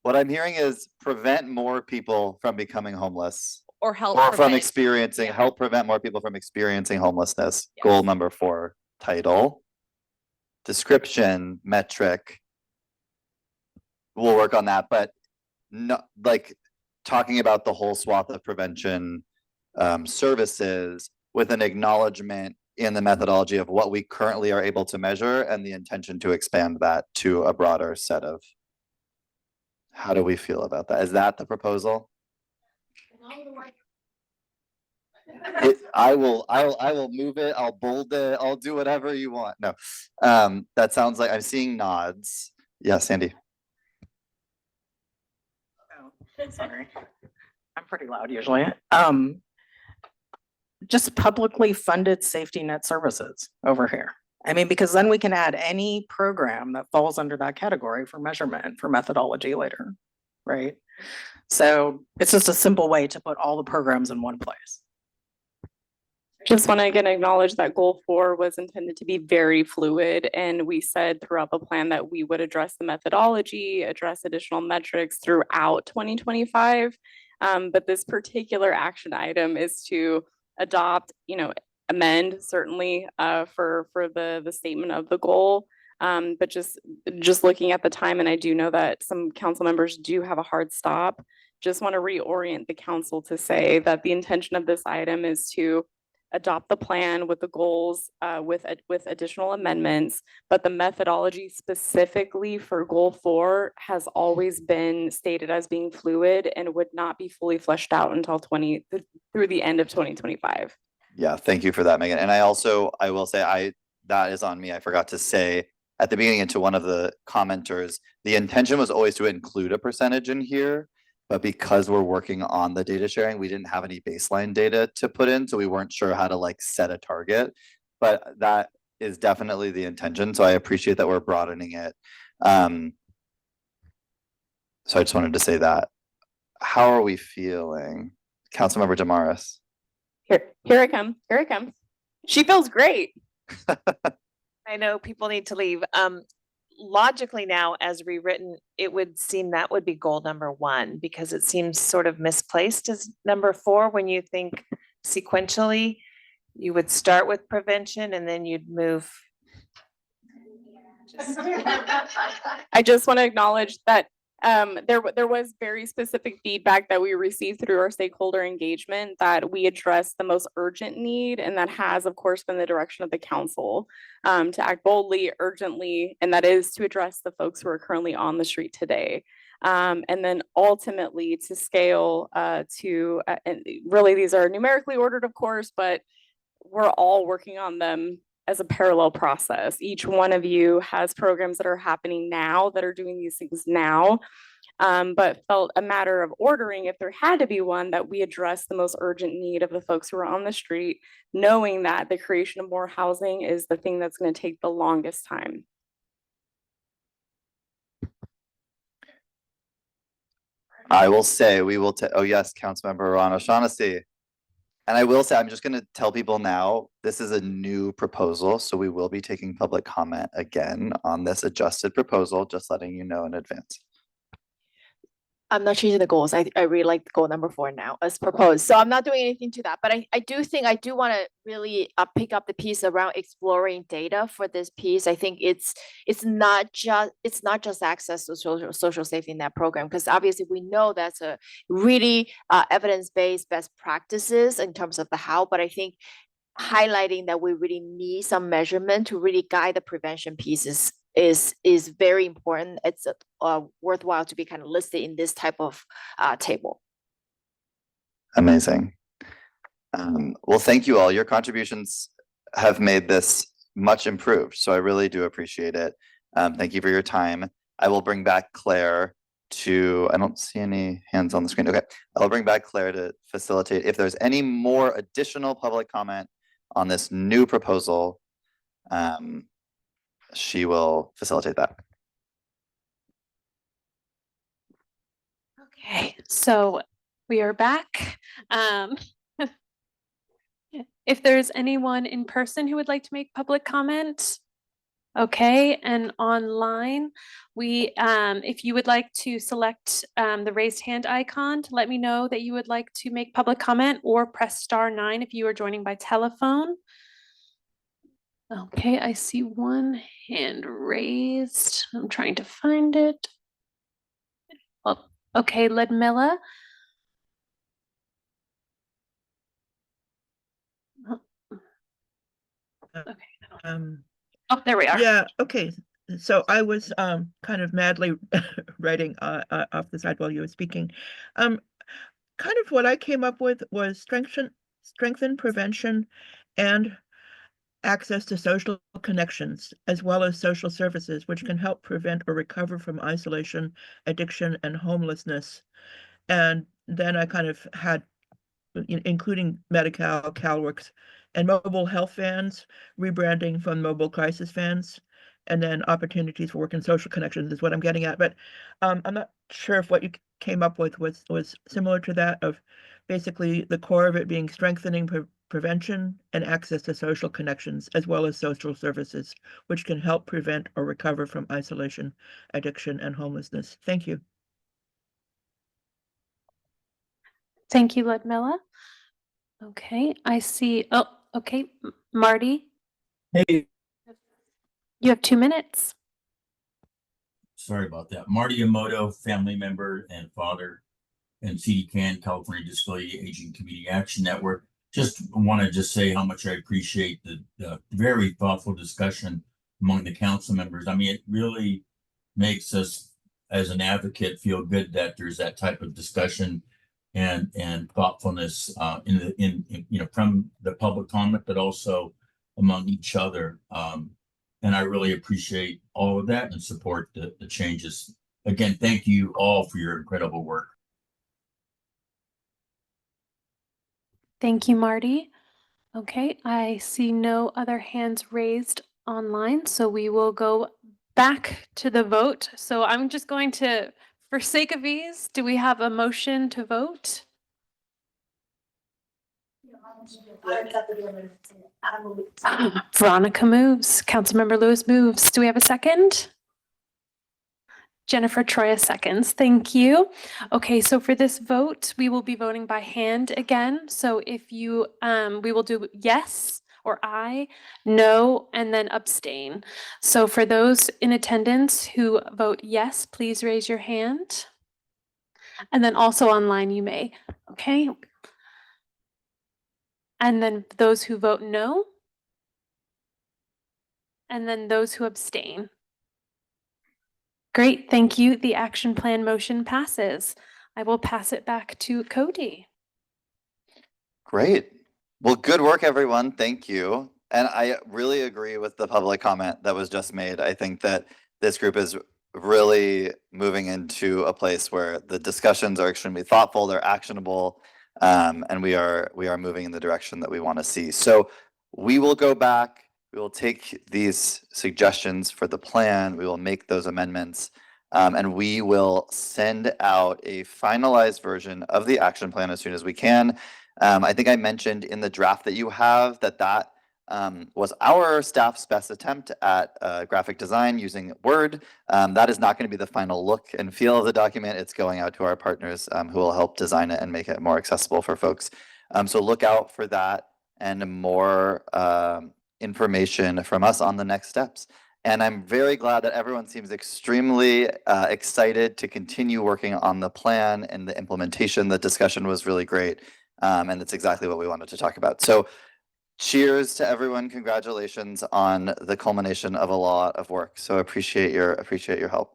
S2: what I'm hearing is prevent more people from becoming homeless.
S4: Or help
S2: Or from
S4: prevent.
S2: experiencing,
S4: Yeah.
S2: help prevent more people from experiencing homelessness.
S4: Yes.
S2: Goal number 4, title. Description, metric. We'll work on that, but no, like talking about the whole swath of prevention services with an acknowledgement in the methodology of what we currently are able to measure and the intention to expand that to a broader set of. How do we feel about that? Is that the proposal? I will move it, I'll bold it, I'll do whatever you want. No, that sounds like I'm seeing nods. Yeah, Sandy.
S7: Sorry, I'm pretty loud usually. Just publicly funded safety net services over here. I mean, because then we can add any program that falls under that category for measurement, for methodology later, right? So it's just a simple way to put all the programs in one place.
S3: Just want to again acknowledge that goal 4 was intended to be very fluid, and we said throughout the plan that we would address the methodology, address additional metrics throughout 2025. But this particular action item is to adopt, amend certainly for the statement of the goal. But just looking at the time, and I do know that some council members do have a hard stop. Just want to reorient the council to say that the intention of this item is to adopt the plan with the goals with additional amendments, but the methodology specifically for goal 4 has always been stated as being fluid and would not be fully fleshed out until through the end of 2025.
S2: Yeah, thank you for that, Megan. And I will say, that is on me. I forgot to say at the beginning, and to one of the commenters, the intention was always to include a percentage in here. But because we're working on the data sharing, we didn't have any baseline data to put in, so we weren't sure how to like set a target. But that is definitely the intention. So I appreciate that we're broadening it. So I just wanted to say that. How are we feeling? Councilmember Damaris.
S3: Here I come. Here I come. She feels great.
S4: I know people need to leave. Logically now, as rewritten, it would seem that would be goal number 1, because it seems sort of misplaced as number 4. When you think sequentially, you would start with prevention and then you'd move.
S3: I just want to acknowledge that there was very specific feedback that we received through our stakeholder engagement that we address the most urgent need, and that has, of course, been the direction of the council to act boldly, urgently, and that is to address the folks who are currently on the street today. And then ultimately to scale to, and really these are numerically ordered, of course, but we're all working on them as a parallel process. Each one of you has programs that are happening now that are doing these things now, but felt a matter of ordering, if there had to be one, that we address the most urgent need of the folks who are on the street, knowing that the creation of more housing is the thing that's going to take the longest time.
S2: I will say we will, oh yes, Councilmember Ron O'Shaughnessy. And I will say, I'm just gonna tell people now, this is a new proposal, so we will be taking public comment again on this adjusted proposal, just letting you know in advance.
S9: I'm not changing the goals. I really like goal number 4 now as proposed. So I'm not doing anything to that. But I do think I do want to really pick up the piece around exploring data for this piece. I think it's not just access to social safety net program, because obviously we know that's a really evidence-based best practices in terms of the how. But I think highlighting that we really need some measurement to really guide the prevention pieces is very important. It's worthwhile to be kind of listed in this type of table.
S2: Amazing. Well, thank you all. Your contributions have made this much improved, so I really do appreciate it. Thank you for your time. I will bring back Claire to, I don't see any hands on the screen. Okay, I'll bring back Claire to facilitate. If there's any more additional public comment on this new proposal, she will facilitate that.
S5: Okay, so we are back. If there's anyone in person who would like to make public comment, okay, and online, if you would like to select the raised hand icon to let me know that you would like to make public comment, or press *9 if you are joining by telephone. Okay, I see one hand raised. I'm trying to find it. Oh, okay, Ludmilla. Oh, there we are.
S15: Yeah, okay. So I was kind of madly writing off the side while you were speaking. Kind of what I came up with was strengthen prevention and access to social connections, as well as social services, which can help prevent or recover from isolation, addiction, and homelessness. And then I kind of had, including Medi-Cal, CalWORKs, and mobile health vans, rebranding from mobile crisis vans, and then opportunities for work and social connections is what I'm getting at. But I'm not sure if what you came up with was similar to that, of basically the core of it being strengthening prevention and access to social connections, as well as social services, which can help prevent or recover from isolation, addiction, and homelessness. Thank you.
S5: Thank you, Ludmilla. Okay, I see. Oh, okay, Marty.
S18: Hey,
S5: You have 2 minutes.
S18: sorry about that. Marty Emoto, family member and father, and CDCAN, California Disability Aging Community Action Network. Just want to say how much I appreciate the very thoughtful discussion among the council members. I mean, it really makes us as an advocate feel good that there's that type of discussion and thoughtfulness in from the public comment, but also among each other. And I really appreciate all of that and support the changes. Again, thank you all for your incredible work.
S5: Thank you, Marty. Okay, I see no other hands raised online, so we will go back to the vote. So I'm just going to, for sake of ease, do we have a motion to vote? Veronica moves. Councilmember Lewis moves. Do we have a second? Jennifer Troya seconds. Thank you. Okay, so for this vote, we will be voting by hand again. So if you, we will do yes or aye, no, and then abstain. So for those in attendance who vote yes, please raise your hand. And then also online, you may. Okay. And then those who vote no. And then those who abstain. Great, thank you. The action plan motion passes. I will pass it back to Cody.
S2: Great. Well, good work, everyone. Thank you. And I really agree with the public comment that was just made. I think that this group is really moving into a place where the discussions are extremely thoughtful, they're actionable, and we are moving in the direction that we want to see. So we will go back, we will take these suggestions for the plan, we will make those amendments, and we will send out a finalized version of the action plan as soon as we can. I think I mentioned in the draft that you have that was our staff's best attempt at graphic design using Word. That is not going to be the final look and feel of the document. It's going out to our partners who will help design it and make it more accessible for folks. So look out for that and more information from us on the next steps. And I'm very glad that everyone seems extremely excited to continue working on the plan and the implementation. The discussion was really great. And it's exactly what we wanted to talk about. So cheers to everyone. Congratulations on the culmination of a lot of work. So appreciate your help.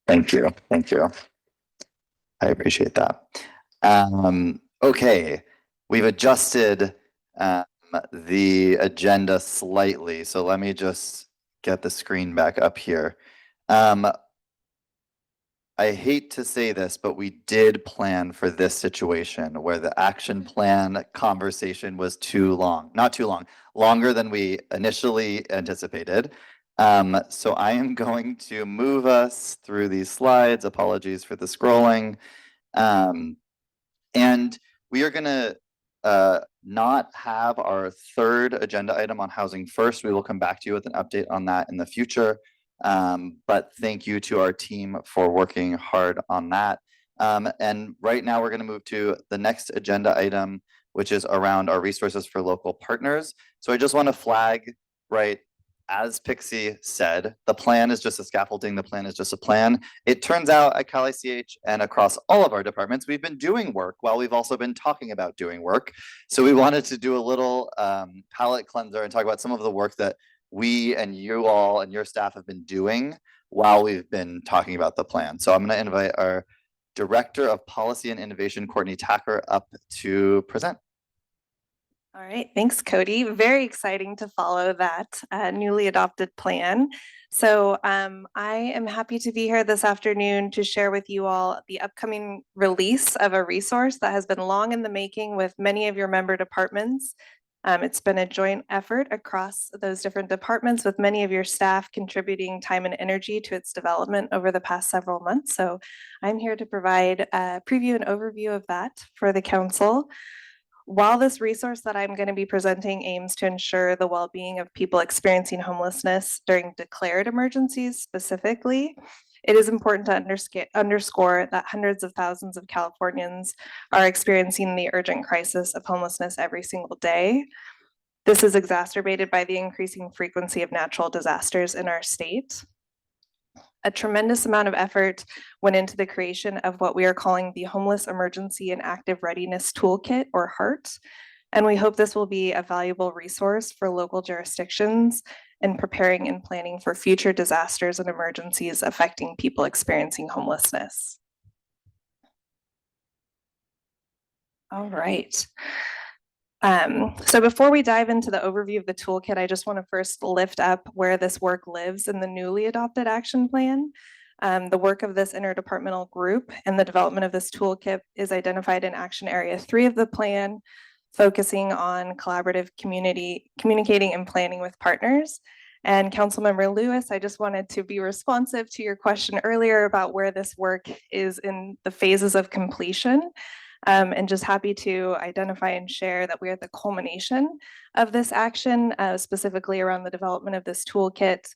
S2: Thank you. Thank you. I appreciate that. Okay, we've adjusted the agenda slightly. So let me just get the screen back up here. I hate to say this, but we did plan for this situation where the action plan conversation was too long, not too long, longer than we initially anticipated. So I am going to move us through these slides. Apologies for the scrolling. And we are going to not have our third agenda item on housing first. We will come back to you with an update on that in the future. But thank you to our team for working hard on that. And right now we're going to move to the next agenda item, which is around our resources for local partners. So I just want to flag, right, as Pixie said, the plan is just a scaffolding, the plan is just a plan. It turns out at Cal ICH and across all of our departments, we've been doing work while we've also been talking about doing work. So we wanted to do a little palate cleanser and talk about some of the work that we and you all and your staff have been doing while we've been talking about the plan. So I'm going to invite our Director of Policy and Innovation, Courtney Tacker, up to present.
S11: All right, thanks, Cody. Very exciting to follow that newly adopted plan. So I am happy to be here this afternoon to share with you all the upcoming release of a resource that has been long in the making with many of your member departments. It's been a joint effort across those different departments with many of your staff contributing time and energy to its development over the past several months. So I'm here to provide a preview and overview of that for the council. While this resource that I'm going to be presenting aims to ensure the well-being of people experiencing homelessness during declared emergencies specifically, it is important to underscore that hundreds of thousands of Californians are experiencing the urgent crisis of homelessness every single day. This is exacerbated by the increasing frequency of natural disasters in our state. A tremendous amount of effort went into the creation of what we are calling the Homeless Emergency and Active Readiness Toolkit, or HART. And we hope this will be a valuable resource for local jurisdictions in preparing and planning for future disasters and emergencies affecting people experiencing homelessness. All right. So before we dive into the overview of the toolkit, I just want to first lift up where this work lives in the newly adopted action plan. The work of this interdepartmental group and the development of this toolkit is identified in action area 3 of the plan, focusing on collaborative communicating and planning with partners. And Councilmember Lewis, I just wanted to be responsive to your question earlier about where this work is in the phases of completion. And just happy to identify and share that we are at the culmination of this action, specifically around the development of this toolkit.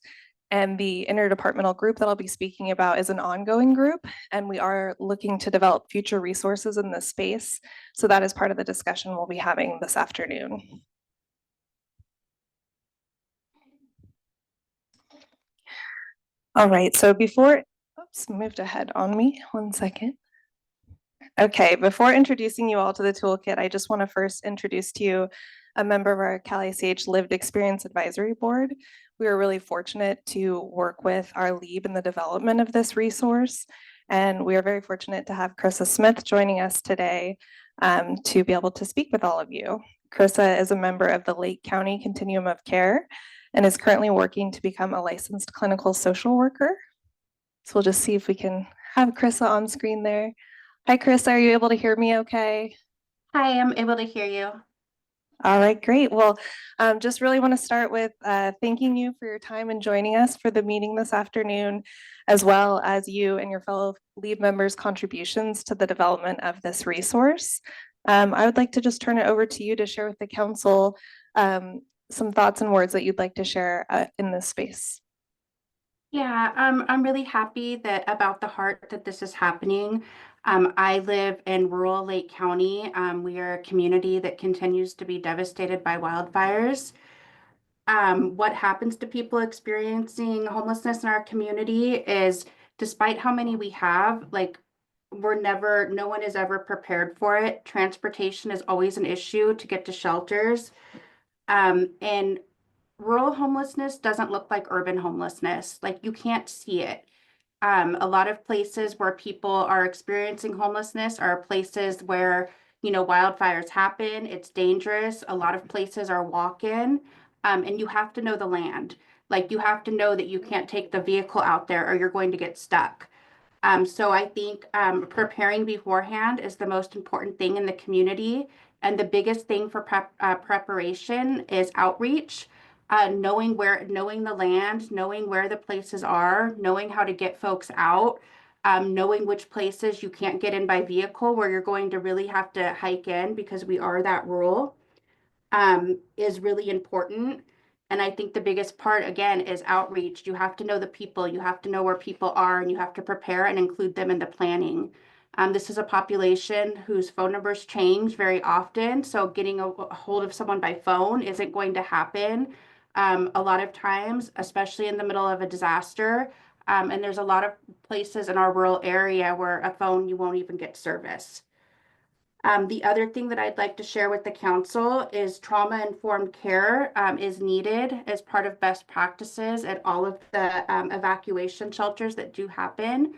S11: And the interdepartmental group that I'll be speaking about is an ongoing group, and we are looking to develop future resources in this space. So that is part of the discussion we'll be having this afternoon. All right, so before, oops, moved ahead on me, 1 second. Okay, before introducing you all to the toolkit, I just want to first introduce to you a member of our Cal ICH Lived Experience Advisory Board. We are really fortunate to work with our LEAB in the development of this resource. And we are very fortunate to have Krissa Smith joining us today to be able to speak with all of you. Krissa is a member of the Lake County Continuum of Care and is currently working to become a licensed clinical social worker. So we'll just see if we can have Krissa on screen there. Hi, Krissa, are you able to hear me okay?
S13: Hi, I'm able to hear you.
S11: All right, great. Well, just really want to start with thanking you for your time and joining us for the meeting this afternoon, as well as you and your fellow LEAD members' contributions to the development of this resource. I would like to just turn it over to you to share with the council some thoughts and words that you'd like to share in this space.
S13: Yeah, I'm really happy that about the heart that this is happening. I live in rural Lake County. We are a community that continues to be devastated by wildfires. What happens to people experiencing homelessness in our community is, despite how many we have, like no one is ever prepared for it. Transportation is always an issue to get to shelters. And rural homelessness doesn't look like urban homelessness. Like you can't see it. A lot of places where people are experiencing homelessness are places where, wildfires happen. It's dangerous. A lot of places are walk-in, and you have to know the land. Like you have to know that you can't take the vehicle out there or you're going to get stuck. So I think preparing beforehand is the most important thing in the community. And the biggest thing for preparation is outreach. Knowing the land, knowing where the places are, knowing how to get folks out, knowing which places you can't get in by vehicle, where you're going to really have to hike in because we are that rural, is really important. And I think the biggest part, again, is outreach. You have to know the people, you have to know where people are, and you have to prepare and include them in the planning. This is a population whose phone numbers change very often. So getting a hold of someone by phone isn't going to happen a lot of times, especially in the middle of a disaster. And there's a lot of places in our rural area where a phone, you won't even get service. The other thing that I'd like to share with the council is trauma-informed care is needed as part of best practices at all of the evacuation shelters that do happen.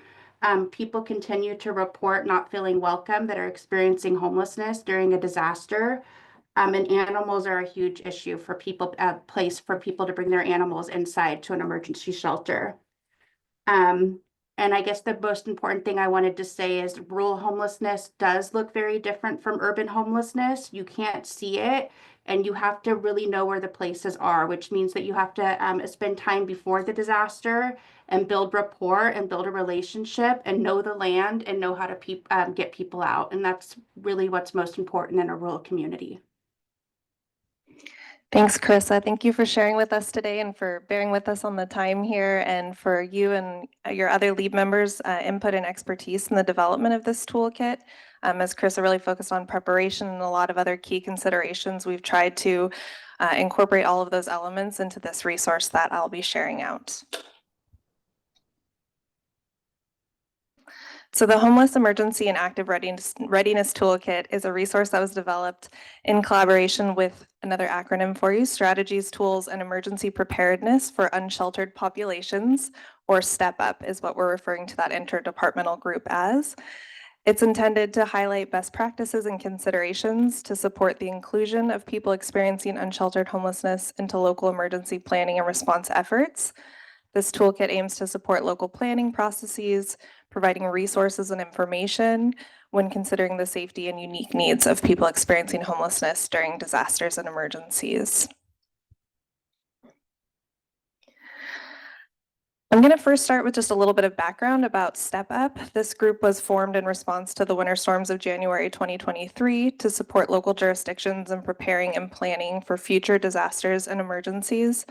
S13: People continue to report not feeling welcome that are experiencing homelessness during a disaster. And animals are a huge issue for people, place for people to bring their animals inside to an emergency shelter. And I guess the most important thing I wanted to say is rural homelessness does look very different from urban homelessness. You can't see it, and you have to really know where the places are, which means that you have to spend time before the disaster and build rapport and build a relationship and know the land and know how to get people out. And that's really what's most important in a rural community.
S11: Thanks, Krissa. Thank you for sharing with us today and for bearing with us on the time here, and for you and your other LEAD members' input and expertise in the development of this toolkit. As Krissa really focused on preparation and a lot of other key considerations, we've tried to incorporate all of those elements into this resource that I'll be sharing out. So the Homeless Emergency and Active Readiness Toolkit is a resource that was developed in collaboration with another acronym for you, Strategies, Tools, and Emergency Preparedness for Unsheltered Populations, or STEP UP is what we're referring to that interdepartmental group as. It's intended to highlight best practices and considerations to support the inclusion of people experiencing unsheltered homelessness into local emergency planning and response efforts. This toolkit aims to support local planning processes, providing resources and information when considering the safety and unique needs of people experiencing homelessness during disasters and emergencies. I'm going to first start with just a little bit of background about Step Up. This group was formed in response to the winter storms of January 2023 to support local jurisdictions in preparing and planning for future disasters and emergencies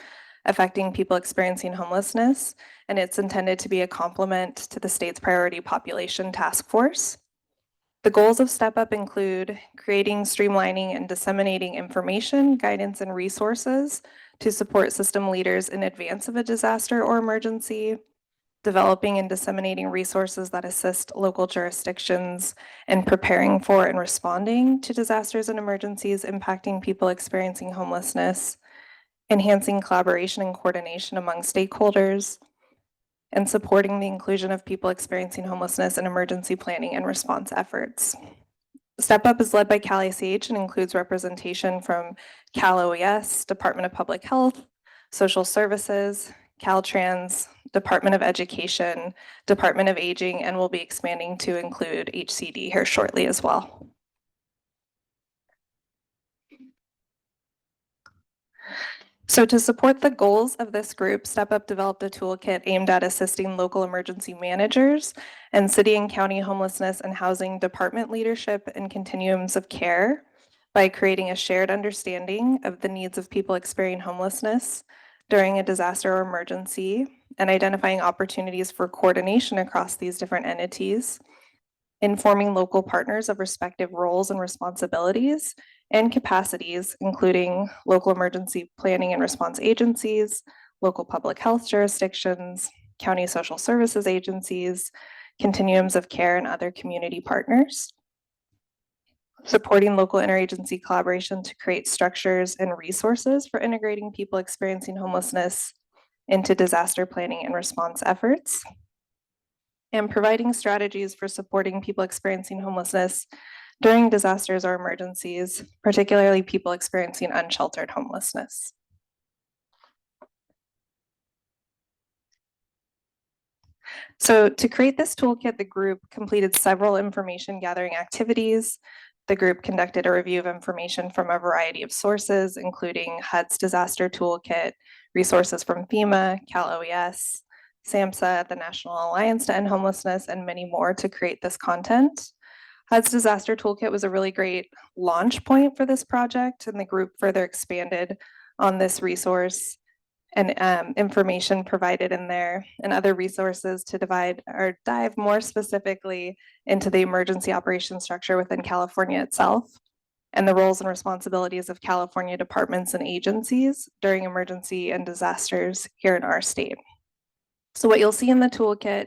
S11: affecting people experiencing homelessness, and it's intended to be a complement to the state's priority population task force. The goals of Step Up include creating, streamlining, and disseminating information, guidance, and resources to support system leaders in advance of a disaster or emergency, developing and disseminating resources that assist local jurisdictions in preparing for and responding to disasters and emergencies impacting people experiencing homelessness, enhancing collaboration and coordination among stakeholders, and supporting the inclusion of people experiencing homelessness in emergency planning and response efforts. Step Up is led by Cal ACH and includes representation from Cal OES, Department of Public Health, Social Services, Caltrans, Department of Education, Department of Aging, and will be expanding to include HCD here shortly as well. So to support the goals of this group, Step Up developed a toolkit aimed at assisting local emergency managers and city and county homelessness and housing department leadership and continuums of care by creating a shared understanding of the needs of people experiencing homelessness during a disaster or emergency and identifying opportunities for coordination across these different entities, informing local partners of respective roles and responsibilities and capacities, including local emergency planning and response agencies, local public health jurisdictions, county social services agencies, continuums of care, and other community partners. Supporting local interagency collaboration to create structures and resources for integrating people experiencing homelessness into disaster planning and response efforts. And providing strategies for supporting people experiencing homelessness during disasters or emergencies, particularly people experiencing unsheltered homelessness. So to create this toolkit, the group completed several information gathering activities. The group conducted a review of information from a variety of sources, including HUD's disaster toolkit, resources from FEMA, Cal OES, SAMHSA, the National Alliance to End Homelessness, and many more to create this content. HUD's disaster toolkit was a really great launch point for this project, and the group further expanded on this resource and information provided in there and other resources to dive more specifically into the emergency operations structure within California itself and the roles and responsibilities of California departments and agencies during emergency and disasters here in our state. So what you'll see in the toolkit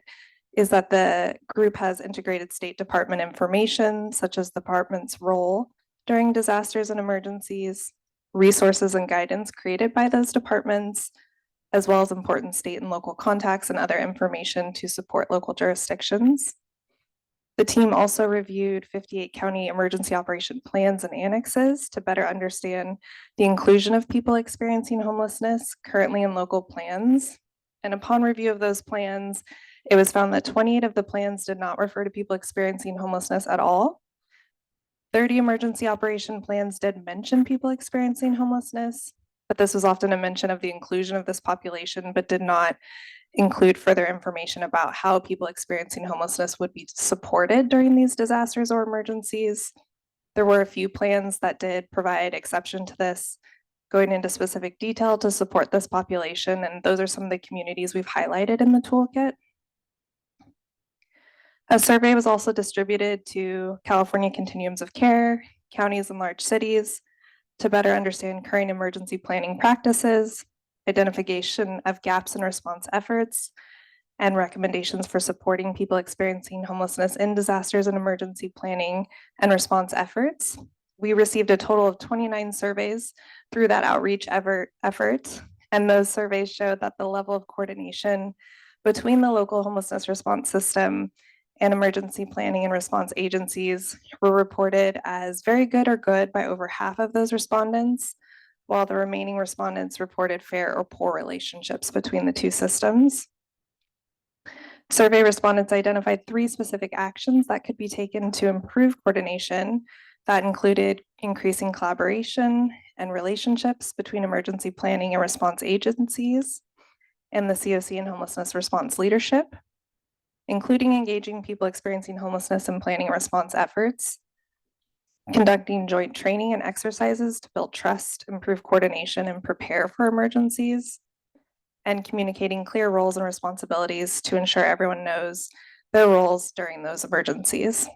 S11: is that the group has integrated State Department information, such as the department's role during disasters and emergencies, resources and guidance created by those departments, as well as important state and local contacts and other information to support local jurisdictions. The team also reviewed 58 county emergency operation plans and annexes to better understand the inclusion of people experiencing homelessness currently in local plans. And upon review of those plans, it was found that 28 of the plans did not refer to people experiencing homelessness at all. 30 emergency operation plans did mention people experiencing homelessness, but this was often a mention of the inclusion of this population, but did not include further information about how people experiencing homelessness would be supported during these disasters or emergencies. There were a few plans that did provide exception to this, going into specific detail to support this population, and those are some of the communities we've highlighted in the toolkit. A survey was also distributed to California continuums of care, counties and large cities to better understand current emergency planning practices, identification of gaps in response efforts, and recommendations for supporting people experiencing homelessness in disasters and emergency planning and response efforts. We received a total of 29 surveys through that outreach effort, and those surveys showed that the level of coordination between the local homelessness response system and emergency planning and response agencies were reported as very good or good by over half of those respondents, while the remaining respondents reported fair or poor relationships between the two systems. Survey respondents identified 3 specific actions that could be taken to improve coordination. That included increasing collaboration and relationships between emergency planning and response agencies and the COC and homelessness response leadership, including engaging people experiencing homelessness and planning response efforts, conducting joint training and exercises to build trust, improve coordination, and prepare for emergencies, and communicating clear roles and responsibilities to ensure everyone knows their roles during those emergencies.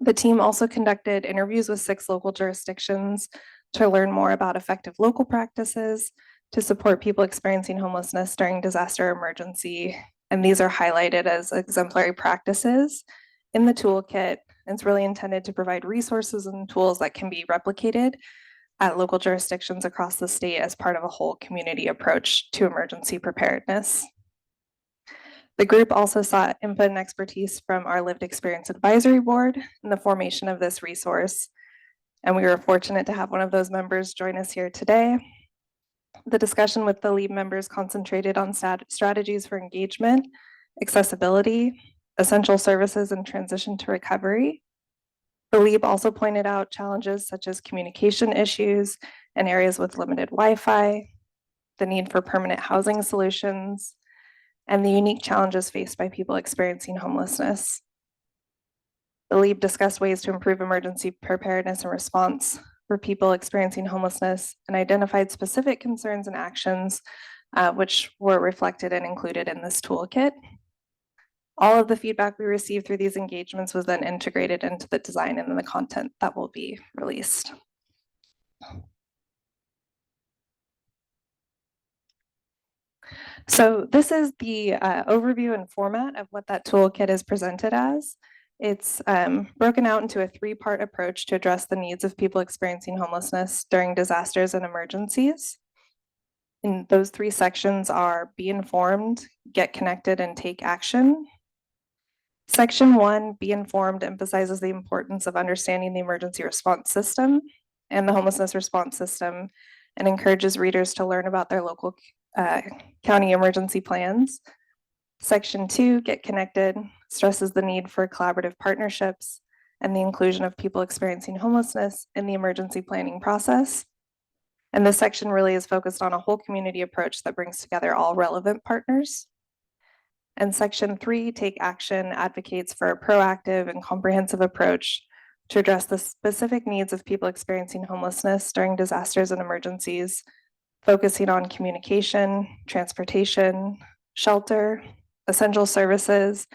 S11: The team also conducted interviews with 6 local jurisdictions to learn more about effective local practices to support people experiencing homelessness during disaster or emergency. And these are highlighted as exemplary practices in the toolkit. It's really intended to provide resources and tools that can be replicated at local jurisdictions across the state as part of a whole community approach to emergency preparedness. The group also sought input and expertise from our Lived Experience Advisory Board in the formation of this resource. And we were fortunate to have one of those members join us here today. The discussion with the LEAB members concentrated on strategies for engagement, accessibility, essential services, and transition to recovery. The LEAB also pointed out challenges such as communication issues in areas with limited Wi-Fi, the need for permanent housing solutions, and the unique challenges faced by people experiencing homelessness. The LEAB discussed ways to improve emergency preparedness and response for people experiencing homelessness and identified specific concerns and actions which were reflected and included in this toolkit. All of the feedback we received through these engagements was then integrated into the design and the content that will be released. So this is the overview and format of what that toolkit is presented as. It's broken out into a three-part approach to address the needs of people experiencing homelessness during disasters and emergencies. And those three sections are be informed, get connected, and take action. Section 1, be informed, emphasizes the importance of understanding the emergency response system and the homelessness response system and encourages readers to learn about their local county emergency plans. Section 2, get connected, stresses the need for collaborative partnerships and the inclusion of people experiencing homelessness in the emergency planning process. And this section really is focused on a whole community approach that brings together all relevant partners. And Section 3, take action, advocates for a proactive and comprehensive approach to address the specific needs of people experiencing homelessness during disasters and emergencies, focusing on communication, transportation, shelter, essential services,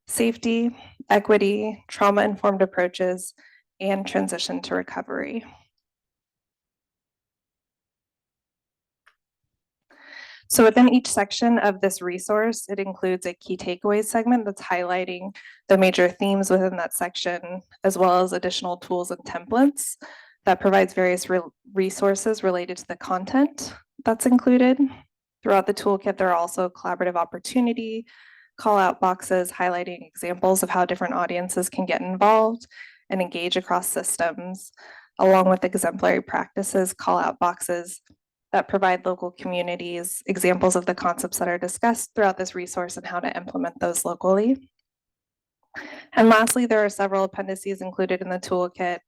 S11: safety, equity, trauma-informed approaches, and transition to recovery. So within each section of this resource, it includes a key takeaways segment that's highlighting the major themes within that section, as well as additional tools and templates that provides various resources related to the content that's included. Throughout the toolkit, there are also collaborative opportunity, call out boxes highlighting examples of how different audiences can get involved and engage across systems, along with exemplary practices, call out boxes that provide local communities examples of the concepts that are discussed throughout this resource and how to implement those locally. And lastly, there are several appendices included in the toolkit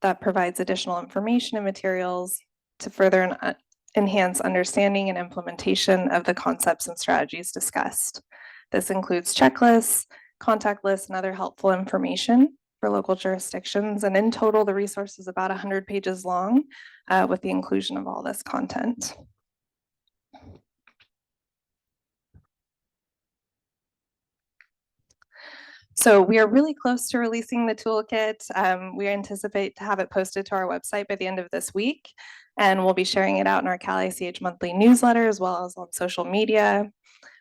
S11: that provides additional information and materials to further enhance understanding and implementation of the concepts and strategies discussed. This includes checklists, contact lists, and other helpful information for local jurisdictions. And in total, the resource is about 100 pages long with the inclusion of all this content. So we are really close to releasing the toolkit. We anticipate to have it posted to our website by the end of this week, and we'll be sharing it out in our Cal-ICH monthly newsletter as well as on social media.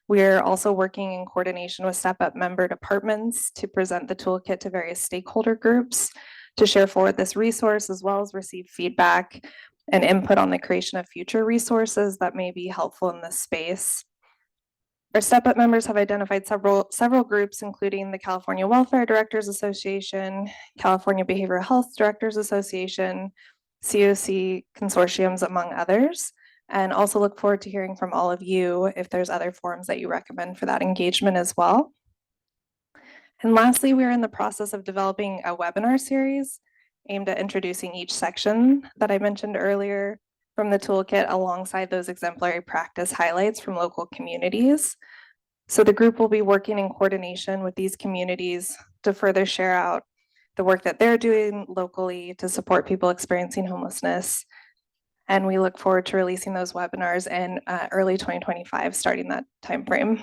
S11: We're also working in coordination with Step Up member departments to present the toolkit to various stakeholder groups to share forward this resource, as well as receive feedback and input on the creation of future resources that may be helpful in this space. Our Step Up members have identified several groups, including the California Welfare Directors Association, California Behavioral Health Directors Association, COC consortiums, among others, and also look forward to hearing from all of you if there's other forums that you recommend for that engagement as well. And lastly, we're in the process of developing a webinar series aimed at introducing each section that I mentioned earlier from the toolkit alongside those exemplary practice highlights from local communities. So the group will be working in coordination with these communities to further share out the work that they're doing locally to support people experiencing homelessness. And we look forward to releasing those webinars in early 2025, starting that timeframe.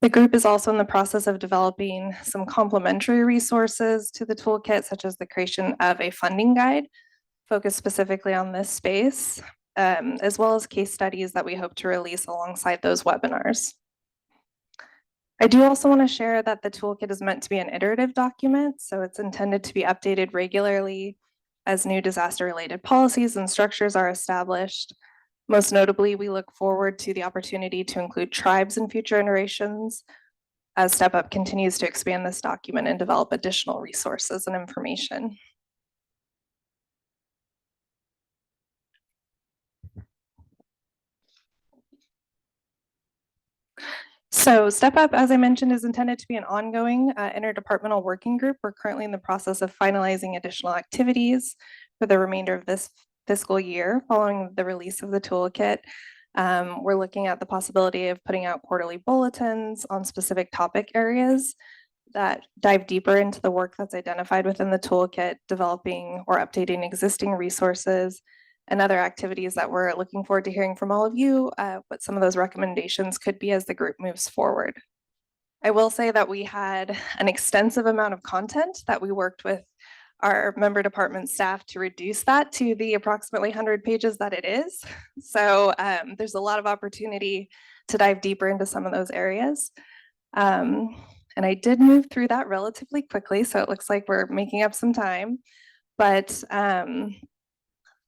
S11: The group is also in the process of developing some complementary resources to the toolkit, such as the creation of a funding guide focused specifically on this space, as well as case studies that we hope to release alongside those webinars. I do also want to share that the toolkit is meant to be an iterative document, so it's intended to be updated regularly as new disaster-related policies and structures are established. Most notably, we look forward to the opportunity to include tribes in future iterations as Step Up continues to expand this document and develop additional resources and information. So Step Up, as I mentioned, is intended to be an ongoing interdepartmental working group. We're currently in the process of finalizing additional activities for the remainder of this fiscal year following the release of the toolkit. We're looking at the possibility of putting out quarterly bulletins on specific topic areas that dive deeper into the work that's identified within the toolkit, developing or updating existing resources, and other activities that we're looking forward to hearing from all of you, what some of those recommendations could be as the group moves forward. I will say that we had an extensive amount of content that we worked with our member department staff to reduce that to the approximately 100 pages that it is. So there's a lot of opportunity to dive deeper into some of those areas. And I did move through that relatively quickly, so it looks like we're making up some time, but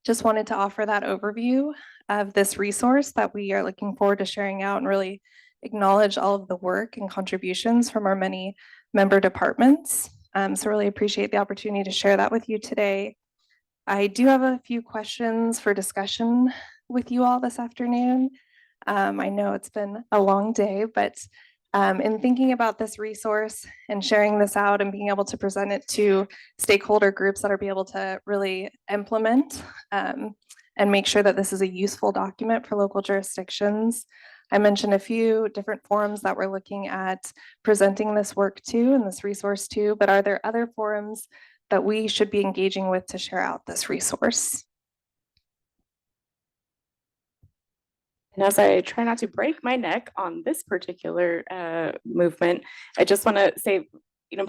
S11: just wanted to offer that overview of this resource that we are looking forward to sharing out and really acknowledge all of the work and contributions from our many member departments. So really appreciate the opportunity to share that with you today. I do have a few questions for discussion with you all this afternoon. I know it's been a long day, but in thinking about this resource and sharing this out and being able to present it to stakeholder groups that are be able to really implement and make sure that this is a useful document for local jurisdictions. I mentioned a few different forums that we're looking at presenting this work to and this resource to, but are there other forums that we should be engaging with to share out this resource?
S3: And as I try not to break my neck on this particular movement, I just want to say,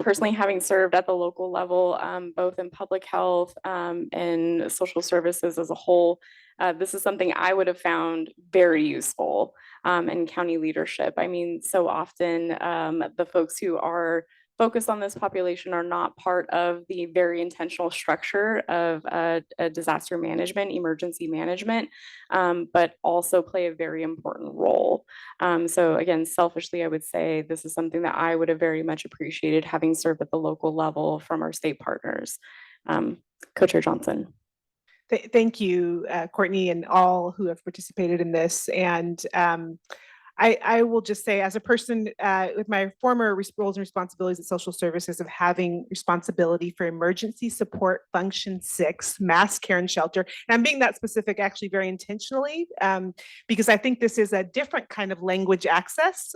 S3: personally having served at the local level, both in public health and social services as a whole, this is something I would have found very useful in county leadership. I mean, so often the folks who are focused on this population are not part of the very intentional structure of a disaster management, emergency management, but also play a very important role. So again, selfishly, I would say this is something that I would have very much appreciated having served at the local level from our state partners. Co-Chair Johnson.
S6: Thank you, Courtney, and all who have participated in this. And I will just say, as a person with my former roles and responsibilities at social services of having responsibility for emergency support function 6, mass care and shelter, and I'm being that specific actually very intentionally, because I think this is a different kind of language access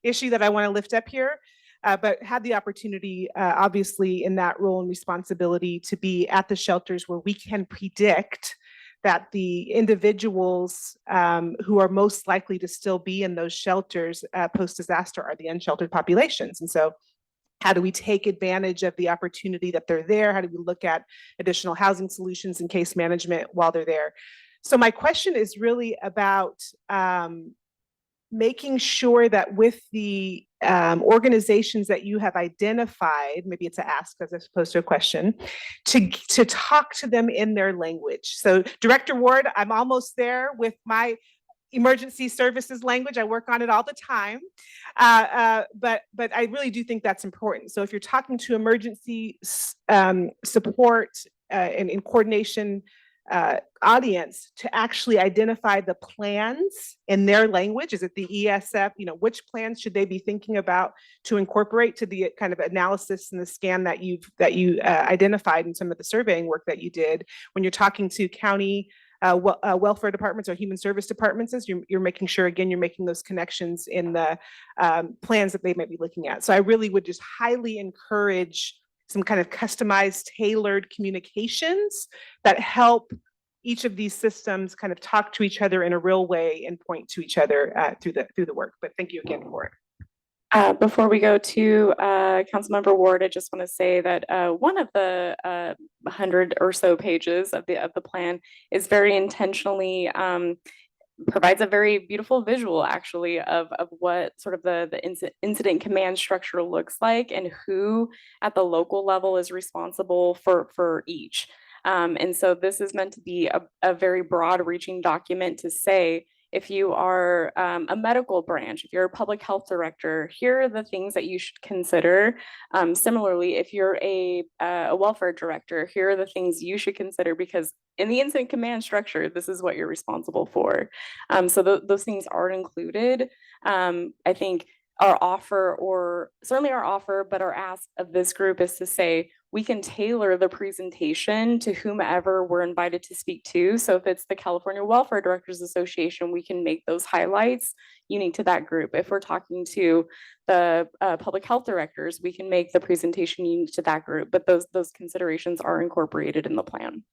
S6: issue that I want to lift up here. But had the opportunity, obviously, in that role and responsibility to be at the shelters where we can predict that the individuals who are most likely to still be in those shelters post-disaster are the unsheltered populations. And so how do we take advantage of the opportunity that they're there? How do we look at additional housing solutions and case management while they're there? So my question is really about making sure that with the organizations that you have identified, maybe it's an ask as opposed to a question, to talk to them in their language. So Director Ward, I'm almost there with my emergency services language. I work on it all the time, but I really do think that's important. So if you're talking to emergency support and in coordination audience, to actually identify the plans in their language. Is it the ESF? Which plans should they be thinking about to incorporate to the kind of analysis and the scan that you identified in some of the surveying work that you did when you're talking to county welfare departments or human service departments? As you're making sure, again, you're making those connections in the plans that they might be looking at. So I really would just highly encourage some kind of customized, tailored communications that help each of these systems kind of talk to each other in a real way and point to each other through the work. But thank you again for it.
S3: Before we go to Councilmember Ward, I just want to say that one of the 100 or so pages of the plan is very intentionally provides a very beautiful visual actually of what sort of the incident command structure looks like and who at the local level is responsible for each. And so this is meant to be a very broad reaching document to say, if you are a medical branch, if you're a public health director, here are the things that you should consider. Similarly, if you're a welfare director, here are the things you should consider, because in the incident command structure, this is what you're responsible for. So those things are included. I think our offer, or certainly our offer, but our ask of this group is to say, we can tailor the presentation to whomever we're invited to speak to. So if it's the California Welfare Directors Association, we can make those highlights unique to that group. If we're talking to the public health directors, we can make the presentation unique to that group. But those considerations are incorporated in the plan.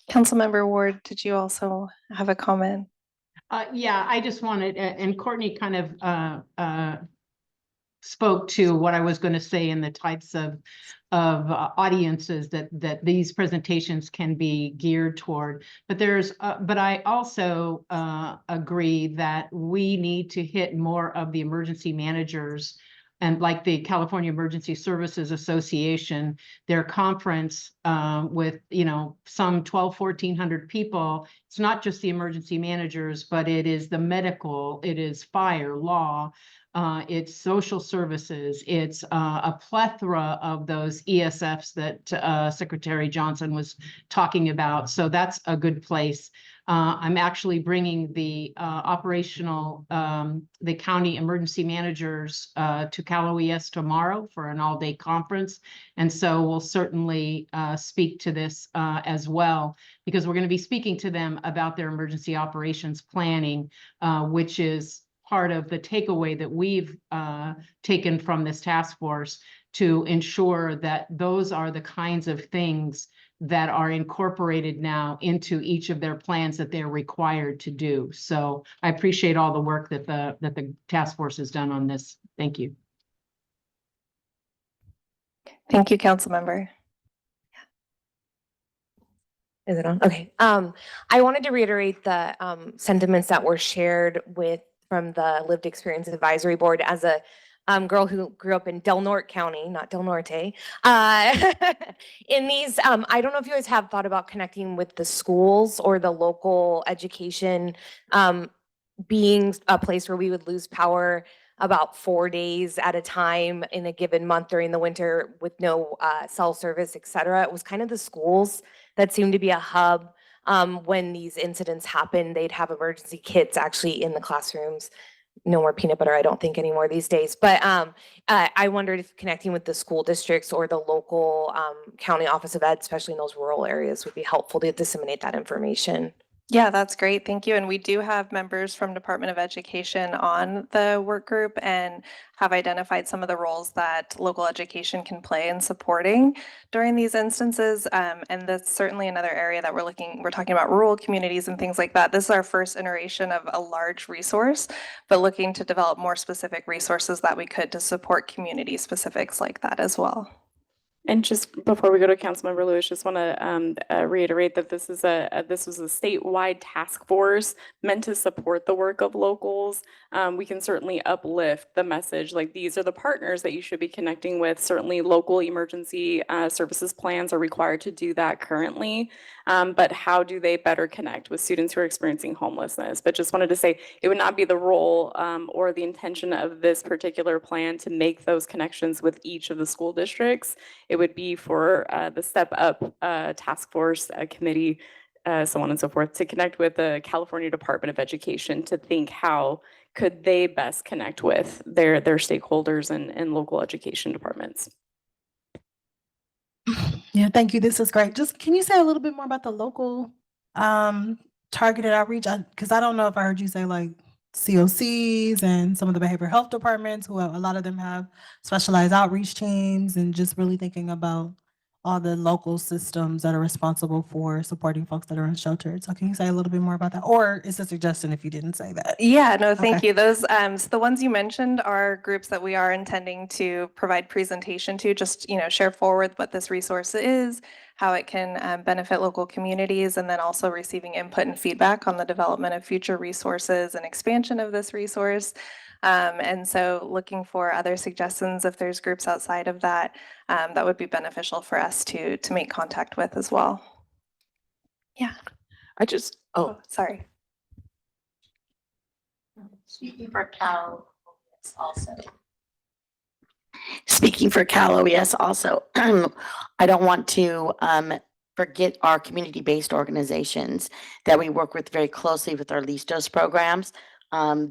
S11: Councilmember Ward, did you also have a comment?
S14: Yeah, I just wanted, and Courtney kind of spoke to what I was going to say in the types of audiences that these presentations can be geared toward. But but I also agree that we need to hit more of the emergency managers, and like the California Emergency Services Association, their conference with, some 1,400 people. It's not just the emergency managers, but it is the medical, it is fire, law, it's social services, it's a plethora of those ESFs that Secretary Johnson was talking about. So that's a good place. I'm actually bringing the the county emergency managers to Cal OES tomorrow for an all-day conference. And so we'll certainly speak to this as well, because we're going to be speaking to them about their emergency operations planning, which is part of the takeaway that we've taken from this task force, to ensure that those are the kinds of things that are incorporated now into each of their plans that they're required to do. So I appreciate all the work that the task force has done on this. Thank you.
S11: Thank you, Councilmember.
S4: Is it on? Okay. I wanted to reiterate the sentiments that were shared from the Lived Experience Advisory Board. As a girl who grew up in Del Norte County, not Del Norte, in these, I don't know if you guys have thought about connecting with the schools or the local education, being a place where we would lose power about 4 days at a time in a given month during the winter with no cell service, et cetera. It was kind of the schools that seemed to be a hub. When these incidents happen, they'd have emergency kits actually in the classrooms. No more peanut butter, I don't think, anymore these days. But I wondered if connecting with the school districts or the local county office of ed, especially in those rural areas, would be helpful to disseminate that information.
S11: Yeah, that's great. Thank you. And we do have members from Department of Education on the work group and have identified some of the roles that local education can play in supporting during these instances. And that's certainly another area that we're talking about rural communities and things like that. This is our first iteration of a large resource, but looking to develop more specific resources that we could to support community specifics like that as well.
S3: And just before we go to Councilmember Lewis, just want to reiterate that this was a statewide task force meant to support the work of locals. We can certainly uplift the message, like these are the partners that you should be connecting with. Certainly local emergency services plans are required to do that currently. But how do they better connect with students who are experiencing homelessness? But just wanted to say it would not be the role or the intention of this particular plan to make those connections with each of the school districts. It would be for the Step Up Task Force Committee, so on and so forth, to connect with the California Department of Education to think how could they best connect with their stakeholders and local education departments.
S10: Yeah, thank you. This is great. Just can you say a little bit more about the local targeted outreach? Because I don't know if I heard you say like COCs and some of the behavioral health departments, who a lot of them have specialized outreach teams, and just really thinking about all the local systems that are responsible for supporting folks that are unsheltered. So can you say a little bit more about that? Or it's a suggestion if you didn't say that.
S11: Yeah, no, thank
S10: Okay.
S11: you. Those, so the ones you mentioned are groups that we are intending to provide presentation to, just, share forward what this resource is, how it can benefit local communities, and then also receiving input and feedback on the development of future resources and expansion of this resource. And so looking for other suggestions if there's groups outside of that, that would be beneficial for us to make contact with as well. Yeah.
S1: I just,
S11: Oh, sorry.
S16: Speaking for Cal also. Speaking for Cal OES also, I don't want to forget our community-based organizations that we work with very closely with our least dose programs.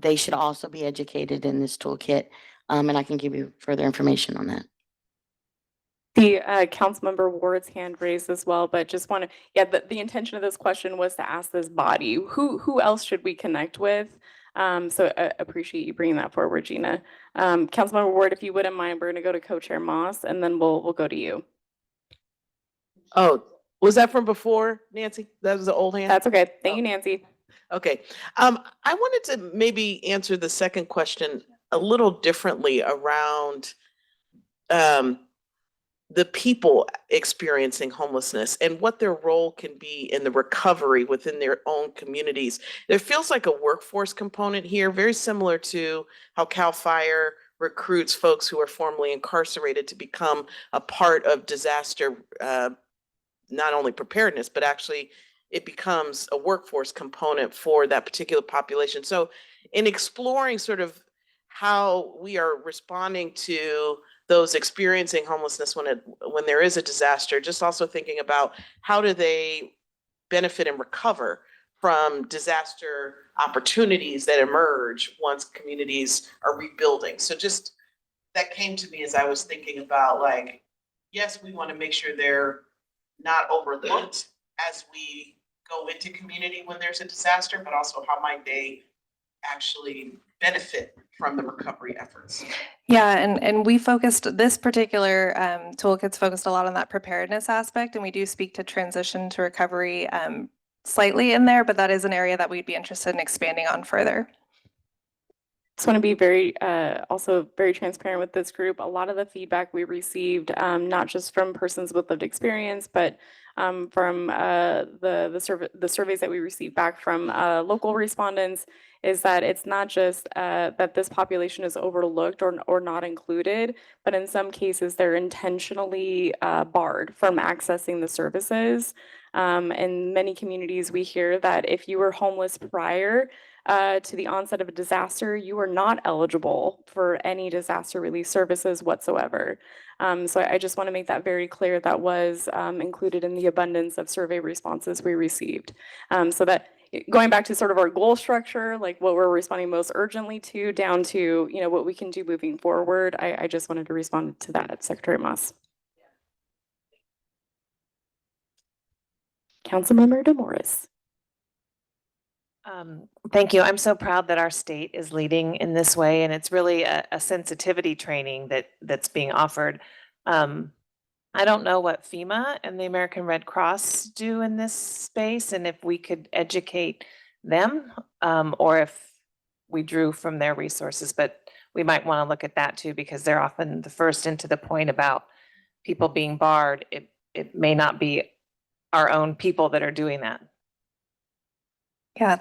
S16: They should also be educated in this toolkit, and I can give you further information on that.
S3: The Councilmember Ward's hand raised as well, but just want to, yeah, the intention of this question was to ask this body, who else should we connect with? So I appreciate you bringing that forward, Gina. Councilmember Ward, if you wouldn't mind, we're going to go to Co-Chair Moss, and then we'll go to you.
S1: oh, was that from before, Nancy? That was the old hand?
S3: That's okay. Thank you, Nancy.
S1: Okay. I wanted to maybe answer the second question a little differently around the people experiencing homelessness and what their role can be in the recovery within their own communities. There feels like a workforce component here, very similar to how CAL FIRE recruits folks who are formerly incarcerated to become a part of disaster, not only preparedness, but actually it becomes a workforce component for that particular population. So in exploring sort of how we are responding to those experiencing homelessness when there is a disaster, just also thinking about how do they benefit and recover from disaster opportunities that emerge once communities are rebuilding. So just that came to me as I was thinking about, like, yes, we want to make sure they're not overlooked as we go into community when there's a disaster, but also how might they actually benefit from the recovery efforts.
S11: Yeah, and we focused, this particular toolkit's focused a lot on that preparedness aspect, and we do speak to transition to recovery slightly in there, but that is an area that we'd be interested in expanding on further.
S3: Just want to be very, also very transparent with this group. A lot of the feedback we received, not just from persons with lived experience, but from the surveys that we received back from local respondents, is that it's not just that this population is overlooked or not included, but in some cases they're intentionally barred from accessing the services. In many communities, we hear that if you were homeless prior to the onset of a disaster, you are not eligible for any disaster relief services whatsoever. So I just want to make that very clear. That was included in the abundance of survey responses we received. So that going back to sort of our goal structure, like what we're responding most urgently to, down to, you know, what we can do moving forward, I just wanted to respond to that, Secretary Moss. Councilmember DeMorris.
S4: Thank you. I'm so proud that our state is leading in this way, and it's really a sensitivity training that's being offered. I don't know what FEMA and the American Red Cross do in this space, and if we could educate them, or if we drew from their resources, but we might want to look at that too, because they're often the first into the point about people being barred. It may not be our own people that are doing that.
S11: Yeah,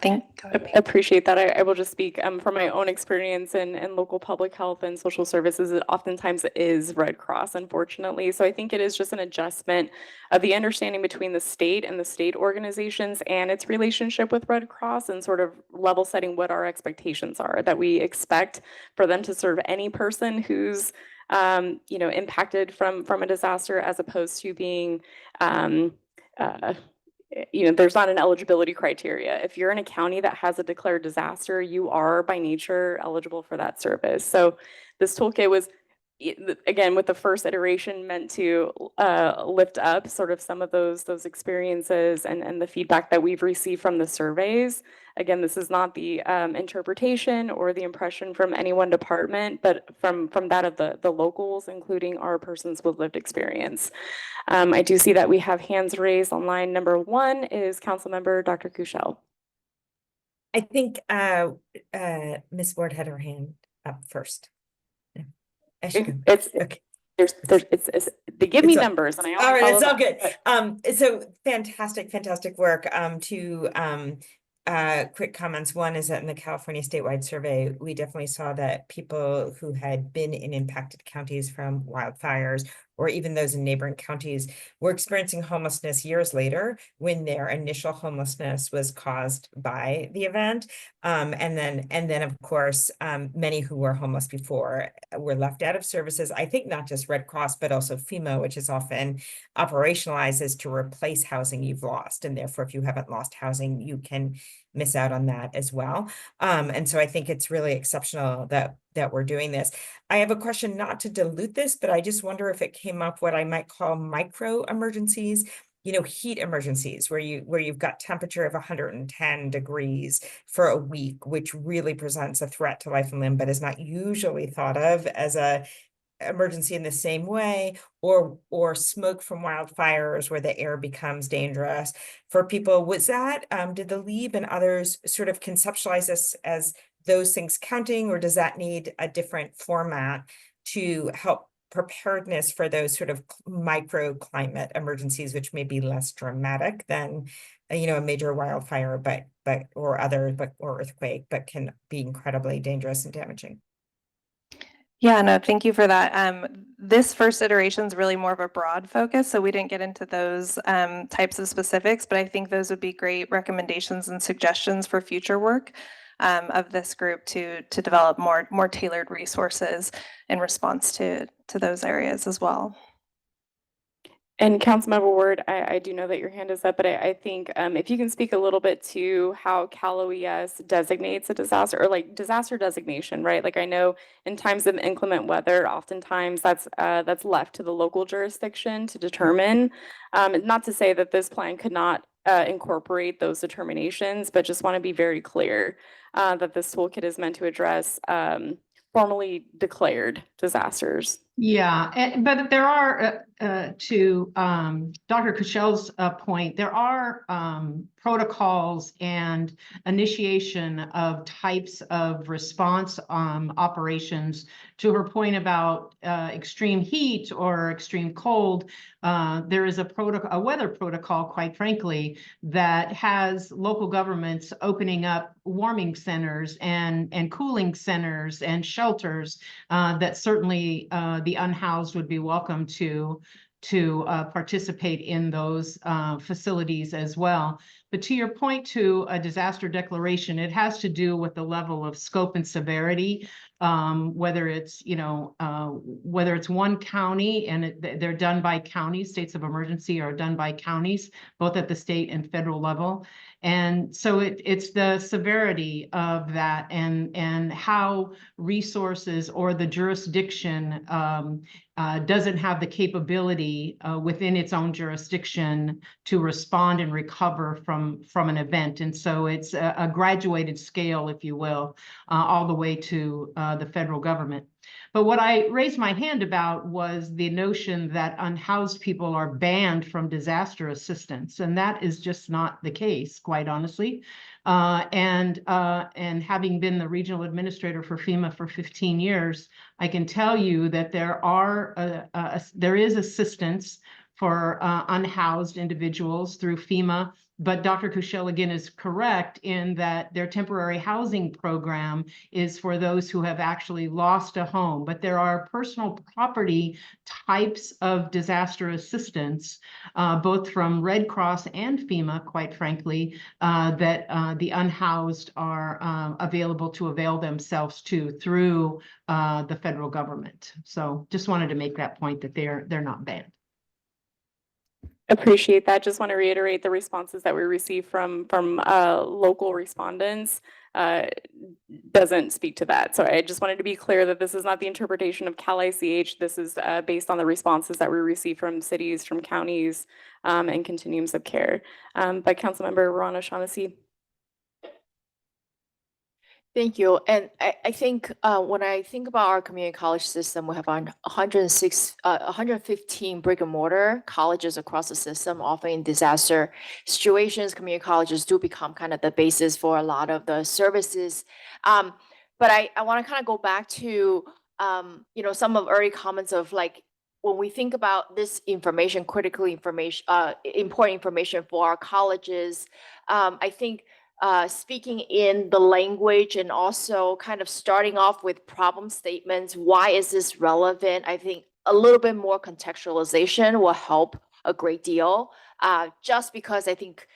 S3: appreciate that. I will just speak from my own experience in local public health and social services. It oftentimes is Red Cross, unfortunately. So I think it is just an adjustment of the understanding between the state and the state organizations and its relationship with Red Cross, and sort of level setting what our expectations are, that we expect for them to serve any person who's you know, impacted from a disaster, as opposed to being you know, there's not an eligibility criteria. If you're in a county that has a declared disaster, you are by nature eligible for that service. So this toolkit was, again, with the first iteration, meant to lift up sort of some of those experiences and the feedback that we've received from the surveys. Again, this is not the interpretation or the impression from any one department, but from that of the locals, including our persons with lived experience. I do see that we have hands raised on line number 1 is Councilmember Dr. Kuchel.
S12: I think Ms. Ward had her hand up first.
S3: It's they give me
S12: It's all-
S3: numbers and I
S12: All
S3: only
S12: right,
S3: follow
S12: it's all
S3: that.
S12: good. So fantastic work. Two quick comments. One is that in the California statewide survey, we definitely saw that people who had been in impacted counties from wildfires, or even those in neighboring counties, were experiencing homelessness years later when their initial homelessness was caused by the event. And then of course, many who were homeless before were left out of services. I think not just Red Cross, but also FEMA, which is often operationalizes to replace housing you've lost. And therefore, if you haven't lost housing, you can miss out on that as well. And so I think it's really exceptional that we're doing this. I have a question, not to dilute this, but I just wonder if it came up what I might call micro emergencies, heat emergencies where you've got temperature of 110 degrees for a week, which really presents a threat to life and limb, but is not usually thought of as a emergency in the same way, or smoke from wildfires where the air becomes dangerous for people. Was that, did the LEAB and others sort of conceptualize this as those things counting, or does that need a different format to help preparedness for those sort of microclimate emergencies, which may be less dramatic than, a major wildfire, or earthquake, but can be incredibly dangerous and damaging?
S11: Yeah, no, thank you for that. This first iteration is really more of a broad focus, so we didn't get into those types of specifics, but I think those would be great recommendations and suggestions for future work of this group to develop more tailored resources in response to those areas as well.
S3: And Councilmember Ward, I do know that your hand is up, but I think if you can speak a little bit to how Cal OES designates a disaster, or like disaster designation, right? Like I know in times of inclement weather, oftentimes that's left to the local jurisdiction to determine. Not to say that this plan could not incorporate those determinations, but just want to be very clear that this toolkit is meant to address formally declared disasters.
S14: Yeah, but there are, to Dr. Kuchel's point, there are protocols and initiation of types of response operations. To her point about extreme heat or extreme cold, there is a weather protocol, quite frankly, that has local governments opening up warming centers and cooling centers and shelters that certainly the unhoused would be welcome to participate in those facilities as well. But to your point to a disaster declaration, it has to do with the level of scope and severity, whether it's, whether it's one county and they're done by counties, states of emergency are done by counties, both at the state and federal level. And so it's the severity of that and how resources or the jurisdiction doesn't have the capability within its own jurisdiction to respond and recover from an event. And so it's a graduated scale, if you will, all the way to the federal government. But what I raised my hand about was the notion that unhoused people are banned from disaster assistance. And that is just not the case, quite honestly. And having been the regional administrator for FEMA for 15 years, I can tell you that there is assistance for unhoused individuals through FEMA. But Dr. Kuchel again is correct in that their temporary housing program is for those who have actually lost a home. But there are personal property types of disaster assistance, both from Red Cross and FEMA, quite frankly, that the unhoused are available to avail themselves to through the federal government. So just wanted to make that point that they're not banned.
S3: Appreciate that. Just want to reiterate the responses that we received from local respondents doesn't speak to that. So I just wanted to be clear that this is not the interpretation of Cal ICH. This is based on the responses that we received from cities, from counties, and continuums of care. By Councilmember Ron O'Shaughnessy.
S9: Thank you. And I think when I think about our community college system, we have 115 brick and mortar colleges across the system. Often in disaster situations, community colleges do become kind of the basis for a lot of the services. But I want to kind of go back to some of early comments of like when we think about this information, critical information, important information for our colleges, I think speaking in the language and also kind of starting off with problem statements. Why is this relevant? I think a little bit more contextualization will help a great deal. Just because I think,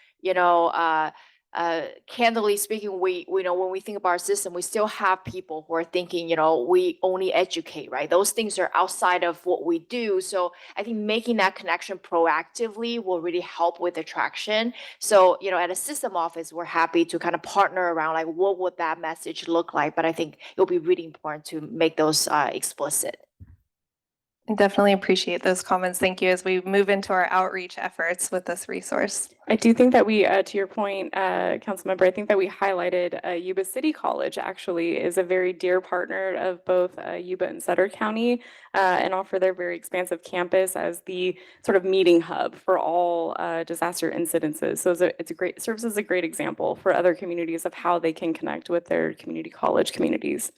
S9: candidly speaking, we know when we think about our system, we still have people who are thinking, we only educate, right? Those things are outside of what we do. So I think making that connection proactively will really help with attraction. So, at a system office, we're happy to kind of partner around like what would that message look like? But I think it'll be really important to make those explicit.
S11: I definitely appreciate those comments. Thank you as we move into our outreach efforts with this resource.
S3: I do think that we, to your point, Councilmember, I think that we highlighted Yuba City College actually is a very dear partner of both Yuba and Sutter County and offer their very expansive campus as the sort of meeting hub for all disaster incidences. So it serves as a great example for other communities of how they can connect with their community college communities.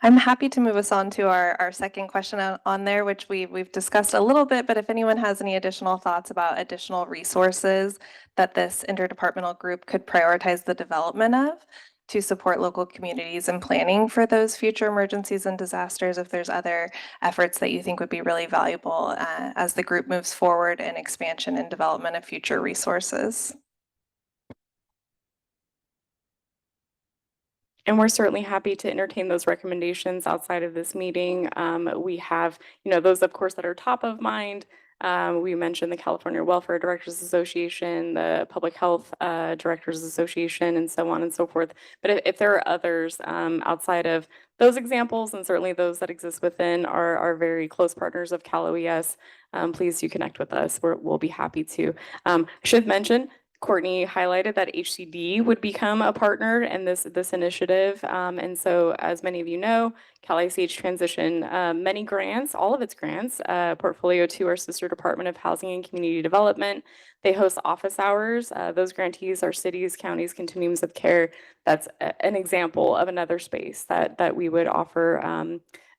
S11: I'm happy to move us on to our second question on there, which we've discussed a little bit, but if anyone has any additional thoughts about additional resources that this interdepartmental group could prioritize the development of to support local communities and planning for those future emergencies and disasters, if there's other efforts that you think would be really valuable as the group moves forward in expansion and development of future resources.
S3: And we're certainly happy to entertain those recommendations outside of this meeting. We have, those of course that are top of mind. We mentioned the California Welfare Directors Association, the Public Health Directors Association, and so on and so forth. But if there are others outside of those examples, and certainly those that exist within our very close partners of Cal OES, please do connect with us. We'll be happy to. I should mention, Courtney highlighted that HCD would become a partner in this initiative. And so as many of you know, Cal ICH transitioned many grants, all of its grants, portfolio to our sister Department of Housing and Community Development. They host office hours. Those grantees are cities, counties, continuums of care. That's an example of another space that we would offer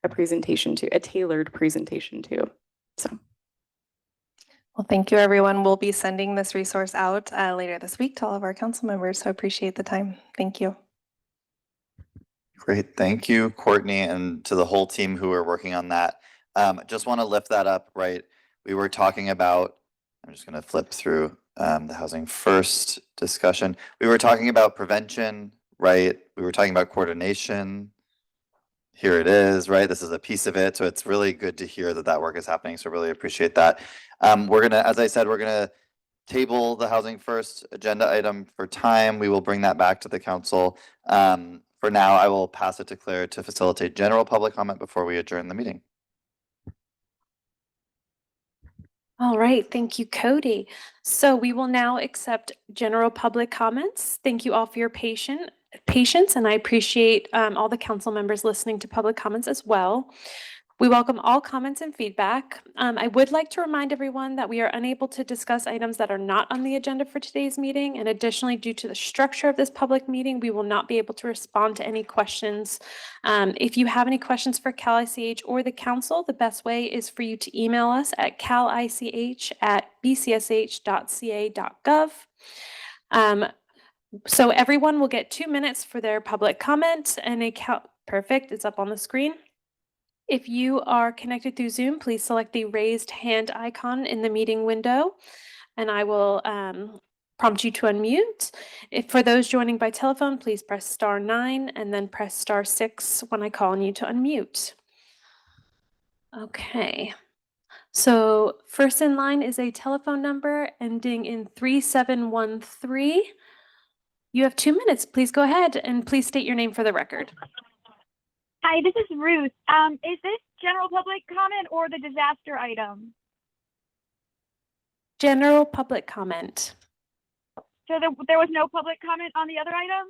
S3: a presentation to, a tailored presentation to. So.
S11: Well, thank you, everyone. We'll be sending this resource out later this week to all of our council members, so appreciate the time. Thank you.
S2: Great, thank you, Courtney, and to the whole team who are working on that. Just want to lift that up, right? We were talking about, I'm just going to flip through the Housing First discussion. We were talking about prevention, right? We were talking about coordination. Here it is, right? This is a piece of it. So it's really good to hear that work is happening. So really appreciate that. We're going to, as I said, we're going to table the Housing First agenda item for time. We will bring that back to the council. For now, I will pass it to Claire to facilitate general public comment before we adjourn the meeting.
S5: All right, thank you, Cody. So we will now accept general public comments. Thank you all for your patience, and I appreciate all the council members listening to public comments as well. We welcome all comments and feedback. I would like to remind everyone that we are unable to discuss items that are not on the agenda for today's meeting. And additionally, due to the structure of this public meeting, we will not be able to respond to any questions. If you have any questions for Cal ICH or the council, the best way is for you to email us at calich@bcsh.ca.gov. So everyone will get 2 minutes for their public comment and perfect, it's up on the screen. If you are connected through Zoom, please select the raised hand icon in the meeting window, and I will prompt you to unmute. For those joining by telephone, please press *9 and then press *6 when I call on you to unmute. Okay. So first in line is a telephone number ending in 3713. You have 2 minutes. Please go ahead and please state your name for the record.
S17: Hi, this is Ruth. Is this general public comment or the disaster item?
S5: General public comment.
S17: So there was no public comment on the other item?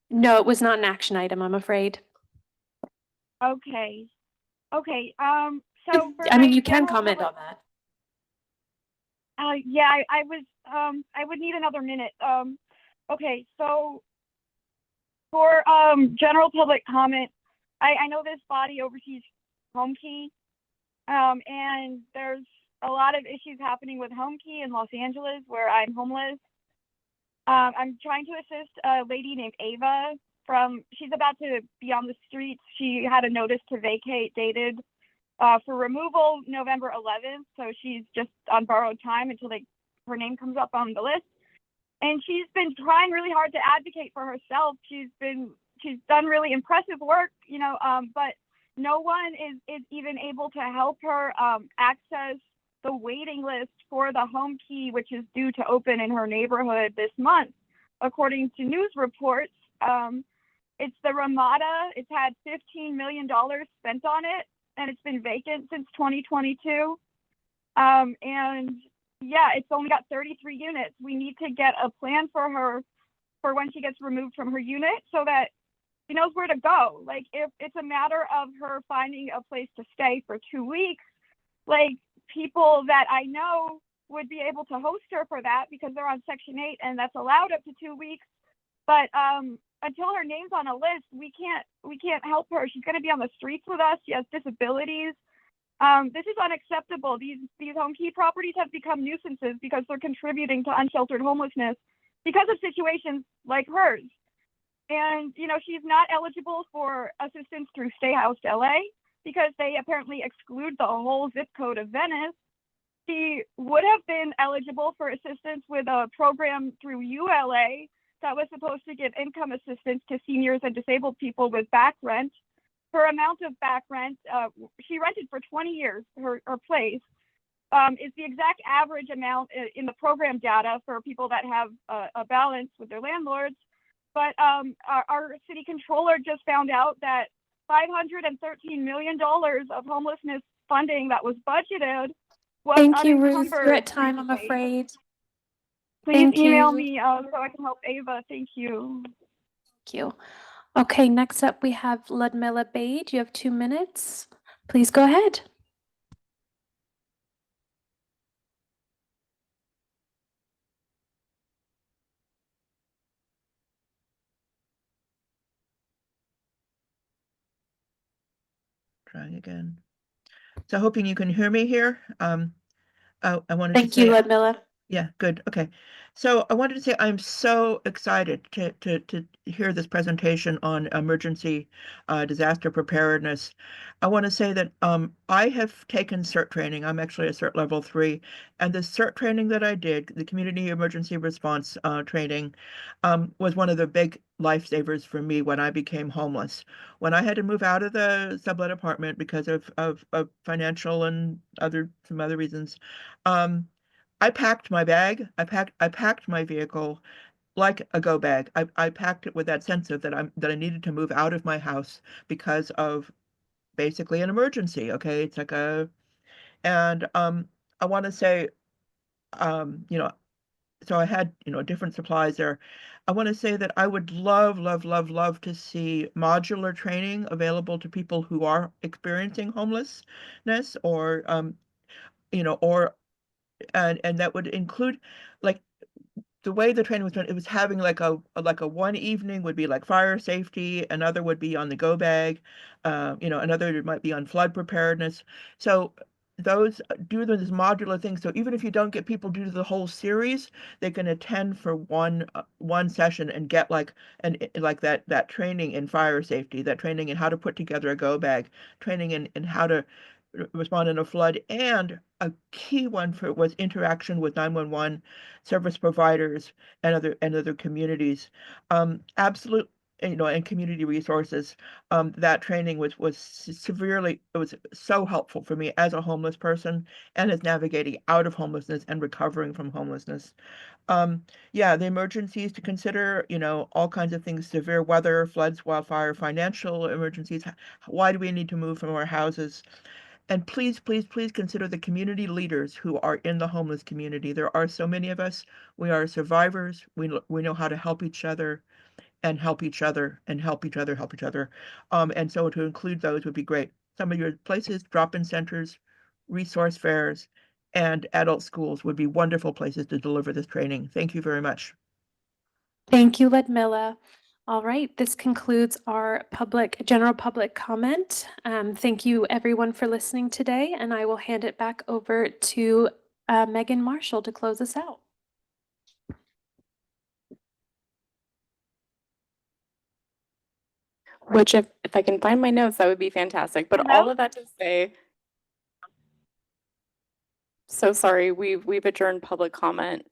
S5: No, it was not an action item, I'm afraid.
S17: Okay. Okay. So for
S5: I mean,
S17: my
S5: you can
S17: general
S5: comment
S17: public-
S5: on that.
S17: Yeah, I would need another minute. Okay, so for general public comment, I know this body oversees home key, and there's a lot of issues happening with home key in Los Angeles where I'm homeless. I'm trying to assist a lady named Ava she's about to be on the streets. She had a notice to vacate dated for removal November 11th. So she's just on borrowed time until her name comes up on the list. And she's been trying really hard to advocate for herself. She's done really impressive work, but no one is even able to help her access the waiting list for the home key, which is due to open in her neighborhood this month. According to news reports, it's the Ramada. It's had $15 million spent on it, and it's been vacant since 2022. And yeah, it's only got 33 units. We need to get a plan for her for when she gets removed from her unit so that she knows where to go. Like, if it's a matter of her finding a place to stay for 2 weeks, like, people that I know would be able to host her for that because they're on Section 8 and that's allowed up to 2 weeks. But until her name's on a list, we can't help her. She's going to be on the streets with us. She has disabilities. This is unacceptable. These home key properties have become nuisances because they're contributing to unsheltered homelessness because of situations like hers. And, she's not eligible for assistance through Stay Housed LA because they apparently exclude the whole zip code of Venice. She would have been eligible for assistance with a program through ULA that was supposed to give income assistance to seniors and disabled people with back rent. Her amount of back rent, she rented for 20 years, her place, is the exact average amount in the program data for people that have a balance with their landlords. But our city controller just found out that $513 million of homelessness funding that was budgeted was
S5: Thank you, Ruth.
S17: unencumbered.
S5: You're at time, I'm afraid.
S17: Please
S5: Thank
S17: email
S5: you.
S17: me so I can help Ava. Thank you.
S5: Thank you. Okay, next up we have Ludmilla Bade. You have 2 minutes. Please go ahead.
S15: Trying again. So hoping you can hear me here. I wanted
S5: Thank
S15: to
S5: you,
S15: say,
S5: Ludmilla.
S15: yeah, good. Okay. So I wanted to say I'm so excited to hear this presentation on emergency disaster preparedness. I want to say that I have taken CERT training. I'm actually a CERT level 3. And the CERT training that I did, the community emergency response training, was one of the big lifesavers for me when I became homeless. When I had to move out of the sublet apartment because of financial and some other reasons, I packed my bag. I packed my vehicle like a go bag. I packed it with that sense of that I needed to move out of my house because of basically an emergency. Okay, it's like and I want to say, you know, so I had different supplies there. I want to say that I would love, love, love, love to see modular training available to people who are experiencing homelessness or or and that would include like the way the training was done. It was having like a one evening would be like fire safety, another would be on the go bag, another might be on flood preparedness. So those do this modular thing. So even if you don't get people to do the whole series, they can attend for one session and get like that training in fire safety, that training in how to put together a go bag, training in how to respond in a flood, and a key one was interaction with 911 service providers and other communities. Absolute, and community resources. That training was it was so helpful for me as a homeless person and as navigating out of homelessness and recovering from homelessness. Yeah, the emergencies to consider, all kinds of things: severe weather, floods, wildfire, financial emergencies. Why do we need to move from our houses? And please, please, please consider the community leaders who are in the homeless community. There are so many of us. We are survivors. We know how to help each other and help each other and help each other, help each other. And so to include those would be great. Some of your places, drop-in centers, resource fairs, and adult schools would be wonderful places to deliver this training. Thank you very much.
S5: Thank you, Ludmilla. All right, this concludes our general public comment. Thank you everyone for listening today, and I will hand it back over to Megan Marshall to close us out.
S3: Which if I can find my notes, that would be fantastic. But all of that to say, so sorry, we've adjourned public comment.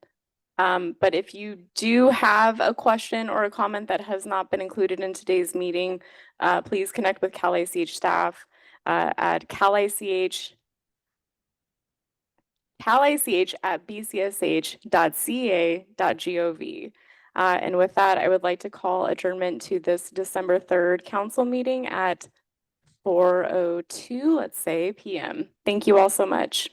S3: But if you do have a question or a comment that has not been included in today's meeting, please connect with CalICH staff at calich@bcsh.ca.gov. And with that, I would like to call adjournment to this December 3rd council meeting at 4:02, let's say, p.m. Thank you all so much.